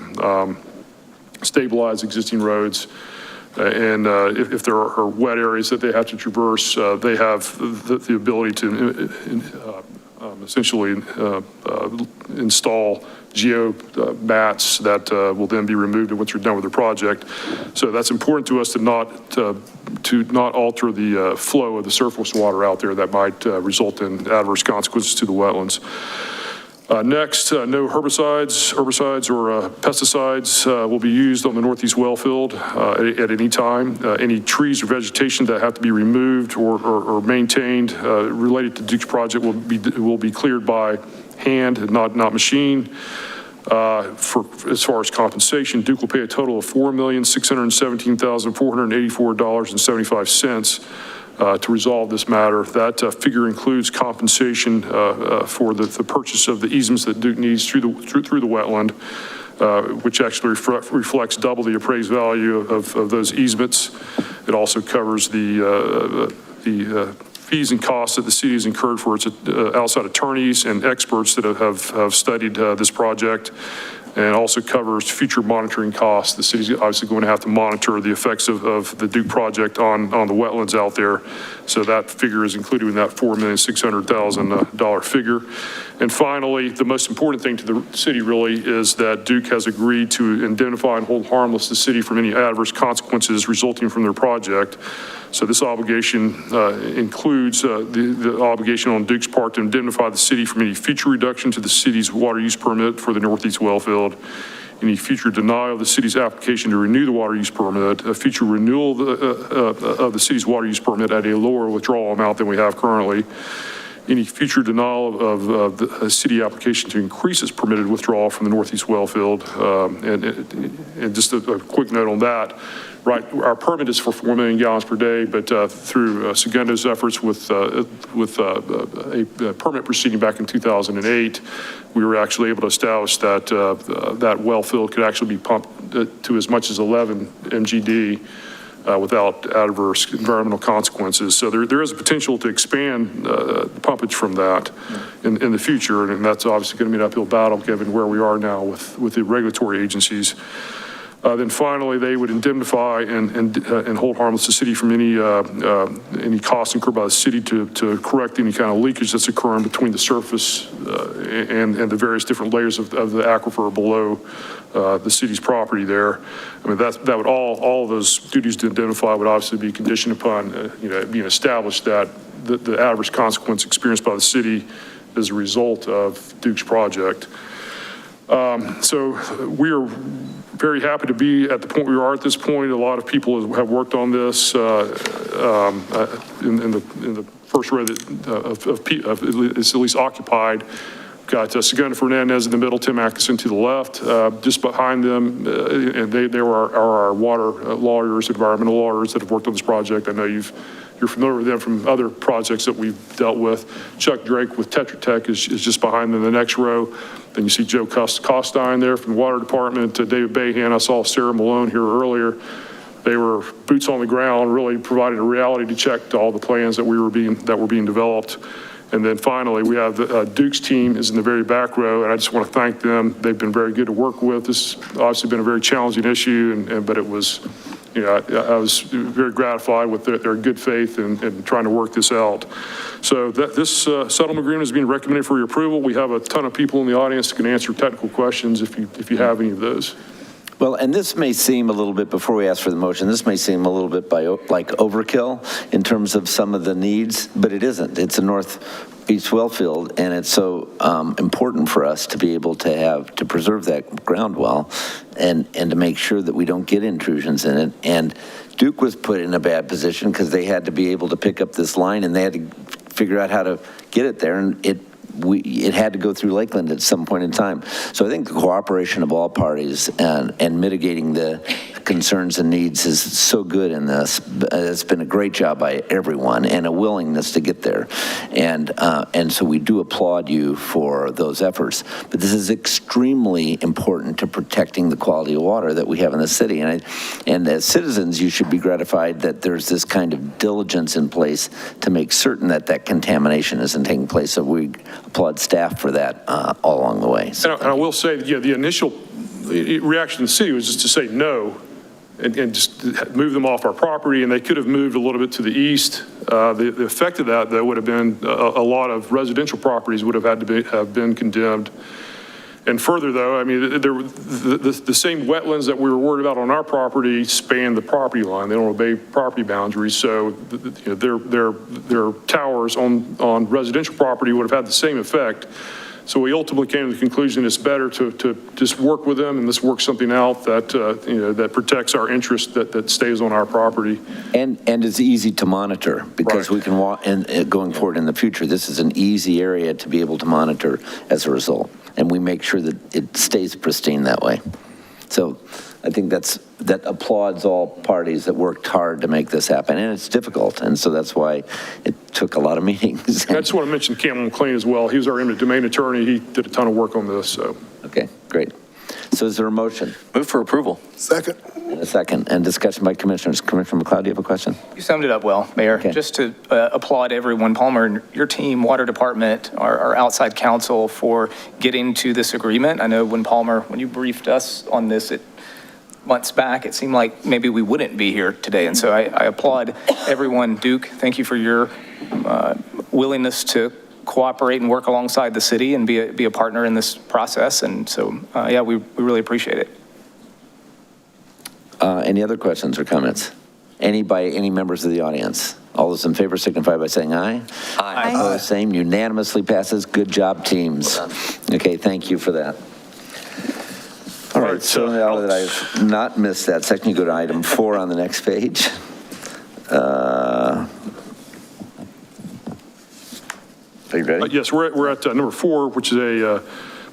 stabilize existing roads. And if there are wet areas that they have to traverse, they have the ability to essentially install geo mats that will then be removed once you're done with the project. So that's important to us to not alter the flow of the surface water out there that might result in adverse consequences to the wetlands. Next, no herbicides or pesticides will be used on the Northeast Well Field at any time. Any trees or vegetation that have to be removed or maintained related to Duke's project will be cleared by hand and not machine. As far as compensation, Duke will pay a total of $4,617,484.75 to resolve this matter. That figure includes compensation for the purchase of the easements that Duke needs through the wetland, which actually reflects double the appraised value of those easements. It also covers the fees and costs that the city has incurred for its outside attorneys and experts that have studied this project, and also covers future monitoring costs. The city's obviously going to have to monitor the effects of the Duke project on the wetlands out there. So that figure is included in that $4,600,000 figure. And finally, the most important thing to the city really is that Duke has agreed to indemnify and hold harmless the city from any adverse consequences resulting from their project. So this obligation includes the obligation on Duke's part to indemnify the city from any future reduction to the city's water use permit for the Northeast Well Field, any future denial of the city's application to renew the water use permit, a future renewal of the city's water use permit at a lower withdrawal amount than we have currently, any future denial of the city application to increase its permitted withdrawal from the Northeast well field. And just a quick note on that, right, our permit is for 4 million gallons per day, but through Segundo's efforts with a permit proceeding back in 2008, we were actually able to establish that that well field could actually be pumped to as much as 11 MGD without adverse environmental consequences. So there is a potential to expand the pumpage from that in the future, and that's obviously going to be an uphill battle given where we are now with the regulatory agencies. Then finally, they would indemnify and hold harmless the city from any costs incurred by the city to correct any kind of leakage that's occurring between the surface and the various different layers of the aquifer below the city's property there. I mean, that would all of those duties to indemnify would obviously be conditioned upon being established that the adverse consequence experienced by the city as a result of Duke's project. So we are very happy to be at the point we are at this point. A lot of people have worked on this in the first row that it's at least occupied. Got Segundo Fernandez in the middle, Tim Atkinson to the left. Just behind them, and they are our water lawyers, environmental lawyers that have worked on this project. I know you're familiar with them from other projects that we've dealt with. Chuck Drake with Tetra Tech is just behind them in the next row. Then you see Joe Costine there from the Water Department, David Bahan. I saw Sarah Malone here earlier. They were boots on the ground, really providing a reality check to all the plans that were being developed. And then finally, we have Duke's team is in the very back row, and I just want to thank them. They've been very good to work with. This has obviously been a very challenging issue, but it was, I was very gratified with their good faith in trying to work this out. So this settlement agreement is being recommended for your approval. We have a ton of people in the audience that can answer technical questions if you have any of those. Well, and this may seem a little bit, before we ask for the motion, this may seem a little bit like overkill in terms of some of the needs, but it isn't. It's a northeast well field, and it's so important for us to be able to preserve that ground well and to make sure that we don't get intrusions in it. And Duke was put in a bad position because they had to be able to pick up this line, and they had to figure out how to get it there, and it had to go through Lakeland at some point in time. So I think the cooperation of all parties and mitigating the concerns and needs is so good in this. It's been a great job by everyone and a willingness to get there. And so we do applaud you for those efforts. But this is extremely important to protecting the quality of water that we have in the city. And as citizens, you should be gratified that there's this kind of diligence in place to make certain that that contamination isn't taking place. So we applaud staff for that all along the way. So and I will say, the initial reaction of the city was just to say no and just move them off our property, and they could have moved a little bit to the east. The effect of that, though, would have been a lot of residential properties would have had to have been condemned. And further, though, I mean, the same wetlands that we were worried about on our property span the property line. They don't obey property boundaries. So their towers on residential property would have had the same effect. So we ultimately came to the conclusion it's better to just work with them and let's work something out that that protects our interest that stays on our property. And is easy to monitor because we can walk and going forward in the future. This is an easy area to be able to monitor as a result, and we make sure that it stays pristine that way. So I think that applauds all parties that worked hard to make this happen, and it's difficult, and so that's why it took a lot of meetings. I just want to mention Cameron McLean as well. He was our eminent domain attorney. He did a ton of work on this. So okay, great. So is there a motion? Move for approval. Second. And a second, and discussion by commissioners. Commissioner McLeod, do you have a question? You summed it up well, Mayor. Okay. Just to applaud everyone, Palmer, and your team, Water Department, our outside counsel for getting to this agreement. I know when you briefed us on this, months back, it seemed like maybe we wouldn't be here today. And so I applaud everyone. Duke, thank you for your willingness to cooperate and work alongside the city and be a partner in this process. And so, yeah, we really appreciate it. Any other questions or comments? Any members of the audience? All those in favor signify by saying aye. Aye. Opposed, same. Unanimously passes. Good job, teams. Okay, thank you for that. All right, so now that I've not missed that section, you go to item 4 on the next page. Are you you ready? Yes, we're at number 4, which is a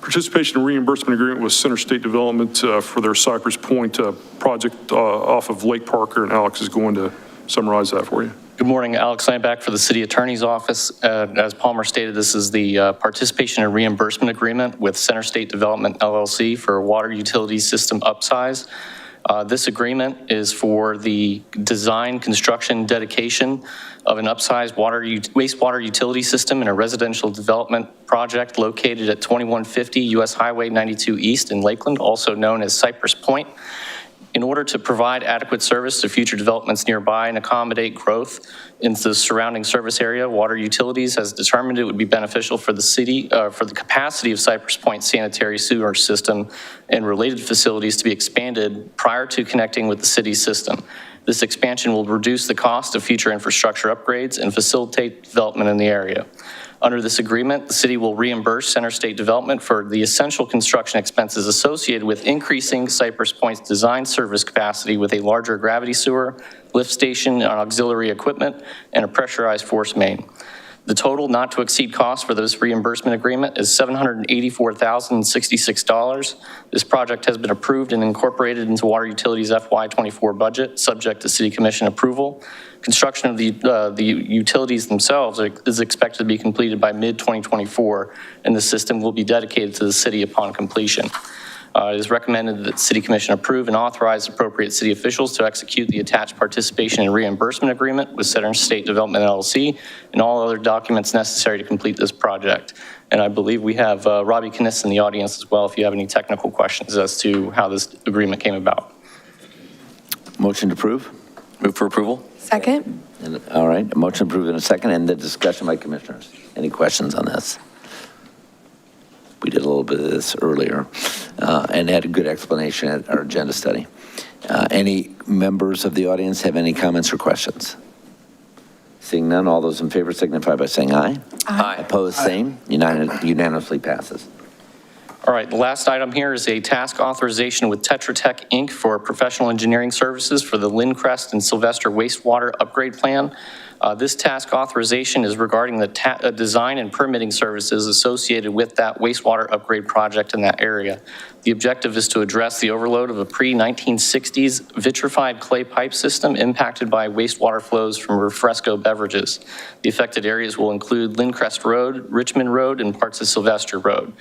participation and reimbursement agreement with Center State Development for their Cypress Point project off of Lake Parker, and Alex is going to summarize that for you. Good morning, Alex Steinbach for the City Attorney's Office. As Palmer stated, this is the participation and reimbursement agreement with Center State Development LLC for water utility system upsize. This agreement is for the design, construction, dedication of an upsized wastewater utility system in a residential development project located at 2150 US Highway 92 East in Lakeland, also known as Cypress Point. In order to provide adequate service to future developments nearby and accommodate growth in the surrounding service area, Water Utilities has determined it would be beneficial for the city, for the capacity of Cypress Point sanitary sewer system and related facilities to be expanded prior to connecting with the city's system. This expansion will reduce the cost of future infrastructure upgrades and facilitate development in the area. Under this agreement, the city will reimburse Center State Development for the essential construction expenses associated with increasing Cypress Point's design service capacity with a larger gravity sewer, lift station and auxiliary equipment, and a pressurized force main. The total not to exceed cost for this reimbursement agreement is $784,066. This project has been approved and incorporated into Water Utilities FY24 budget, subject to City Commission approval. Construction of the utilities themselves is expected to be completed by mid-2024, and the system will be dedicated to the city upon completion. It is recommended that the City Commission approve and authorize appropriate city officials to execute the attached participation and reimbursement agreement with Center State Development LLC and all other documents necessary to complete this project. And I believe we have Robbie Kniss in the audience as well if you have any technical questions as to how this agreement came about. Motion to approve? Move for approval. Second. All right, a motion approved in a second, and the discussion by commissioners. Any questions on this? We did a little bit of this earlier and had a good explanation at our agenda study. Any members of the audience have any comments or questions? Seeing none, all those in favor signify by saying aye. Aye. Opposed, same. Unanimously passes. All right, the last item here is a task authorization with Tetra Tech, Inc. for professional engineering services for the Lindcrest and Sylvester wastewater upgrade plan. This task authorization is regarding the design and permitting services associated with that wastewater upgrade project in that area. The objective is to address the overload of a pre-1960s vitrified clay pipe system impacted by wastewater flows from Refresco beverages. The affected areas will include Lindcrest Road, Richmond Road, and parts of Sylvester Road.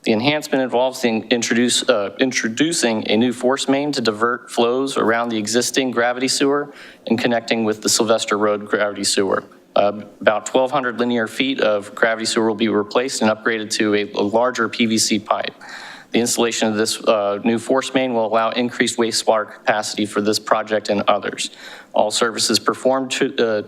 The enhancement involves introducing a new force main to divert flows around the existing gravity sewer and connecting with the Sylvester Road gravity sewer. About 1,200 linear feet of gravity sewer will be replaced and upgraded to a larger PVC pipe. The installation of this new force main will allow increased wastewater capacity for this project and others. All services performed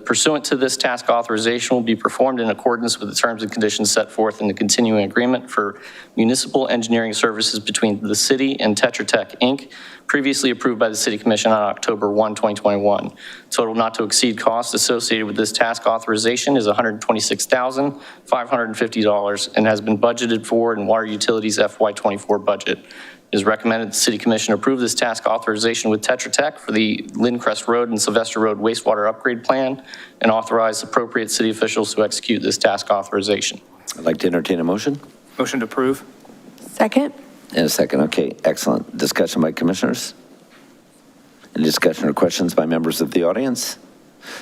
pursuant to this task authorization will be performed in accordance with the terms and conditions set forth in the continuing agreement for municipal engineering services between the city and Tetra Tech, Inc., previously approved by the City Commission on October 1, 2021. Total not to exceed costs associated with this task authorization is $126,550 and has been budgeted for in Water Utilities FY24 budget. It is recommended the City Commission approve this task authorization with Tetra Tech for the Lindcrest Road and Sylvester Road wastewater upgrade plan and authorize appropriate city officials to execute this task authorization. I'd like to entertain a motion. Motion to approve. Second. In a second, okay, excellent. Discussion by commissioners? Any discussion or questions by members of the audience?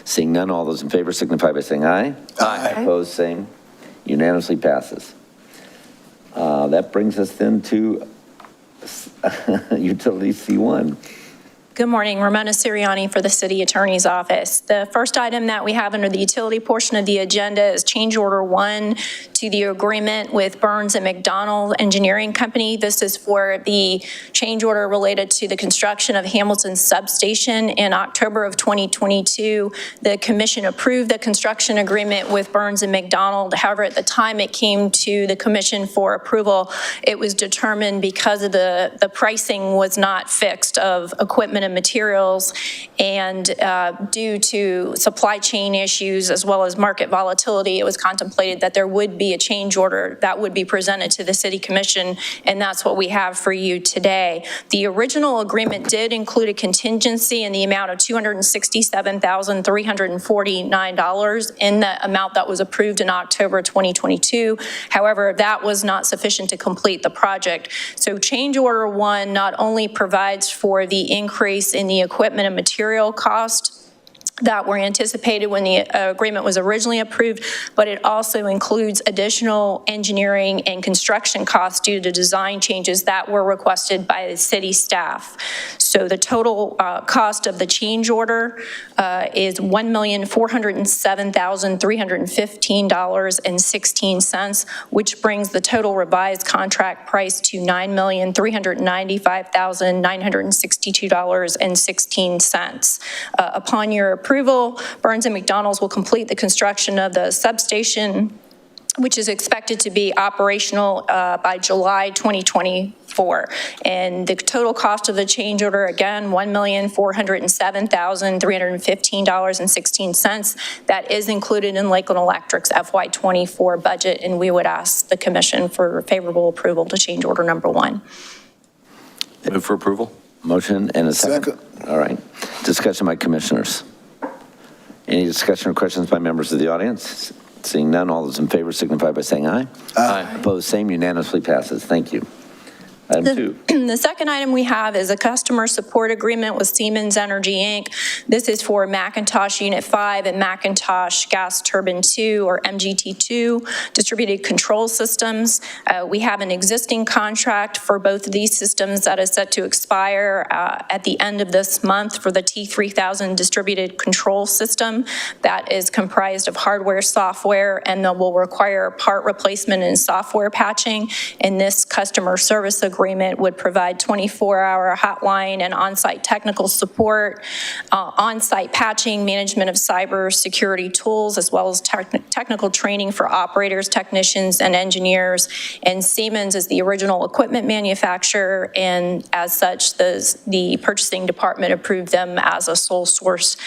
Seeing none, all those in favor signify by saying aye. Aye. Opposed, same. Unanimously passes. That brings us then to Utility C1. Good morning, Ramona Siriani for the City Attorney's Office. The first item that we have under the utility portion of the agenda is change order 1 to the agreement with Burns and McDonnell Engineering Company. This is for the change order related to the construction of Hamilton Substation in October of 2022. The commission approved the construction agreement with Burns and McDonnell. However, at the time it came to the commission for approval, it was determined because of the pricing was not fixed of equipment and materials, and due to supply chain issues as well as market volatility, was contemplated that there would be a change order that would be presented to the City Commission, and that's what we have for you today. The original agreement did include a contingency in the amount of $267,349 in the amount that was approved in October 2022. However, that was not sufficient to complete the project. So change order 1 not only provides for the increase in the equipment and material cost that were anticipated when the agreement was originally approved, but it also includes additional engineering and construction costs due to design changes that were requested by the city staff. So the total cost of the change order is $1,407,315.16, which brings the total revised contract price to $9,395,962.16. Upon your approval, Burns & McDonnell will complete the construction of the substation, which is expected to be operational by July 2024. And the total cost of the change order, again, $1,407,315.16. That is included in Lakeland Electric's FY24 budget, and we would ask the commission for favorable approval to change order number 1. Move for approval. Motion and a second. All right. Discussion by commissioners. Any discussion or questions by members of the audience? Seeing none, all those in favor signify by saying aye. Aye. Opposed, same, unanimously passes. Thank you. Item 2. The second item we have is a customer support agreement with Siemens Energy, Inc. This is for Macintosh Unit 5 and Macintosh Gas Turbine 2, or MGT2, distributed control systems. We have an existing contract for both of these systems that is set to expire at the end of this month for the T3000 distributed control system. That is comprised of hardware, software, and that will require part replacement and software patching. And this customer service agreement would provide 24-hour hotline and on-site technical support, on-site patching, management of cyber security tools, as well as technical training for operators, technicians, and engineers. And Siemens is the original equipment manufacturer, and as such, the purchasing department approved them as a sole source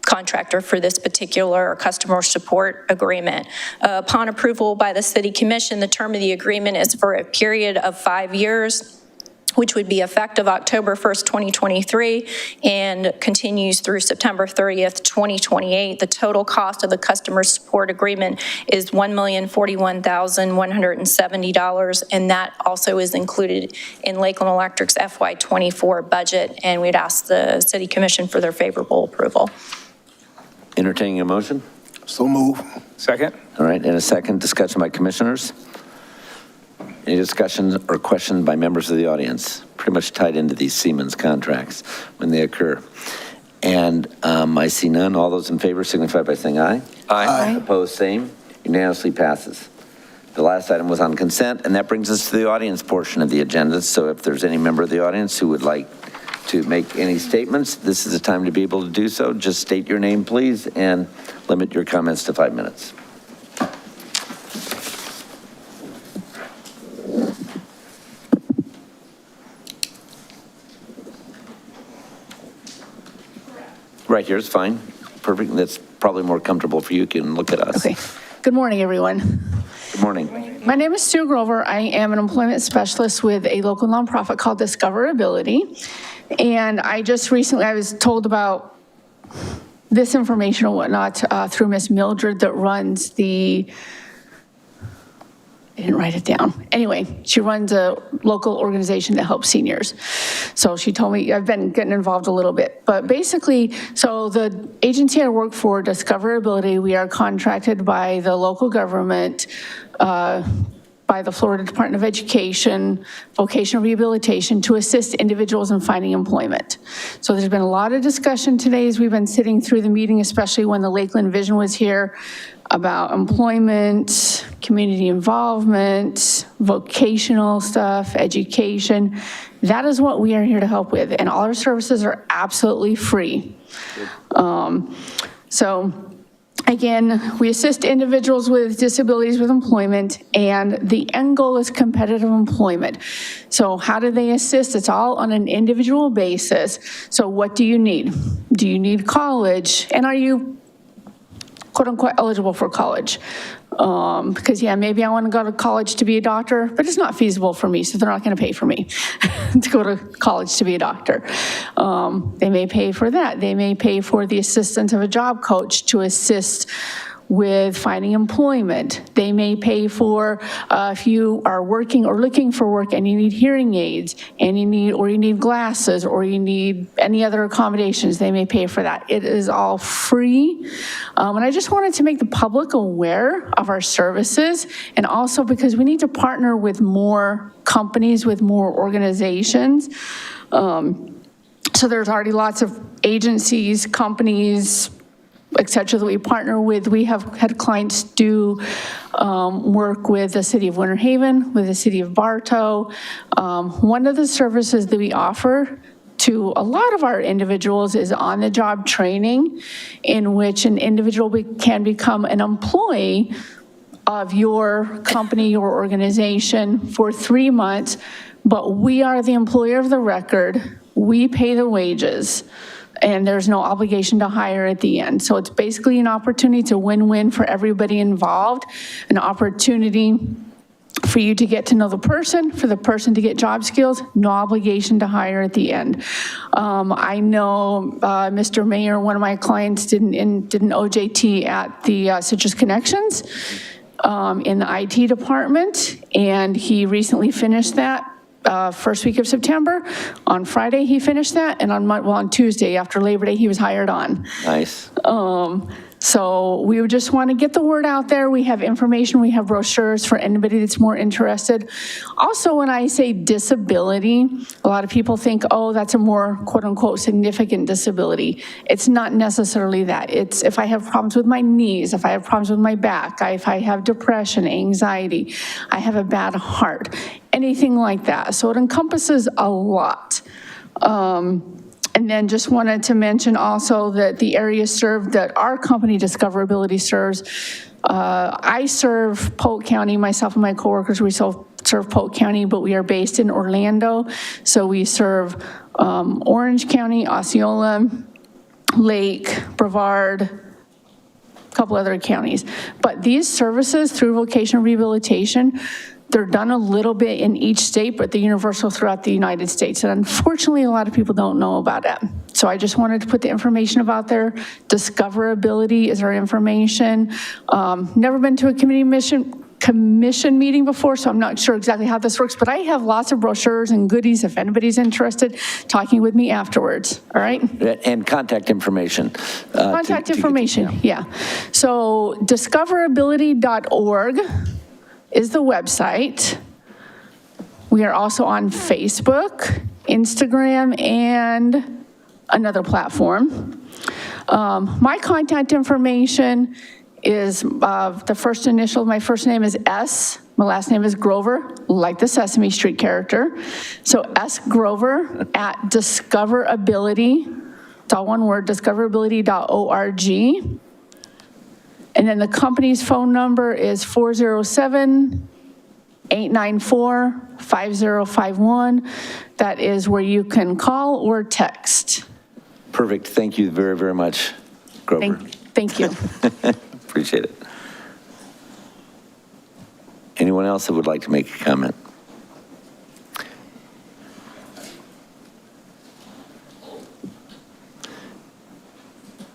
contractor for this particular customer support agreement. Upon approval by the City Commission, the term of the agreement is for a period of 5 years, which would be effective October 1st, 2023, and continues through September 30th, 2028. The total cost of the customer support agreement is $1,041,170, and that also is included in Lakeland Electric's FY24 budget, and we'd ask the City Commission for their favorable approval. Entertaining a motion? So move. Second. All right, and a second. Discussion by commissioners. Any discussions or questions by members of the audience? Pretty much tied into these Siemens contracts when they occur. And I see none. All those in favor signify by saying aye. Aye. Opposed, same. Unanimously passes. The last item was on consent, and that brings us to the audience portion of the agenda. So if there's any member of the audience who would like to make any statements, this is the time to be able to do so. Just state your name, please, and limit your comments to 5 minutes. Right here is fine. Perfect. That's probably more comfortable for you. You can look at us. Okay. Good morning, everyone. Good morning. My name is Sue Grover. I am an employment specialist with a local nonprofit called Discoverability. And I just recently, I was told about this information and whatnot through Miss Mildred that runs the, I didn't write it down. Anyway, she runs a local organization that helps seniors. So she told me, I've been getting involved a little bit. But basically, so the agency I work for, Discoverability, we are contracted by the local government, by the Florida Department of Education, vocational rehabilitation, to assist individuals in finding employment. So there's been a lot of discussion today as we've been sitting through the meeting, especially when the Lakeland Vision was here, about employment, community involvement, vocational stuff, education. That is what we are here to help with, and all our services are absolutely free. Again, we assist individuals with disabilities with employment, and the end goal is competitive employment. So how do they assist? It's all on an individual basis. So what do you need? Do you need college? And are you quote-unquote eligible for college. Because, yeah, maybe I want to go to college to be a doctor, but it's not feasible for me, so they're not going to pay for me to go to college to be a doctor. They may pay for that. They may pay for the assistance of a job coach to assist with finding employment. They may pay for, if you are working or looking for work and you need hearing aids and you need glasses or you need any other accommodations, they may pay for that. It is all free. And I just wanted to make the public aware of our services, and also because we need to partner with more companies, with more organizations. So there's already lots of agencies, companies, et cetera, that we partner with. We have had clients do work with the city of Winter Haven, with the city of Bartow. One of the services that we offer to a lot of our individuals is on-the-job training, in which an individual can become an employee of your company or organization for 3 months, but we are the employer of the record. We pay the wages, and there's no obligation to hire at the end. So it's basically an opportunity to win-win for everybody involved, an opportunity for you to get to know the person, for the person to get job skills, no obligation to hire at the end. I know Mr. Mayor, one of my clients, did an OJT at the Citrus Connections in the IT department, and he recently finished that. First week of September. On Friday, he finished that, and on Tuesday, after Labor Day, he was hired on. Nice. So we would just want to get the word out there. We have information, we have brochures for anybody that's more interested. Also, when I say disability, a lot of people think, oh, that's a more quote-unquote significant disability. It's not necessarily that. It's if I have problems with my knees, if I have problems with my back, if I have depression, anxiety, I have a bad heart, anything like that. So it encompasses a lot. And then just wanted to mention also that the area served, that our company Discoverability serves, I serve Polk County, myself and my coworkers, we serve Polk County, but we are based in Orlando. So we serve Orange County, Osceola, Lake, Brevard, a couple other counties. But these services through vocational rehabilitation, they're done a little bit in each state, but they're universal throughout the United States. And unfortunately, a lot of people don't know about it. So I just wanted to put the information about there. Discoverability is our information. Never been to a commission meeting before, so I'm not sure exactly how this works, but I have lots of brochures and goodies if anybody's interested, talking with me afterwards, all right? And contact information. Contact information, yeah. So discoverability.org is the website. We are also on Facebook, Instagram, and another platform. My contact information is the first initial, my first name is S, my last name is Grover, like the Sesame Street character. So S Grover at Discoverability, it's all one word, discoverability.org. And then the company's phone number is 407-894-5051. That is where you can call or text. Perfect. Thank you very, very much, Grover. Thank you. Appreciate it. Anyone else that would like to make a comment?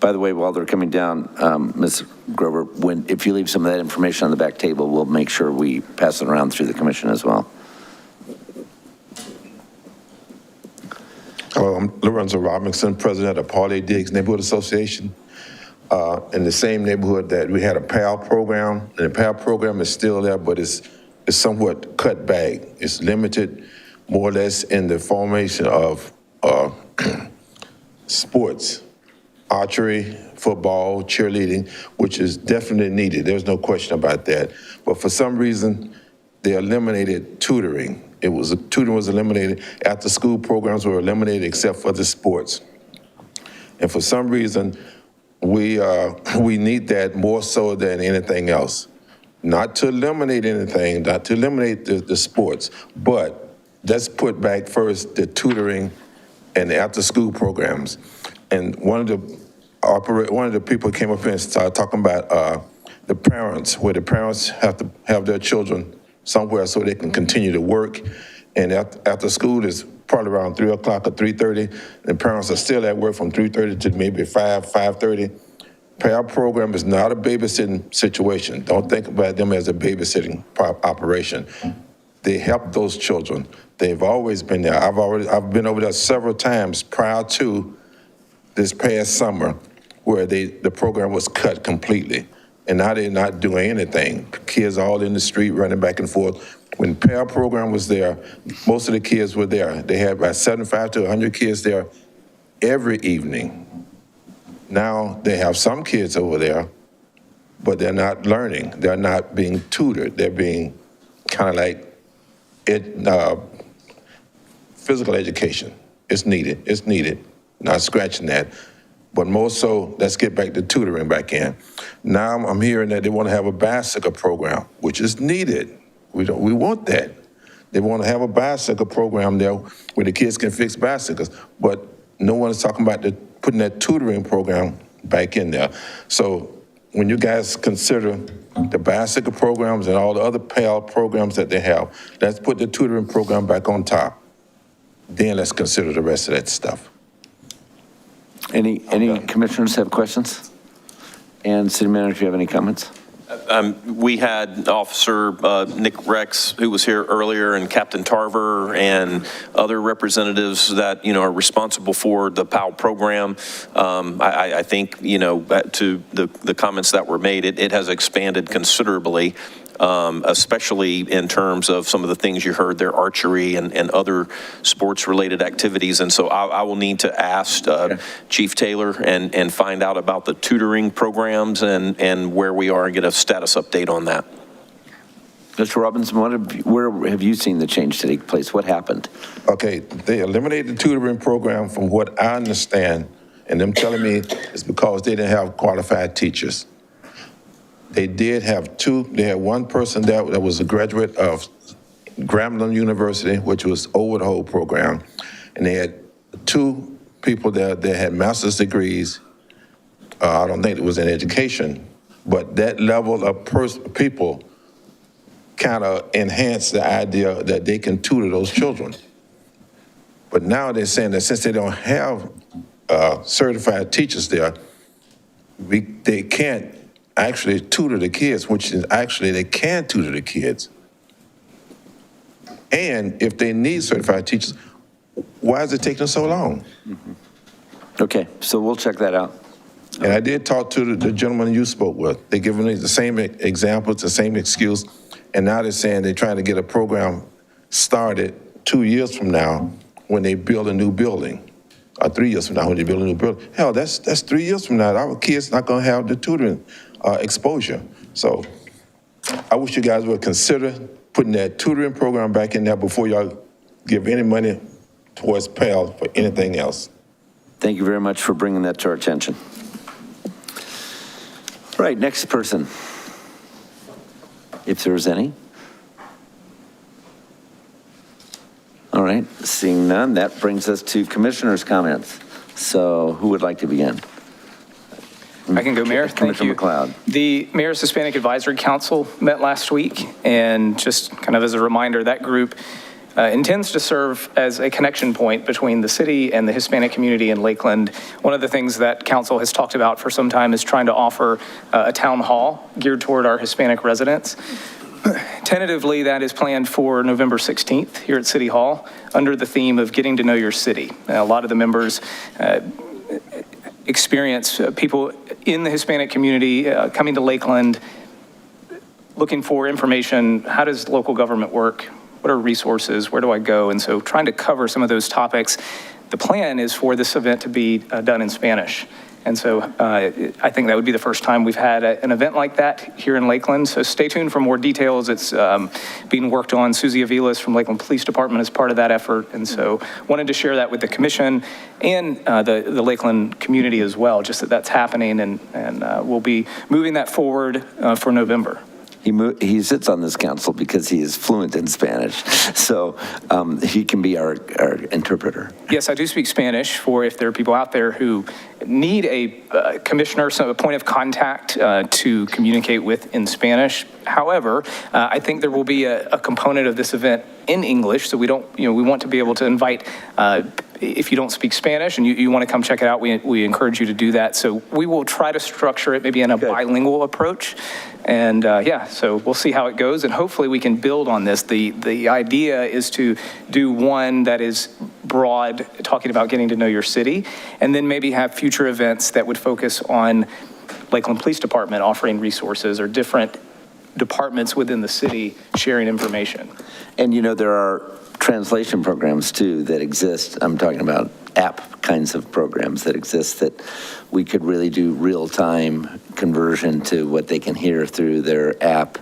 By the way, while they're coming down, Ms. Grover, if you leave some of that information on the back table, we'll make sure we pass it around through the commission as well. Hello, I'm Lorenzo Robinson, president of Paul A. Diggs Neighborhood Association. In the same neighborhood that we had a PAL program, and the PAL program is still there, but it's somewhat cut back. It's limited more or less in the formation of sports. Archery, football, cheerleading, which is definitely needed. There's no question about that. But for some reason, they eliminated tutoring. Tutoring was eliminated. After school programs were eliminated except for the sports. And for some reason, we need that more so than anything else. Not to eliminate anything, not to eliminate the sports, but let's put back first the tutoring and the after school programs. And one of the one of the people came up here and started talking about the parents, where the parents have to have their children somewhere so they can continue to work. And after school is probably around 3 o'clock or 3:30, the parents are still at work from 3:30 to maybe 5:30. PAL program is not a babysitting situation. Don't think about them as a babysitting operation. They help those children. They've always been there. I've been over there several times prior to this past summer where the program was cut completely. And now they're not doing anything. Kids all in the street running back and forth. When the PAL program was there, most of the kids were there. They had about 75 to 100 kids there every evening. Now they have some kids over there, but they're not learning. They're not being tutored. They're being kind of like physical education. It's needed. Not scratching that. But more so, let's get back to tutoring back in. Now I'm hearing that they want to have a bicycle program, which is needed. We want that. They want to have a bicycle program there where the kids can fix bicycles, but no one's talking about putting that tutoring program back in there. So when you guys consider the bicycle programs and all the other PAL programs that they have, let's put the tutoring program back on top. Then let's consider the rest of that stuff. Any commissioners have questions? And City Manager, if you have any comments? We had Officer Nick Rex, who was here earlier, and Captain Tarver, and other representatives that, are responsible for the PAL program. I think, to the comments that were made, it has expanded considerably, especially in terms of some of the things you heard there, archery and other sports-related activities. And so I will need to ask Chief Taylor and find out about the tutoring programs and where we are and get a status update on that. Mr. Robinson, where have you seen the change take place? What happened? Okay, they eliminated the tutoring program from what I understand, and them telling me it's because they didn't have qualified teachers. They did have they had one person that was a graduate of Grambling University, which was over the whole program, and they had 2 people that had master's degrees. I don't think it was in education, but that level of people kind of enhanced the idea that they can tutor those children. But now they're saying that since they don't have certified teachers there, they can't actually tutor the kids, which is actually they can tutor the kids. And if they need certified teachers, why is it taking so long? Okay, so we'll check that out. And I did talk to the gentleman you spoke with. They giving me the same examples, the same excuse, and now they're saying they're trying to get a program started 2 years from now when they build a new building. Or 3 years from now when they build a new building. Hell, that's 3 years from now. Our kids not gonna have the tutoring exposure. So I wish you guys would consider putting that tutoring program back in there before y'all give any money towards PAL for anything else. Thank you very much for bringing that to our attention. Right, next person, if there's any. All right, seeing none, that brings us to commissioners' comments. So who would like to begin? I can go, Mayor. Thank Commissioner you. McLeod. The Mayor's Hispanic Advisory Council met last week, and just kind of as a reminder, that group intends to serve as a connection point between the city and the Hispanic community in Lakeland. One of the things that council has talked about for some time is trying to offer a town hall geared toward our Hispanic residents. Tentatively, that is planned for November 16th here at City Hall under the theme of getting to know your city. A lot of the members experience people in the Hispanic community coming to Lakeland looking for information. How does local government work? What are resources? Where do I go? And so trying to cover some of those topics. The plan is for this event to be done in Spanish. And so I think that would be the first time we've had an event like that here in Lakeland. So stay tuned for more details. It's being worked on. Susie Aviles from Lakeland Police Department is part of that effort. And so wanted to share that with the commission and the Lakeland community as well, just that that's happening, and we'll be moving that forward for November. he sits on this council because he is fluent in Spanish. So he can be our interpreter. Yes, I do speak Spanish for if there are people out there who need a commissioner, so a point of contact to communicate with in Spanish. However, I think there will be a component of this event in English, so we want to be able to invite, if you don't speak Spanish and you want to come check it out, we encourage you to do that. So we will try to structure it maybe in a bilingual approach. And so we'll see how it goes, and hopefully we can build on this. The idea is to do one that is broad, talking about getting to know your city, and then maybe have future events that would focus on Lakeland Police Department offering resources or different departments within the city sharing information. And there are translation programs too that exist. I'm talking about app kinds of programs that exist that we could really do real-time conversion to what they can hear through their app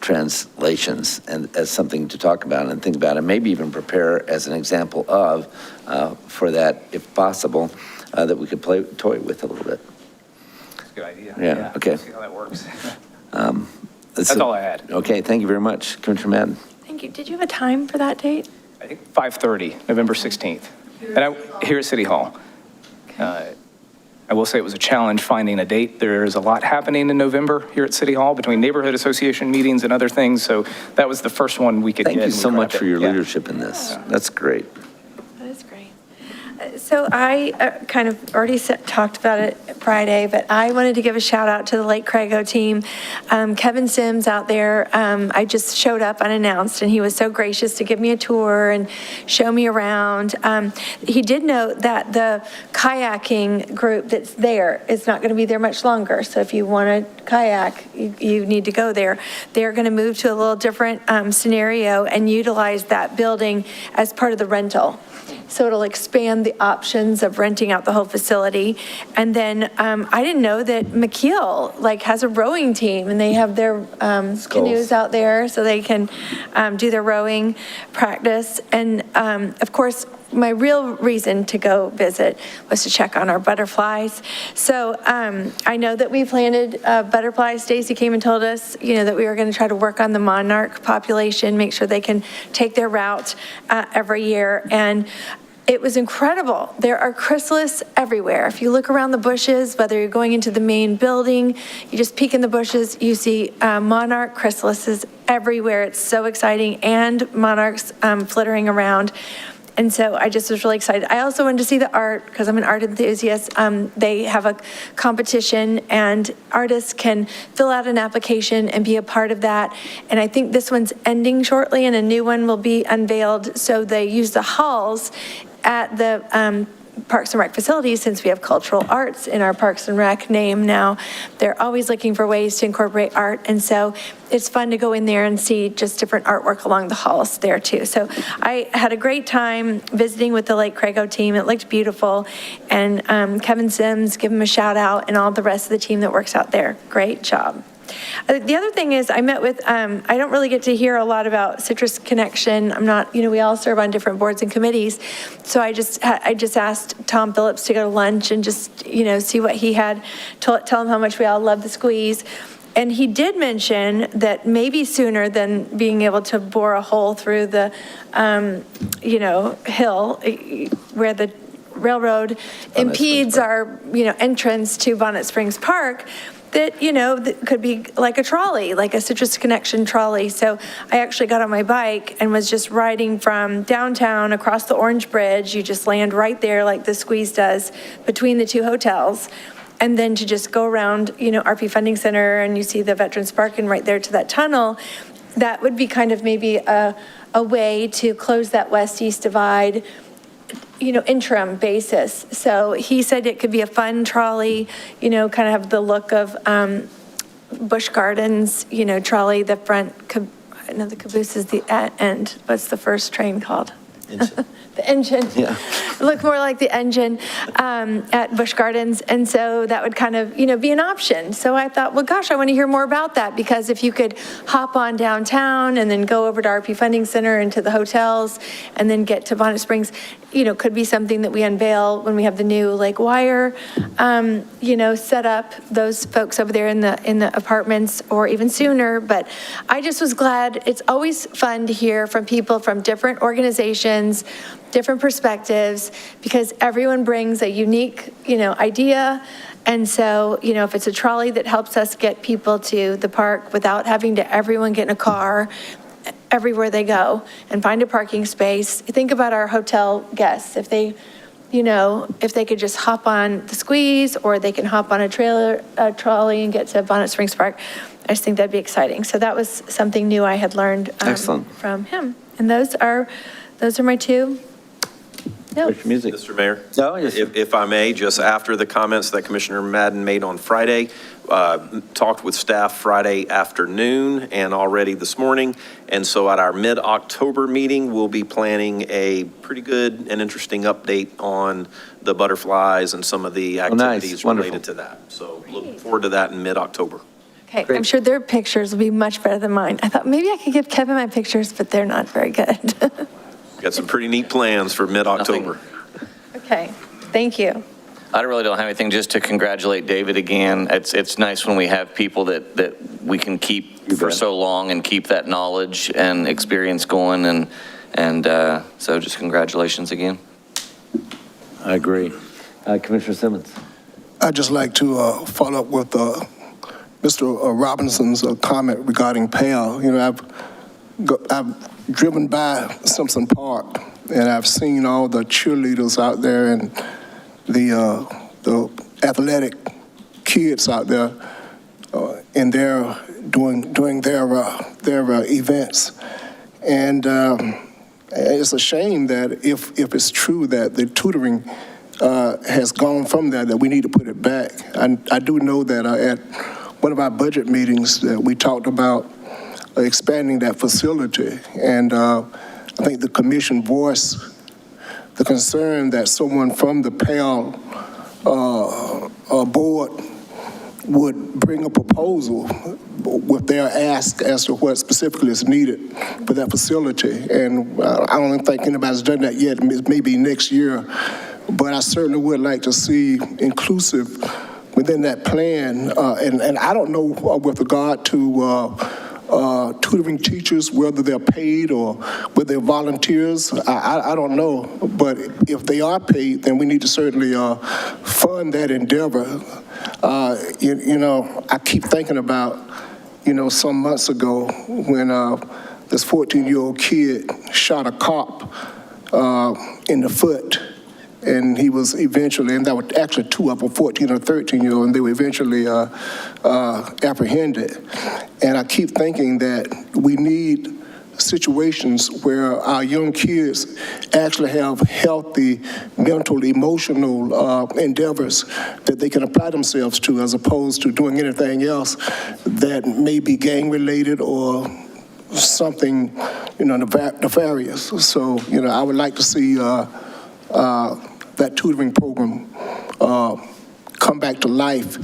translations, and as something to talk about and think about, and maybe even prepare as an example of for that, if possible, that we could toy with a little bit. That's a good idea. Yeah. Okay. Let's see how that works. That's all I had. Okay, thank you very much, Commissioner Madden. Thank you. Did you have a time for that date? I think 5:30, November 16th, and here at City Hall. I will say it was a challenge finding a date. There's a lot happening in November here at City Hall between neighborhood association meetings and other things, so that was the first one we could get. Thank you so much for your Yeah. leadership in this. That's great. That is great. So I kind of already talked about it Friday, but I wanted to give a shout out to the Lake Crago team. Kevin Sims out there, I just showed up unannounced, and he was so gracious to give me a tour and show me around. He did note that the kayaking group that's there is not going to be there much longer. So if you want to kayak, you need to go there. They're going to move to a little different scenario and utilize that building as part of the rental. So it'll expand the options of renting out the whole facility. And then I didn't know that McKeel has a rowing team, and they have their canoes out there so they can do their rowing practice. And of course, my real reason to go visit was to check on our butterflies. So I know that we planted butterflies. Stacy came and told us, that we were going to try to work on the monarch population, make sure they can take their route every year. And it was incredible. There are chrysalis everywhere. If you look around the bushes, whether you're going into the main building, you just peek in the bushes, you see monarch chrysalises everywhere. It's so exciting, and monarchs flittering around. And so I just was really excited. I also wanted to see the art because I'm an art enthusiast. They have a competition, and artists can fill out an application and be a part of that. And I think this one's ending shortly, and a new one will be unveiled. So they use the halls at the Parks and Rec facilities, since we have cultural arts in our Parks and Rec name now. They're always looking for ways to incorporate art, and so it's fun to go in there and see just different artwork along the halls there too. So I had a great time visiting with the Lake Crago team. It looked beautiful, and Kevin Sims, give him a shout out, and all the rest of the team that works out there. Great job. The other thing is I met with, I don't really get to hear a lot about Citrus Connection. I'm not, we all serve on different boards and committees. So I just asked Tom Phillips to go to lunch and just, see what he had, tell him how much we all love the squeeze. And he did mention that maybe sooner than being able to bore a hole through the, hill where the railroad impedes our, entrance to Bonnet Springs Park, that, that could be like a trolley, like a Citrus Connection trolley. So I actually got on my bike and was just riding from downtown across the Orange Bridge. You just land right there like the squeeze does between the two hotels. And then to just go around, RP Funding Center, and you see the Veterans Park, and right there to that tunnel, that would be kind of maybe a way to close that west-east divide, interim basis. So he said it could be a fun trolley, kind of have the look of Busch Gardens, trolley, the front, the caboose is the end. What's the first train called? The engine. Yeah. Look more like the engine at Busch Gardens. And so that would kind of, be an option. So I thought, well, gosh, I want to hear more about that, because if you could hop on downtown and then go over to RP Funding Center and to the hotels and then get to Bonnet Springs, could be something that we unveil when we have the new Lake Wire, set up, those folks over there in the apartments, or even sooner. But I just was glad. It's always fun to hear from people from different organizations, different perspectives, because everyone brings a unique, idea. And so, if it's a trolley that helps us get people to the park without having to everyone get in a car everywhere they go and find a parking space. Think about our hotel guests. If they, if they could just hop on the Squeeze, or they can hop on a trolley and get to Bonnet Springs Park, I just think that'd be exciting. So that was something new I had learned from him. And those are my two. No. Mr. Mayor? No, yes, sir. If I may, just after the comments that Commissioner Madden made on Friday, talked with staff Friday afternoon and already this morning. And so at our mid-October meeting, we'll be planning a pretty good and interesting update on the butterflies and some of the activities related to that. So look forward to that in mid-October. Okay, I'm sure their pictures will be much better than mine. I thought maybe I could give Kevin my pictures, but they're not very good. Got some pretty neat plans for mid-October. Okay, thank you. I really don't have anything, just to congratulate David again. It's nice when we have people that we can keep for so long and keep that knowledge and experience going, and so just congratulations again. I agree. Commissioner Simmons. I'd just like to follow up with Mr. Robinson's comment regarding PAL. I've driven by Simpson Park, and I've seen all the cheerleaders out there and the athletic kids out there in there doing their events. And it's a shame that if it's true that the tutoring has gone from that we need to put it back. I do know that at one of our budget meetings that we talked about expanding that facility, and I think the commission voiced the concern that someone from the PAL board would bring a proposal with their ask as to what specifically is needed for that facility. And I don't think anybody's done that yet. Maybe next year, but I certainly would like to see inclusive within that plan. And I don't know with regard to tutoring teachers, whether they're paid or whether they're volunteers. I don't know, but if they are paid, then we need to certainly fund that endeavor. I keep thinking about, some months ago when this 14-year-old kid shot a cop in the foot, and he was eventually, and there were actually two of them, 14 or 13-year-old, and they were eventually apprehended. And I keep thinking that we need situations where our young kids actually have healthy mental, emotional endeavors that they can apply themselves to, as opposed to doing anything else that may be gang-related or something, nefarious. So, I would like to see that tutoring program come back to life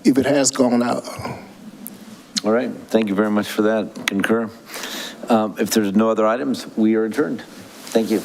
if it has gone out. All right, thank you very much for that. Concur. If there's no other items, we are adjourned. Thank you.